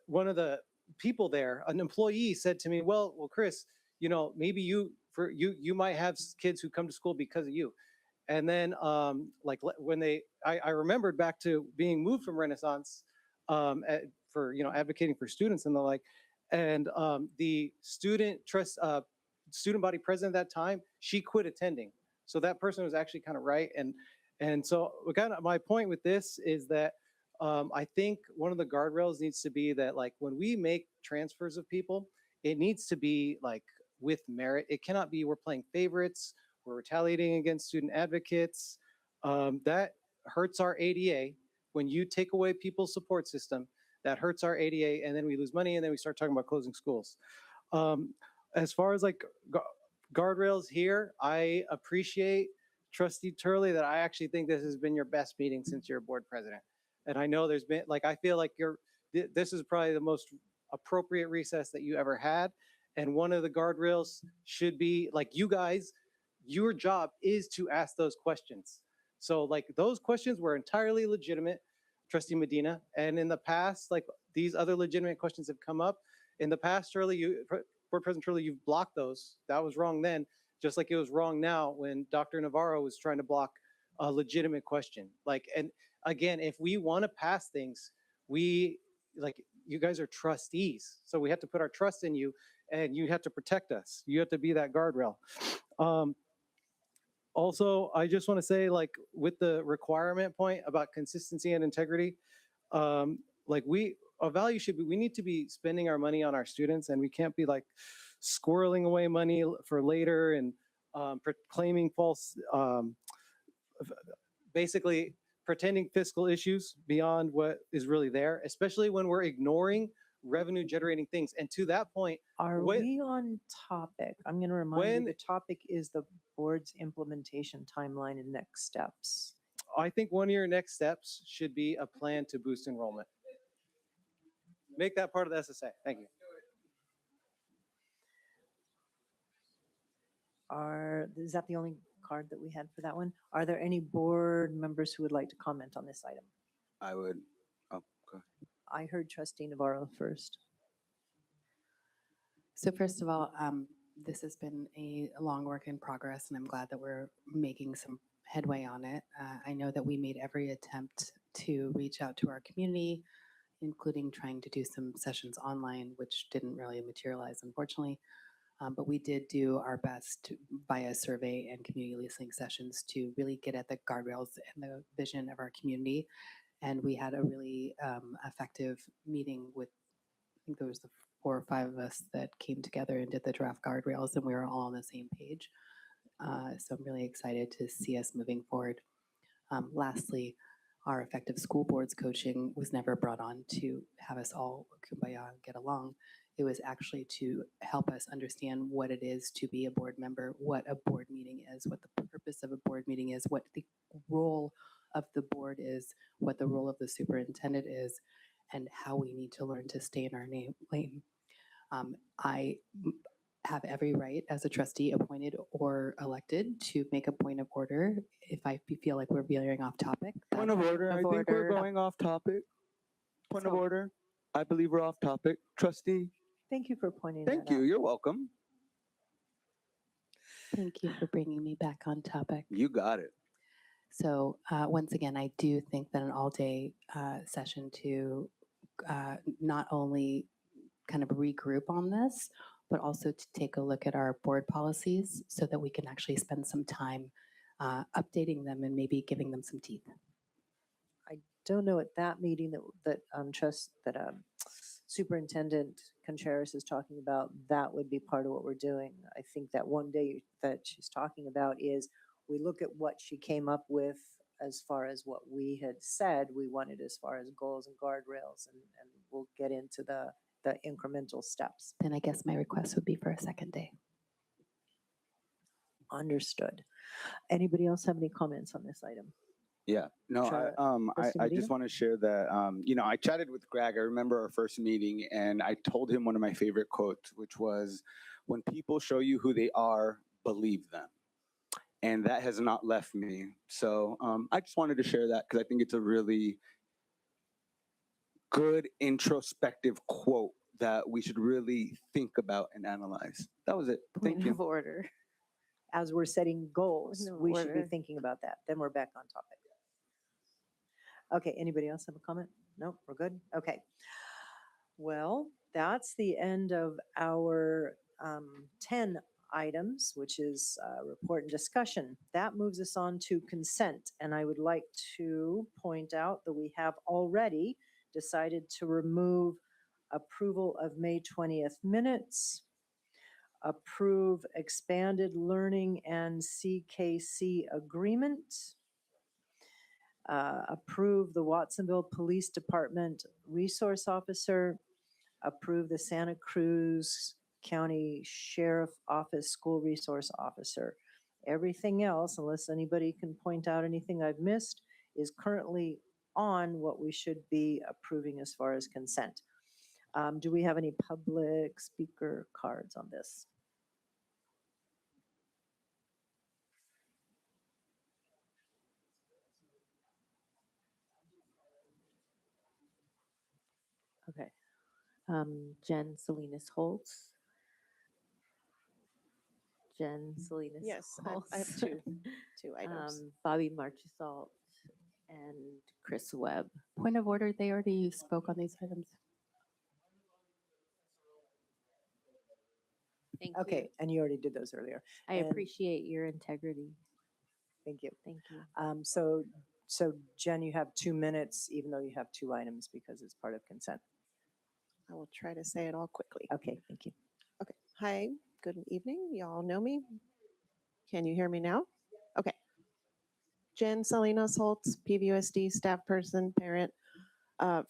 one of the people there, an employee, said to me, well, Chris, maybe you might have kids who come to school because of you. And then when I remembered back to being moved from Renaissance for advocating for students and the like, and the student body president at that time, she quit attending. So that person was actually kind of right. And so my point with this is that I think one of the guardrails needs to be that like when we make transfers of people, it needs to be like with merit. It cannot be we're playing favorites, we're retaliating against student advocates. That hurts our ADA. When you take away people's support system, that hurts our ADA, and then we lose money, and then we start talking about closing schools. As far as like guardrails here, I appreciate Trustee Turley that I actually think this has been your best meeting since you're board president. And I know there's been, like, I feel like this is probably the most appropriate recess that you ever had. And one of the guardrails should be like you guys, your job is to ask those questions. So like those questions were entirely legitimate, Trustee Medina. And in the past, like these other legitimate questions have come up. In the past, Shirley, Board President Shirley, you've blocked those. That was wrong then, just like it was wrong now when Dr. Navarro was trying to block a legitimate question. Like, and again, if we want to pass things, we, like, you guys are trustees. So we have to put our trust in you and you have to protect us. You have to be that guardrail. Also, I just want to say, like, with the requirement point about consistency and integrity, like our value should be, we need to be spending our money on our students, and we can't be like squirreling away money for later and claiming false, basically pretending fiscal issues beyond what is really there, especially when we're ignoring revenue generating things. And to that point, Are we on topic? I'm going to remind you, the topic is the board's implementation timeline and next steps. I think one of your next steps should be a plan to boost enrollment. Make that part of the SSA. Thank you. Is that the only card that we had for that one? Are there any board members who would like to comment on this item? I would. Oh, go ahead. I heard Trustee Navarro first. So first of all, this has been a long work in progress, and I'm glad that we're making some headway on it. I know that we made every attempt to reach out to our community, including trying to do some sessions online, which didn't really materialize, unfortunately. But we did do our best via survey and community listening sessions to really get at the guardrails and the vision of our community. And we had a really effective meeting with, I think there was the 4 or 5 of us that came together and did the draft guardrails, and we were all on the same page. So I'm really excited to see us moving forward. Lastly, our effective school boards coaching was never brought on to have us all kumbaya and get along. It was actually to help us understand what it is to be a board member, what a board meeting is, what the purpose of a board meeting is, what the role of the board is, what the role of the superintendent is, and how we need to learn to stay in our lane. I have every right as a trustee, appointed or elected, to make a point of order if I feel like we're veering off topic. Point of order. I think we're going off topic. Point of order. I believe we're off topic. Trustee. Thank you for pointing Thank that you. out. You're welcome. Thank you for bringing me back on topic. You got it. So once again, I do think that an all-day session to not only kind of regroup on this, but also to take a look at our board policies so that we can actually spend some time updating them and maybe giving them some teeth. I don't know at that meeting that Superintendent Contreras is talking about, that would be part of what we're doing. I think that one day that she's talking about is we look at what she came up with as far as what we had said we wanted as far as goals and guardrails, and we'll get into the incremental steps. Then I guess my request would be for a second day. Understood. Anybody else have any comments on this item? Yeah, no, I just want to share that, I chatted with Greg. I remember our first meeting, and I told him one of my favorite quotes, which was, when people show you who they are, believe them. And that has not left me. So I just wanted to share that because I think it's a really good introspective quote that we should really think about and analyze. That was it. Thank Point you. of order. As we're setting goals, Point of we should be order. thinking about that. Then we're back on topic. Okay, anybody else have a comment? No, we're good? Okay. Well, that's the end of our 10 items, which is report and discussion. That moves us on to consent. And I would like to point out that we have already decided to remove approval of May 20th minutes, approve expanded learning and CKC agreement, approve the Watsonville Police Department resource officer, approve the Santa Cruz County Sheriff Office school resource officer. Everything else, unless anybody can point out anything I've missed, is currently on what we should be approving as far as consent. Do we have any public speaker cards on this? Okay. Jen Salinas Holtz. Jen Salinas Yes, Holtz. I have two items. Bobby Marchesalt and Chris Webb. Point of order, they already spoke on these items. Thank you. Okay, and you already did those earlier. I And- appreciate your integrity. Thank you. Thank you. So Jen, you have 2 minutes, even though you have 2 items because it's part of consent. I will try to say it all quickly. Okay, thank you. Okay. Hi, good evening. Y'all know me? Can you hear me now? Okay. Jen Salinas Holtz, PVUSD staff person, parent.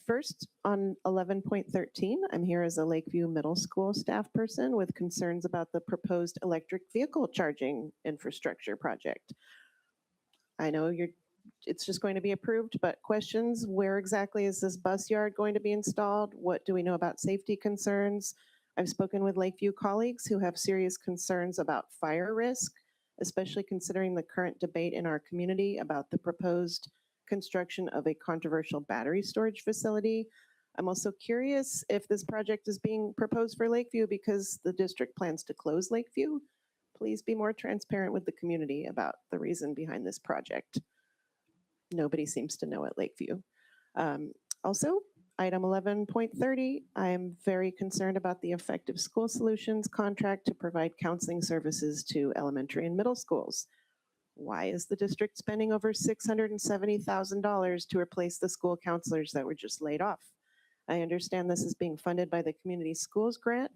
First, on 11.13, I'm here as a Lakeview Middle School staff person with concerns about the proposed electric vehicle charging infrastructure project. I know it's just going to be approved, but questions, where exactly is this bus yard going to be installed? What do we know about safety concerns? I've spoken with Lakeview colleagues who have serious concerns about fire risk, especially considering the current debate in our community about the proposed construction of a controversial battery storage facility. I'm also curious if this project is being proposed for Lakeview because the district plans to close Lakeview. Please be more transparent with the community about the reason behind this project. Nobody seems to know at Lakeview. Also, item 11.30, I am very concerned about the Effective School Solutions contract to provide counseling services to elementary and middle schools. Why is the district spending over $670,000 to replace the school counselors that were just laid off? I understand this is being funded by the Community Schools Grant,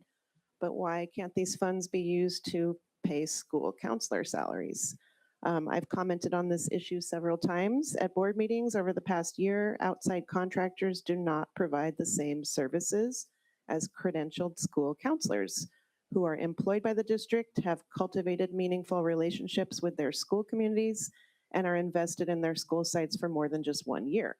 but why can't these funds be used to pay school counselor salaries? I've commented on this issue several times at board meetings over the past year. Outside contractors do not provide the same services as credentialed school counselors who are employed by the district, have cultivated meaningful relationships with their school communities, and are invested in their school sites for more than just 1 year.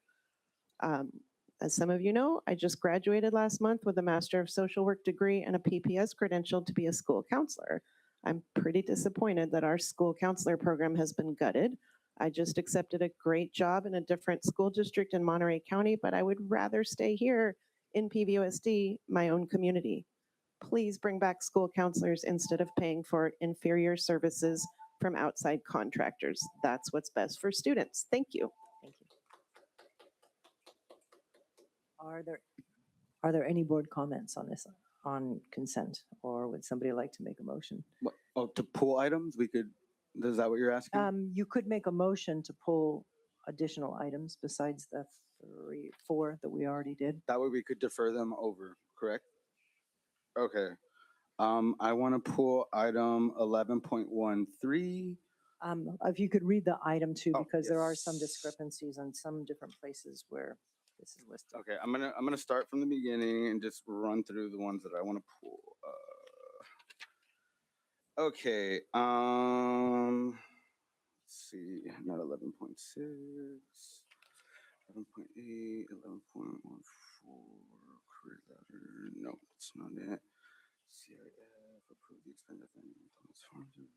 As some of you know, I just graduated last month with a Master of Social Work degree and a PPS credential to be a school counselor. I'm pretty disappointed that our school counselor program has been gutted. I just accepted a great job in a different school district in Monterey County, but I would rather stay here in PVUSD, my own community. Please bring back school counselors instead of paying for inferior services from outside contractors. That's what's best for students. Thank you. Thank you. Are there any board comments on this, on consent, or would somebody like to make a motion? What, oh, to pull items, we could, is that what you're asking? You could make a motion to pull additional items besides the 4 that we already did. That way we could defer them over, correct? Okay. I want to pull item 11.13. If you could read the item too, Oh, because there are some yes. discrepancies on some different places where this is listed. Okay, I'm gonna start from the beginning and just run through the ones that I want to pull. Okay. Let's see. Not 11.6, 11.8, 11.14. Career ladder. No, it's not it. CIF. Approve the extended funding.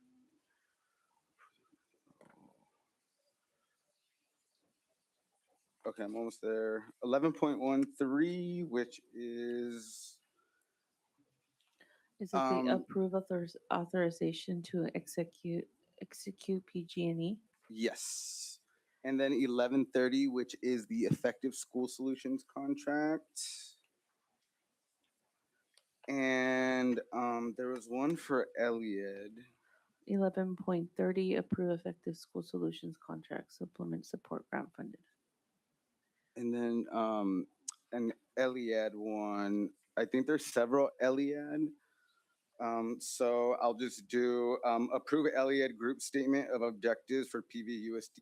Okay, I'm almost there. 11.13, which is Is it the approve authorization to execute PG&E? yes. And then 11.30, which is the Effective School Solutions contract. And there was one for Elliot. 11.30, approve effective school solutions contract supplement support grant funded. And then an Eliad one. I think there's several Eliad. So I'll just do approve Eliad group statement of objectives for PVUSD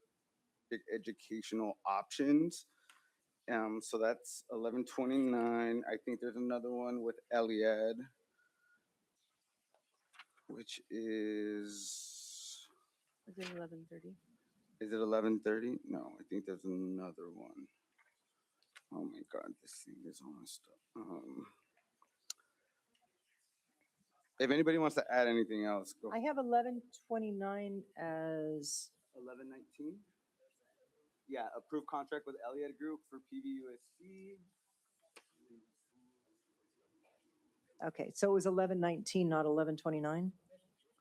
educational options. So that's 1129. I think there's another one with Eliad, which is Is it 11:30? Is it 11:30? No, I think there's another one. Oh my God, this thing is all messed up. If anybody wants to add anything else, go. I have 1129 as, 1119. Yeah, approved contract with Elliott Group for PVUSC. okay, so it was 1119, not 1129?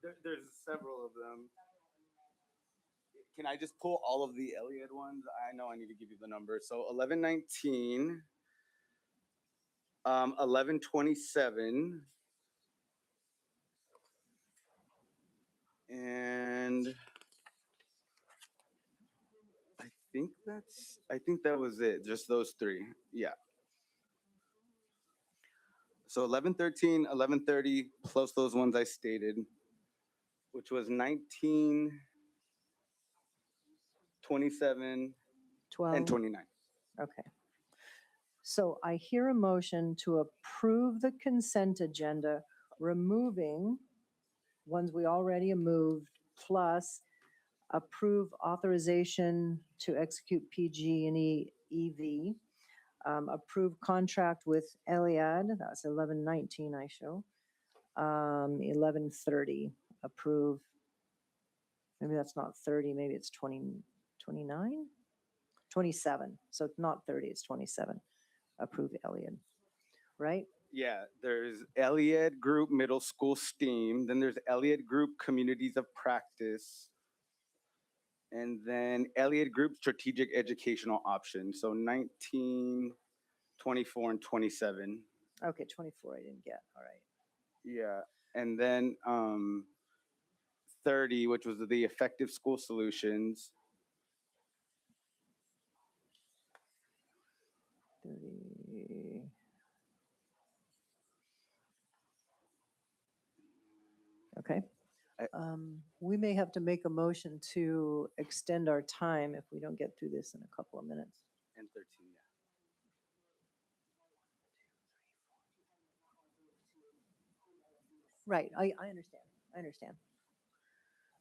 There's several of them. Can I just pull all of the Elliott ones? I know I need to give you the numbers. So 1119, 1127, and I think that was it. Just those three. Yeah. So 1113, 1130 plus those ones I stated, which was 19, 27, 12? and 29. Okay. So I hear a motion to approve the consent agenda, removing ones we already moved, plus approve authorization to execute PG&E EV, approve contract with Eliad, that's 1119 I show, 1130, approve, maybe that's not 30, maybe it's 29? 27, so it's not 30, it's 27, approve Eliad, right? Yeah, there's Elliott Group Middle School STEAM, then there's Elliott Group Communities of Practice, and then Elliott Group Strategic Educational Options. So 19, 24, and 27. Okay, 24 I didn't get, all right. Yeah, and then 30, which was the Effective School Solutions. 30. Okay. We may have to make a motion to extend our time if we don't get through this in a couple of minutes. And 13, yeah. Right, I understand, I understand.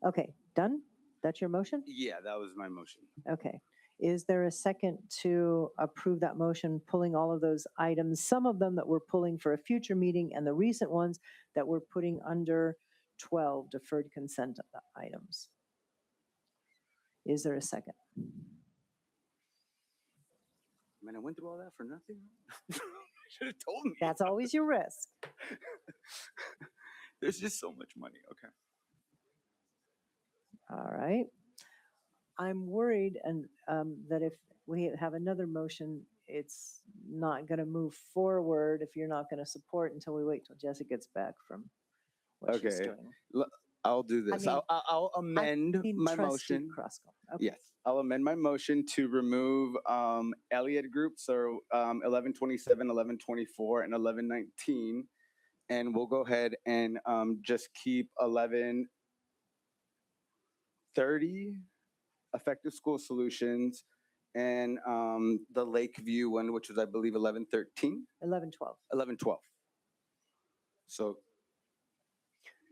Okay, done? That's your motion? Yeah, that was my motion. Okay. Is there a second to approve that motion, pulling all of those items, some of them that we're pulling for a future meeting and the recent ones that we're putting under 12 deferred consent items? Is there a second? Man, I went through all that for nothing. Should have told me. That's always your risk. There's just so much money. Okay. All right. I'm worried and that if we have another motion, it's not going to move forward if you're not going to support until we wait till Jessica gets back from what she's Okay. doing. I'll do this. mean- I'll amend my Trustee motion. Crosco. Okay. Yes, I'll amend my motion to remove Elliott Group, so 1127, 1124, and 1119. And we'll go ahead and just keep 1130, Effective School Solutions, and the Lakeview one, which was, I believe, 1113, 1112. 1112. So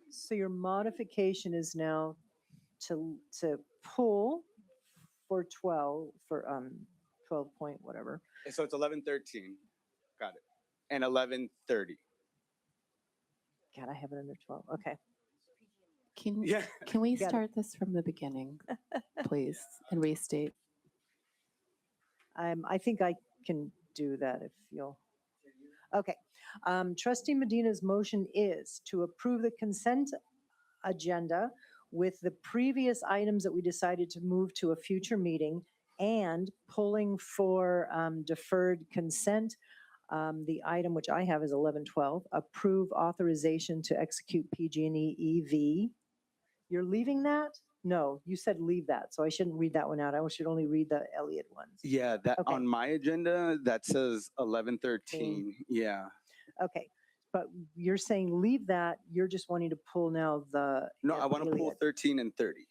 So your modification is now to pull for 12, for 12 point whatever. so it's 1113. Got it. And 1130. God, I have it under 12. Okay. Can, Yeah. can we Got it. start this from the beginning, please, and restate? I think I can do that if you'll. Okay. Trustee Medina's motion is to approve the consent agenda with the previous items that we decided to move to a future meeting and pulling for deferred consent. The item which I have is 1112, approve authorization to execute PG&E EV. You're leaving that? No, you said leave that, so I shouldn't read that one out. I should only read the Elliott ones. Yeah, that Okay. on my agenda, that says 1113. Yeah. Okay, but you're saying leave that, you're just wanting to pull now the. No, I want to pull Elliott. 13 and 30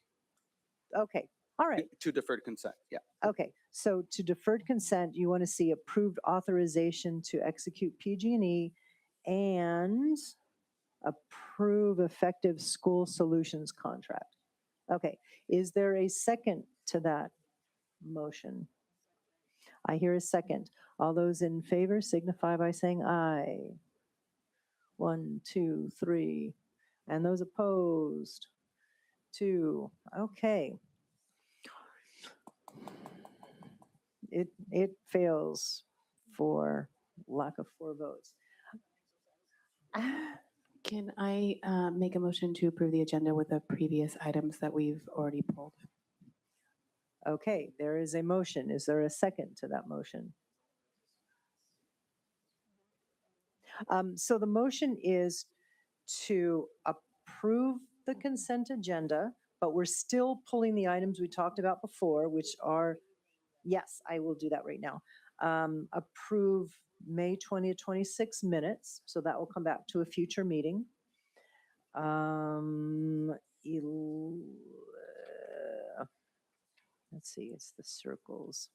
Okay, all right. to deferred consent. Yeah. Okay, so to deferred consent, you want to see approved authorization to execute PG&E and approve effective school solutions contract. Okay, is there a second to that motion? I hear a second. All those in favor signify by saying aye. 1, 2, 3, And those opposed? 2. Okay. It fails for lack of 4 votes. Can I make a motion to approve the agenda with the previous items that we've already pulled? Okay, there is a motion. Is there a second to that motion? So the motion is to approve the consent agenda, but we're still pulling the items we talked about before, which are, yes, I will do that right now. Approve May 20th, 26 minutes, so that will come back to a future meeting. Let's see, it's the circles.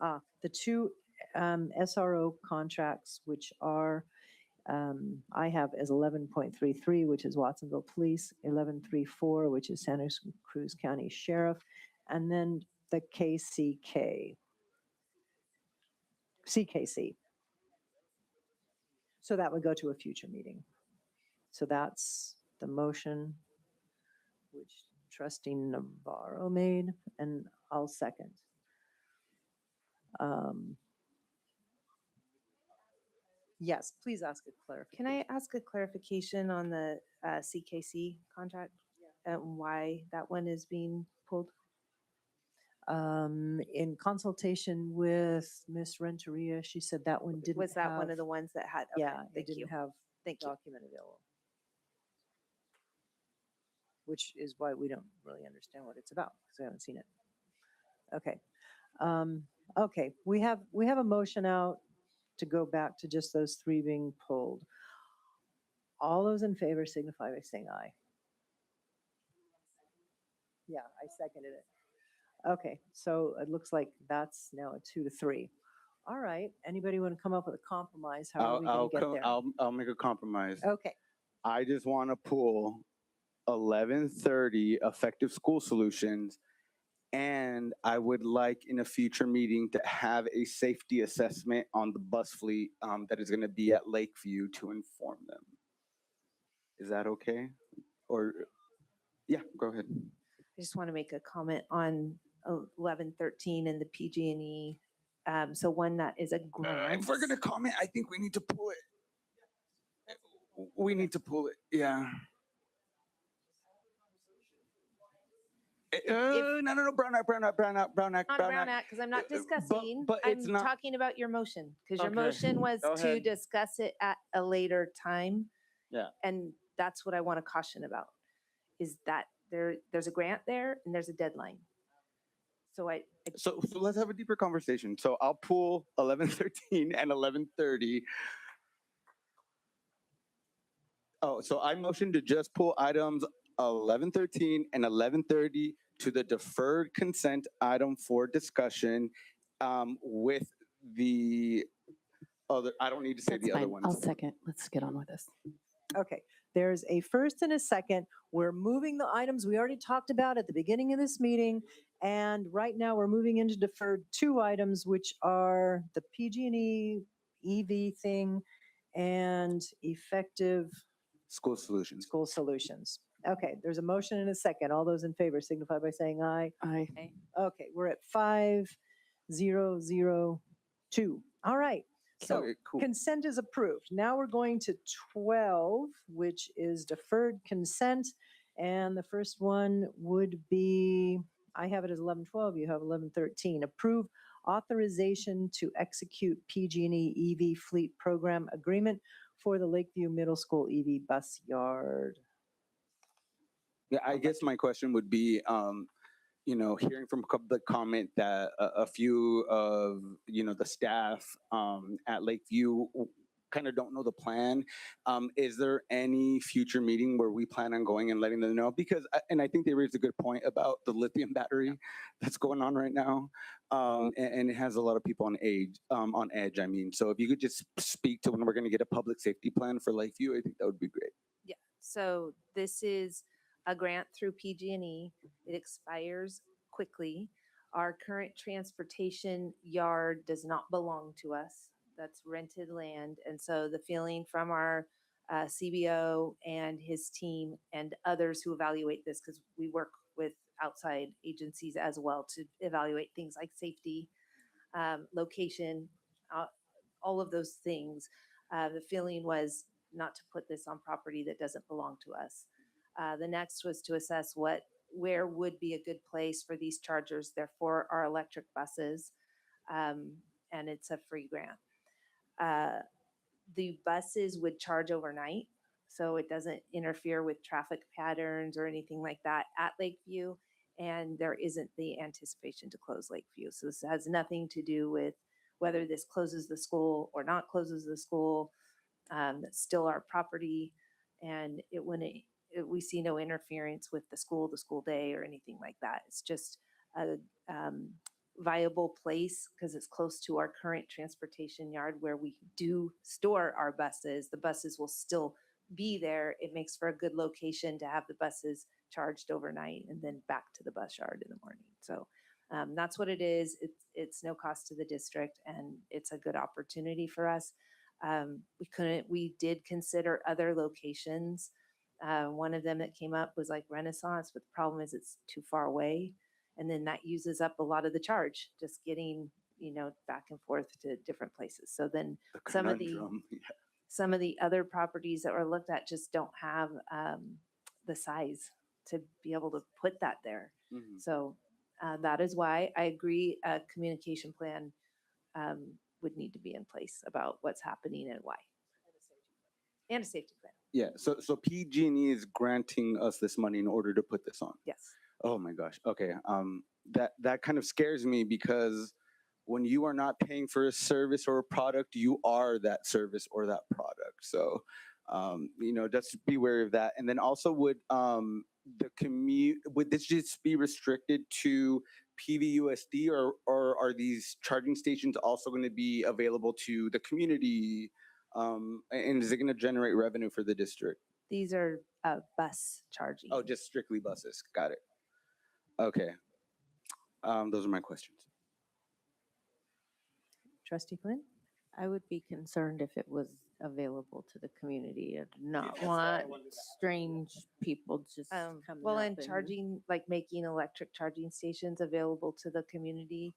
The 2 SRO contracts, which are, I have as 11.33, which is Watsonville Police, 11.34, which is Santa Cruz County Sheriff, and then the CKC. So that would go to a future meeting. So that's the motion, which Trustee Navarro made, and I'll second. Yes, please ask a clarification. Can I ask a clarification on the CKC contract and why that one is being pulled? In consultation with Ms. Renteria, she said that one didn't Was that one have- of the ones that had? Okay, Yeah, it thank you. didn't have Thank you. document available. Which is why we don't really understand what it's about, because we haven't seen it. Okay. Okay, we have a motion out to go back to just those 3 being pulled. All those in favor signify by saying aye. Yeah, I seconded it. Okay, so it looks like that's now a 2-3. All right, anybody want to come up with a compromise? How are we going to get there? I'll make a compromise. Okay, I just want to pull 11:30 effective school solutions, and I would like in a future meeting to have a safety assessment on the bus fleet that is going to be at Lakeview to inform them. Is that okay? Or yeah, go ahead. I just want to make a comment on 1113 and the PG&E. So one that is a grant. If we're going to comment, I think we need to pull it. We need to pull it. Yeah. No, Brown Act. Not a Brown Act, because I'm not discussing. but it's I'm not- talking about your motion, because your Okay, motion was go to ahead. discuss it at a later time. Yeah. And that's what I want to caution about, is that there's a grant there and there's a deadline. So So let's have a deeper conversation. So I'll pull 11:13 and 11:30. Oh, so I motion to just pull items 11:13 and 11:30 to the deferred consent item for discussion with the other, I don't need to say That's the other fine. ones. I'll second. Let's get on with this. okay. There's a first and a second. We're moving the items we already talked about at the beginning of this meeting. And right now we're moving into deferred 2 items, which are the PG&E EV thing and effective School solutions. school solutions. Okay, there's a motion and a second. All those in favor signify by saying aye. Aye. Okay, we're at 5002. All right. So Okay, cool. consent is approved. Now we're going to 12, which is deferred consent. And the first one would be, I have it as 1112, you have 1113. Approve authorization to execute PG&E EV fleet program agreement for the Lakeview Middle School EV bus yard. Yeah, I guess my question would be, hearing from the comment that a few of, the staff at Lakeview kind of don't know the plan. Is there any future meeting where we plan on going and letting them know? Because, and I think they raised a good point about the lithium battery that's going on right now. And it has a lot of people on edge. I mean, so if you could just speak to when we're going to get a public safety plan for Lakeview, I think that would be great. Yeah, so this is a grant through PG&E. It expires quickly. Our current transportation yard does not belong to us. That's rented land. And so the feeling from our CBO and his team and others who evaluate this, because we work with outside agencies as well to evaluate things like safety, location, all of those things. The feeling was not to put this on property that doesn't belong to us. The next was to assess where would be a good place for these chargers. They're for our electric buses, and it's a free grant. The buses would charge overnight, so it doesn't interfere with traffic patterns or anything like that at Lakeview, and there isn't the anticipation to close Lakeview. So this has nothing to do with whether this closes the school or not closes the school. That's still our property, and we see no interference with the school day, or anything like that. It's just a viable place because it's close to our current transportation yard where we do store our buses. The buses will still be there. It makes for a good location to have the buses charged overnight and then back to the bus yard in the morning. So that's what it is. It's no cost to the district, and it's a good opportunity for us. We did consider other locations. One of them that came up was like Renaissance, but the problem is it's too far away. And then that uses up a lot of the charge, just getting, back and forth to different places. So then some of the other properties that were looked at just don't have the size to be able to put that there. So that is why I agree a communication plan would need to be in place about what's happening and why. And a safety plan. Yeah, so PG&E is granting us this money in order to put this on. Yes. Oh my gosh. Okay. That kind of scares me because when you are not paying for a service or a product, you are that service or that product. So, just be wary of that. And then also, would this just be restricted to PVUSD, or are these charging stations also going to be available to the community? And is it going to generate revenue for the district? These are bus charging. Oh, just strictly buses. Got it. Okay. Those are my questions. Trustee Flynn? I would be concerned if it was available to the community. I do not want strange people just coming Well, up and charging, like making electric charging stations available to the community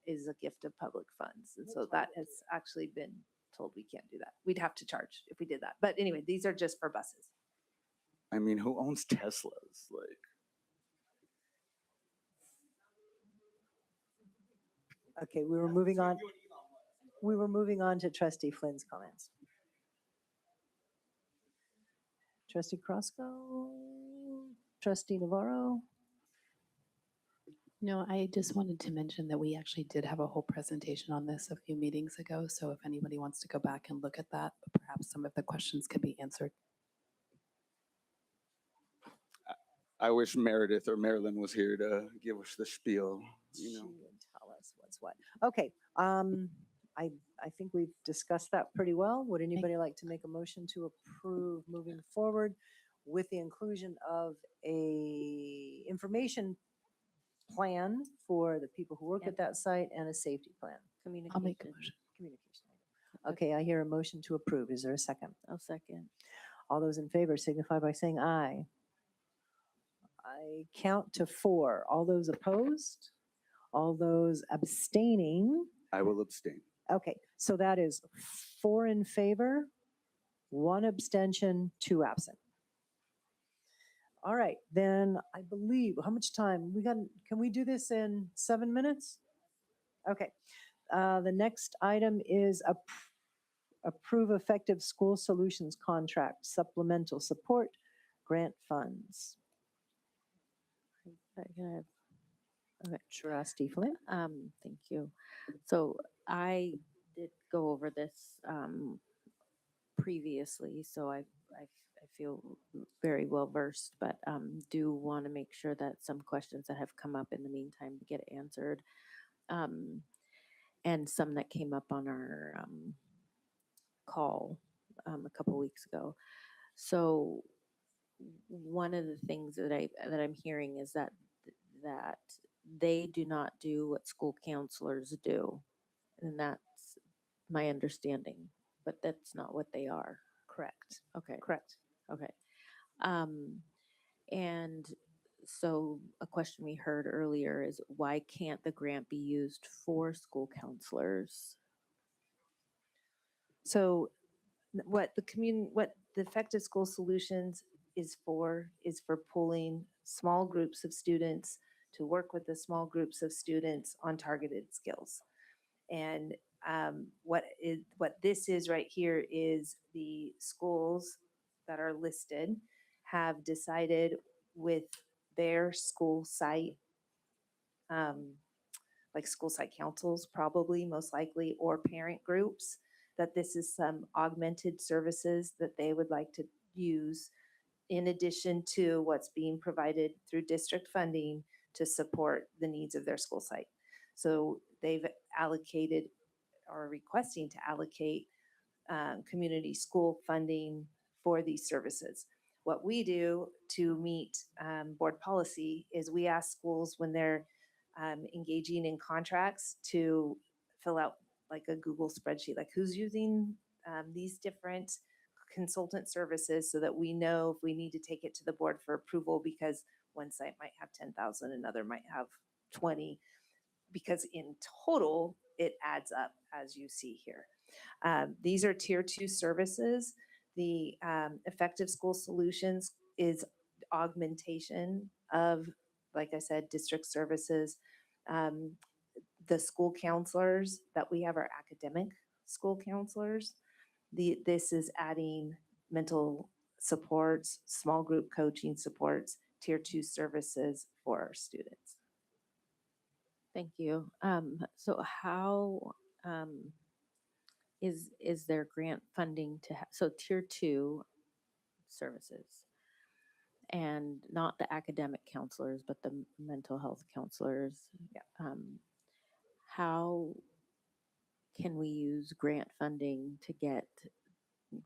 is a gift of public funds. And so that has actually been told we can't do that. We'd have to charge if we did that. But anyway, these are just for buses. I mean, who owns Teslas? Okay, we were moving on. We were moving on to Trustee Flynn's comments. Trustee Crosco, Trustee Navarro. No, I just wanted to mention that we actually did have a whole presentation on this a few meetings ago. So if anybody wants to go back and look at that, perhaps some of the questions could be answered. I wish Meredith or Marilyn was here to give us the spiel. She would tell us what's what. Okay, I think we've discussed that pretty well. Would anybody like to make a motion to approve moving forward with the inclusion of a information plan for the people who work at that site and a safety plan? I'll make a motion. Communication. Okay, I hear a motion to approve. Is there a second? I'll second. All those in favor signify by saying aye. I count to 4. All those opposed? All those abstaining? I will abstain. Okay, so that is 4 in favor, 1 abstention, 2 absent. All right, then I believe, how much time? Can we do this in 7 minutes? Okay, the next item is approve effective school solutions contract, supplemental support, grant funds. Okay. Trustee Flynn? Thank you. So I did go over this previously, so I feel very well versed, but do want to make sure that some questions that have come up in the meantime get answered, and some that came up on our call a couple weeks ago. So one of the things that I'm hearing is that they do not do what school counselors do, and that's my understanding, but that's not what they are, Correct. Okay. Correct. Okay. And so a question we heard earlier is why can't the grant be used for school counselors? So what the effective school solutions is for pulling small groups of students to work with the small groups of students on targeted skills. And what this is right here is the schools that are listed have decided with their school site, like school site councils, probably most likely, or parent groups, that this is some augmented services that they would like to use in addition to what's being provided through district funding to support the needs of their school site. So they've allocated or requesting to allocate community school funding for these services. What we do to meet board policy is we ask schools when they're engaging in contracts to fill out like a Google spreadsheet, like who's using these different consultant services so that we know if we need to take it to the board for approval, because one site might have 10,000, another might have 20, because in total it adds up as you see here. These are tier 2 services. The effective school solutions is augmentation of, like I said, district services. The school counselors that we have are academic school counselors. This is adding mental supports, small group coaching supports, tier 2 services for our students. Thank you. So how is there grant funding to so tier 2 services and not the academic counselors, but the mental health counselors? Yeah. How can we use grant funding to get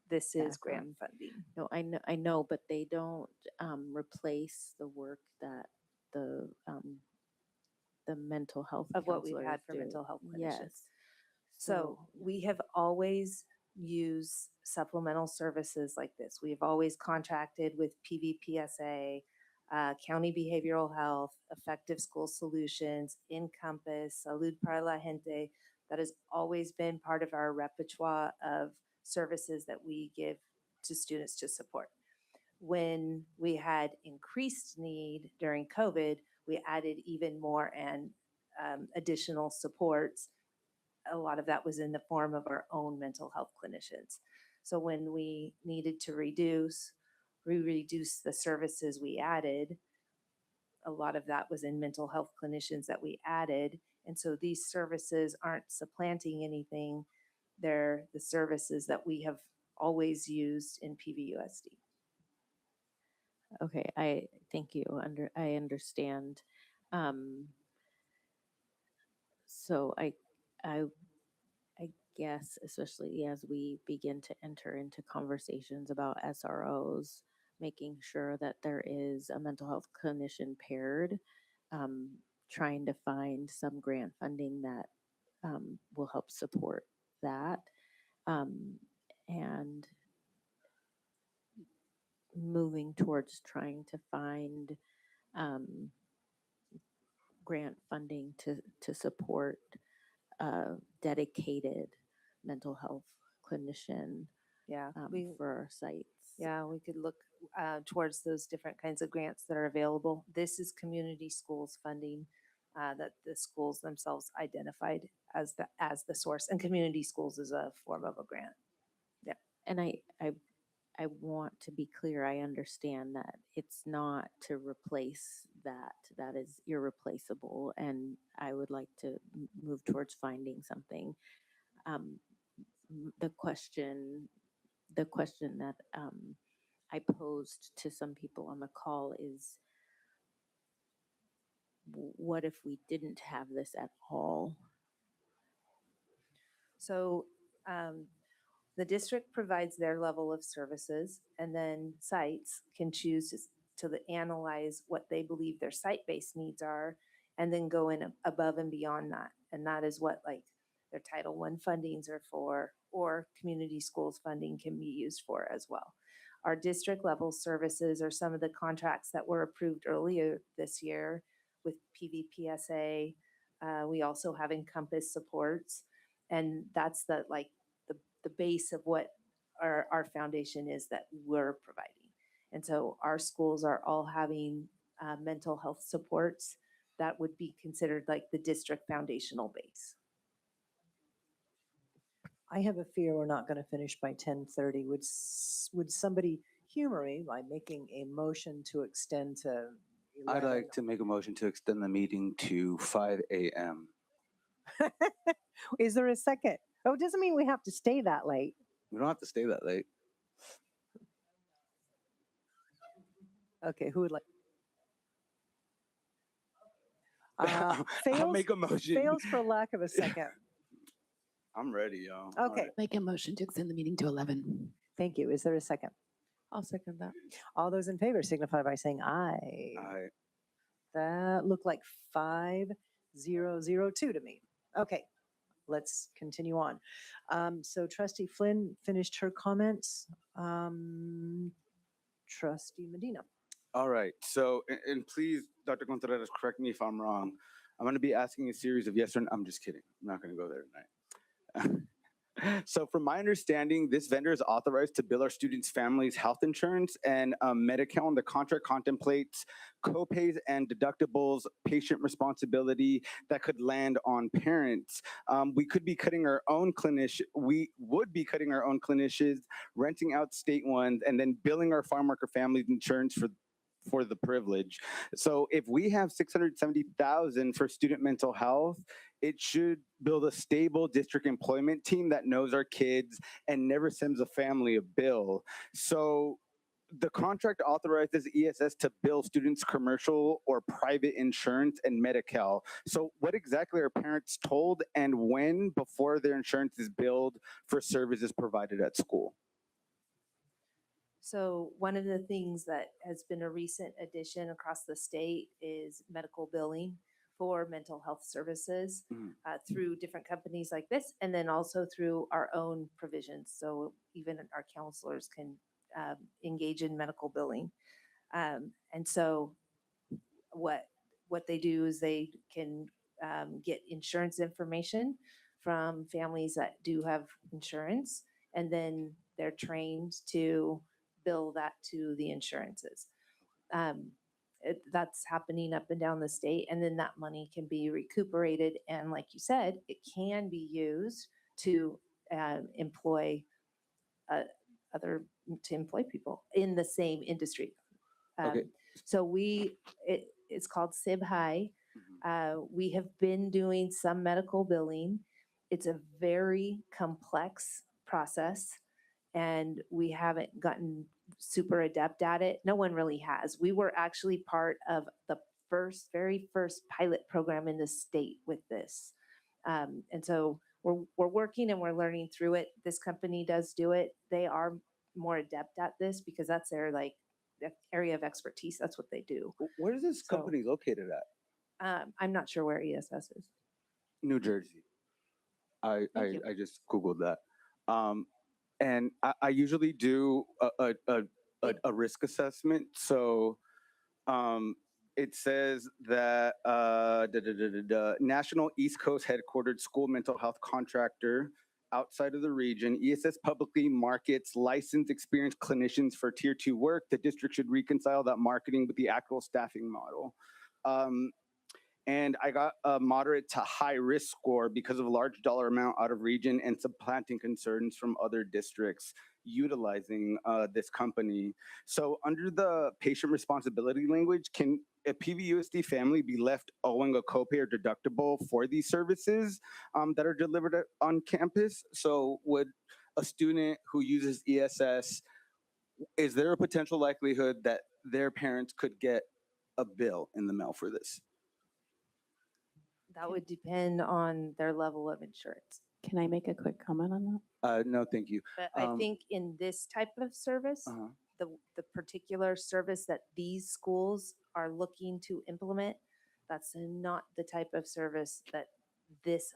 This is back grant on? funding. No, I know, but they don't replace the work that the mental health Of what we've counselors had for do. mental health clinicians. Yes. So we have always used supplemental services like this. We've always contracted with PVPSA, County Behavioral Health, Effective School Solutions, Encompass, Salud para la Gente. That has always been part of our repertoire of services that we give to students to support. When we had increased need during COVID, we added even more and additional supports. A lot of that was in the form of our own mental health clinicians. So when we needed to reduce the services we added. A lot of that was in mental health clinicians that we added. And so these services aren't supplanting anything. They're the services that we have always used in PVUSD. Okay, I thank you. I understand. So I guess, especially as we begin to enter into conversations about SROs, making sure that there is a mental health clinician paired, trying to find some grant funding that will help support that, and moving towards trying to find grant funding to support dedicated mental health clinician Yeah, for our sites. Yeah, we could look towards those different kinds of grants that are available. This is community schools funding that the schools themselves identified as the source, and community schools is a form of a grant. Yeah. And I want to be clear, I understand that it's not to replace that. That is irreplaceable, and I would like to move towards finding something. The question that I posed to some people on the call is, what if we didn't have this at all? So the district provides their level of services, and then sites can choose to analyze what they believe their site-based needs are, and then go in above and beyond that. And that is what like their Title I fundings are for, or community schools funding can be used for as well. Our district level services are some of the contracts that were approved earlier this year with PVPSA. We also have Encompass supports, and that's the base of what our foundation is that we're providing. And so our schools are all having mental health supports that would be considered like the district foundational base. I have a fear we're not going to finish by 10:30. Would somebody humor me by making a motion to extend to 11? I'd like to make a motion to extend the meeting to 5 a.m. Is there a second? Oh, it doesn't mean we have to stay that late. We don't have to stay that late. Okay, who would like? I'll Fails, make a motion. fails for lack of a second. I'm ready, y'all. Okay. Make a motion to extend the meeting to 11. Thank you. Is there a second? I'll second that. All those in favor signify by saying aye. Aye. That looked like 5002 to me. Okay, let's continue on. So Trustee Flynn finished her comments. Trustee Medina. All right. So, and please, Dr. Contreras, correct me if I'm wrong. I'm going to be asking a series of yes or no. I'm just kidding. I'm not going to go there tonight. So from my understanding, this vendor is authorized to bill our students' families' health insurance and Medi-Cal. The contract contemplates copays and deductibles, patient responsibility that could land on parents. We could be cutting our own clinician. We would be cutting our own clinicians, renting out state ones, and then billing our farm worker families' insurance for the privilege. So if we have $670,000 for student mental health, it should build a stable district employment team that knows our kids and never sends a family a bill. So the contract authorizes ESS to bill students commercial or private insurance and Medi-Cal. So what exactly are parents told and when before their insurance is billed for services provided at school? So one of the things that has been a recent addition across the state is medical billing for mental health services through different companies like this, and then also through our own provisions. So even our counselors can engage in medical billing. And so what they do is they can get insurance information from families that do have insurance, and then they're trained to bill that to the insurances. That's happening up and down the state, and then that money can be recuperated. And like you said, it can be used to employ people in the same industry. Okay. So it's called SIB High. We have been doing some medical billing. It's a very complex process, and we haven't gotten super adept at it. No one really has. We were actually part of the very first pilot program in the state with this. And so we're working and we're learning through it. This company does do it. They are more adept at this because that's their area of expertise. That's what they do. Where is this company located at? I'm not sure where ESS is. New Jersey. I just Googled that. And I usually do a risk assessment. So it says that National East Coast headquartered school mental health contractor outside of the region. ESS publicly markets licensed, experienced clinicians for tier 2 work. The district should reconcile that marketing with the actual staffing model. And I got a moderate to high risk score because of a large dollar amount out of region and supplanting concerns from other districts utilizing this company. So under the patient responsibility language, can a PVUSD family be left owing a copay or deductible for these services that are delivered on campus? So would a student who uses ESS, is there a potential likelihood that their parents could get a bill in the mail for this? That would depend on their level of insurance. Can I make a quick comment on that? No, thank you. But I think in this type of service, the particular service that these schools are looking to implement, that's not the type of service that this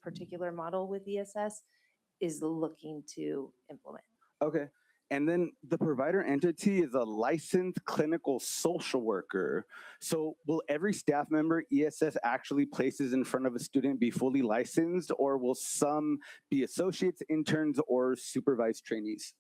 particular model with ESS is looking to implement. Okay. And then the provider entity is a licensed clinical social worker. So will every staff member ESS actually places in front of a student be fully licensed, or will some be associates, interns, or supervised trainees?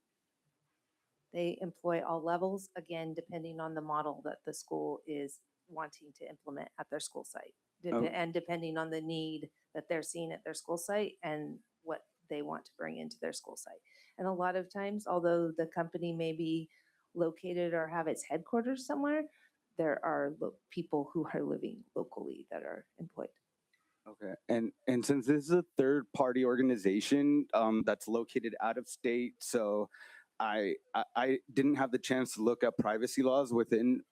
They employ all levels, again, depending on the model that the school is wanting to implement at their school site. Oh. And depending on the need that they're seeing at their school site and what they want to bring into their school site. And a lot of times, although the company may be located or have its headquarters somewhere, there are people who are living locally that are employed. Okay, and since this is a third party organization that's located out of state, so I didn't have the chance to look at privacy laws within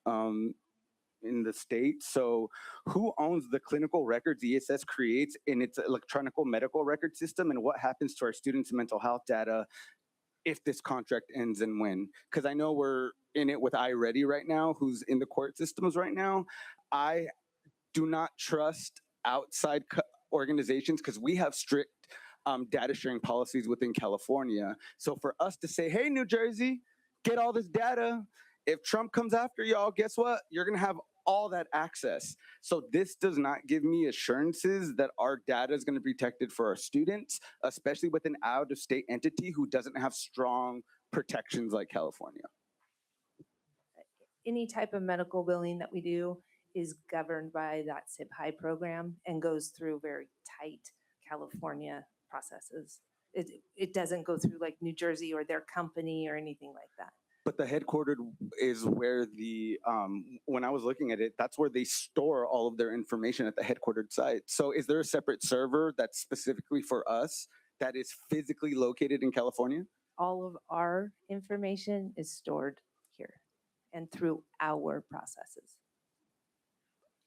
in the state. So who owns the clinical records ESS creates in its electronic medical record system, and what happens to our students' mental health data if this contract ends and when? Because I know we're in it with iReady right now, who's in the court systems right now. I do not trust outside organizations because we have strict data sharing policies within California. So for us to say, hey, New Jersey, get all this data. If Trump comes after y'all, guess what? You're going to have all that access. So this does not give me assurances that our data is going to be protected for our students, especially with an out-of-state entity who doesn't have strong protections like California. Any type of medical billing that we do is governed by that SIP-HI program and goes through very tight California processes. It doesn't go through like New Jersey or their company or anything like that. But the headquartered is where the, when I was looking at it, that's where they store all of their information at the headquartered site. So is there a separate server that's specifically for us that is physically located in California? All of our information is stored here and through our processes.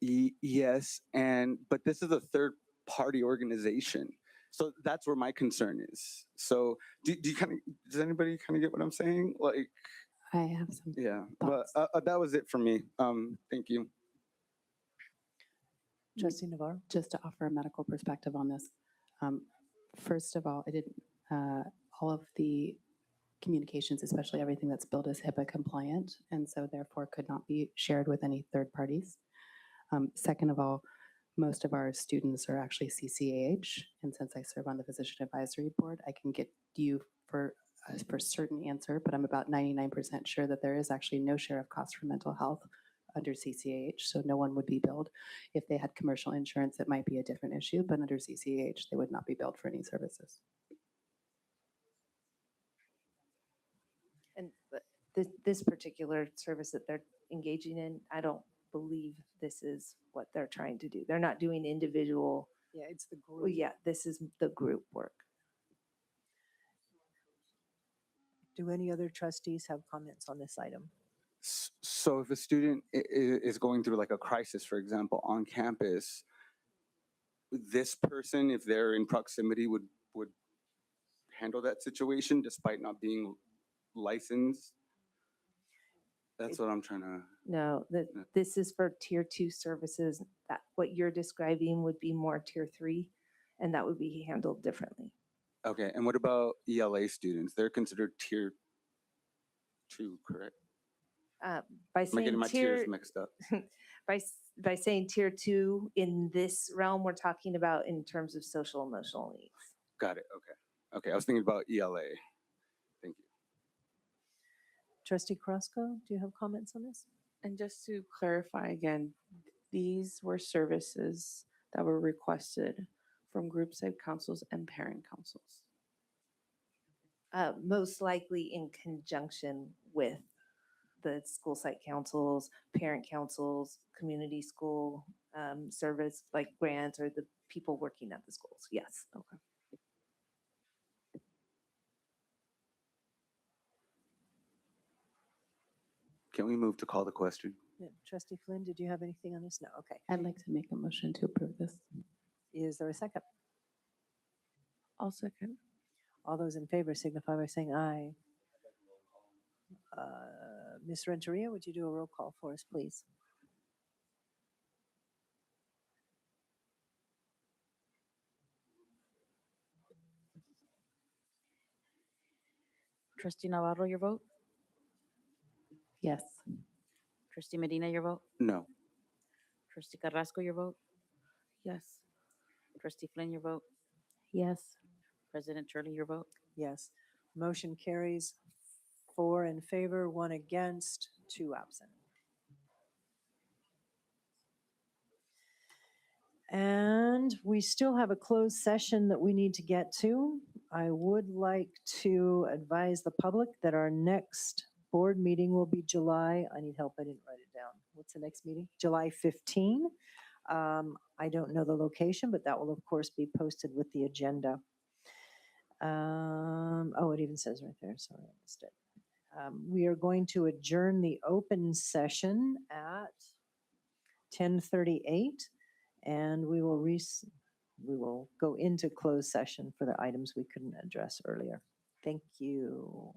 Yes, but this is a third party organization. So that's where my concern is. So do you kind of, does anybody kind of get what I'm saying? Like, I have some. Yeah, but that was it for me. Thank you. Trustee Navarro? Just to offer a medical perspective on this. First of all, I didn't, all of the communications, especially everything that's billed as HIPAA compliant, and so therefore could not be shared with any third parties. Second of all, most of our students are actually CCAH, and since I serve on the Physician Advisory Board, I can get you for certain answer, but I'm about 99% sure that there is actually no share of cost for mental health under CCAH, so no one would be billed. If they had commercial insurance, it might be a different issue, but under CCAH, they would not be billed for any services. And this particular service that they're engaging in, I don't believe this is what they're trying to do. They're not doing individual. Yeah, it's the Well, group. yeah, this is the group work. Do any other trustees have comments on this item? So if a student is going through like a crisis, for example, on campus, this person, if they're in proximity, would handle that situation despite not being licensed? That's what I'm trying to. No, this is for tier 2 services. That what you're describing would be more tier 3, and that would be handled differently. Okay, and what about ELA students? They're considered tier 2, correct? By Am I saying getting my tiers mixed up? by saying tier 2 in this realm, we're talking about in terms of social emotional needs. Got it. Okay. Okay. I was thinking about ELA. Thank you. Trustee Carrasco, do you have comments on this? And just to clarify again, these were services that were requested from group site councils and parent councils. Most likely in conjunction with the school site councils, parent councils, community school service, like grants or the people working at the schools. Yes. Okay. Can we move to call the question? Yeah. Trustee Flynn, did you have anything on this? No. Okay. I'd like to make a motion to approve this. Is there a second? I'll second. All those in favor signify by saying aye. Ms. Renteria, would you do a roll call for us, please? Trustee Navarro, your vote? Yes. Trustee Medina, your vote? No. Trustee Carrasco, your vote? Yes. Trustee Flynn, your vote? Yes. President Turley, your vote? Yes. Motion carries 4 in favor, 1 against, 2 absent. And we still have a closed session that we need to get to. I would like to advise the public that our next board meeting will be July, I need help, I didn't write it down. What's the next meeting? July 15. I don't know the location, but that will of course be posted with the agenda. Oh, it even says right there, sorry, I missed it. We are going to adjourn the open session at 10:38, and we will go into closed session for the items we couldn't address earlier. Thank you.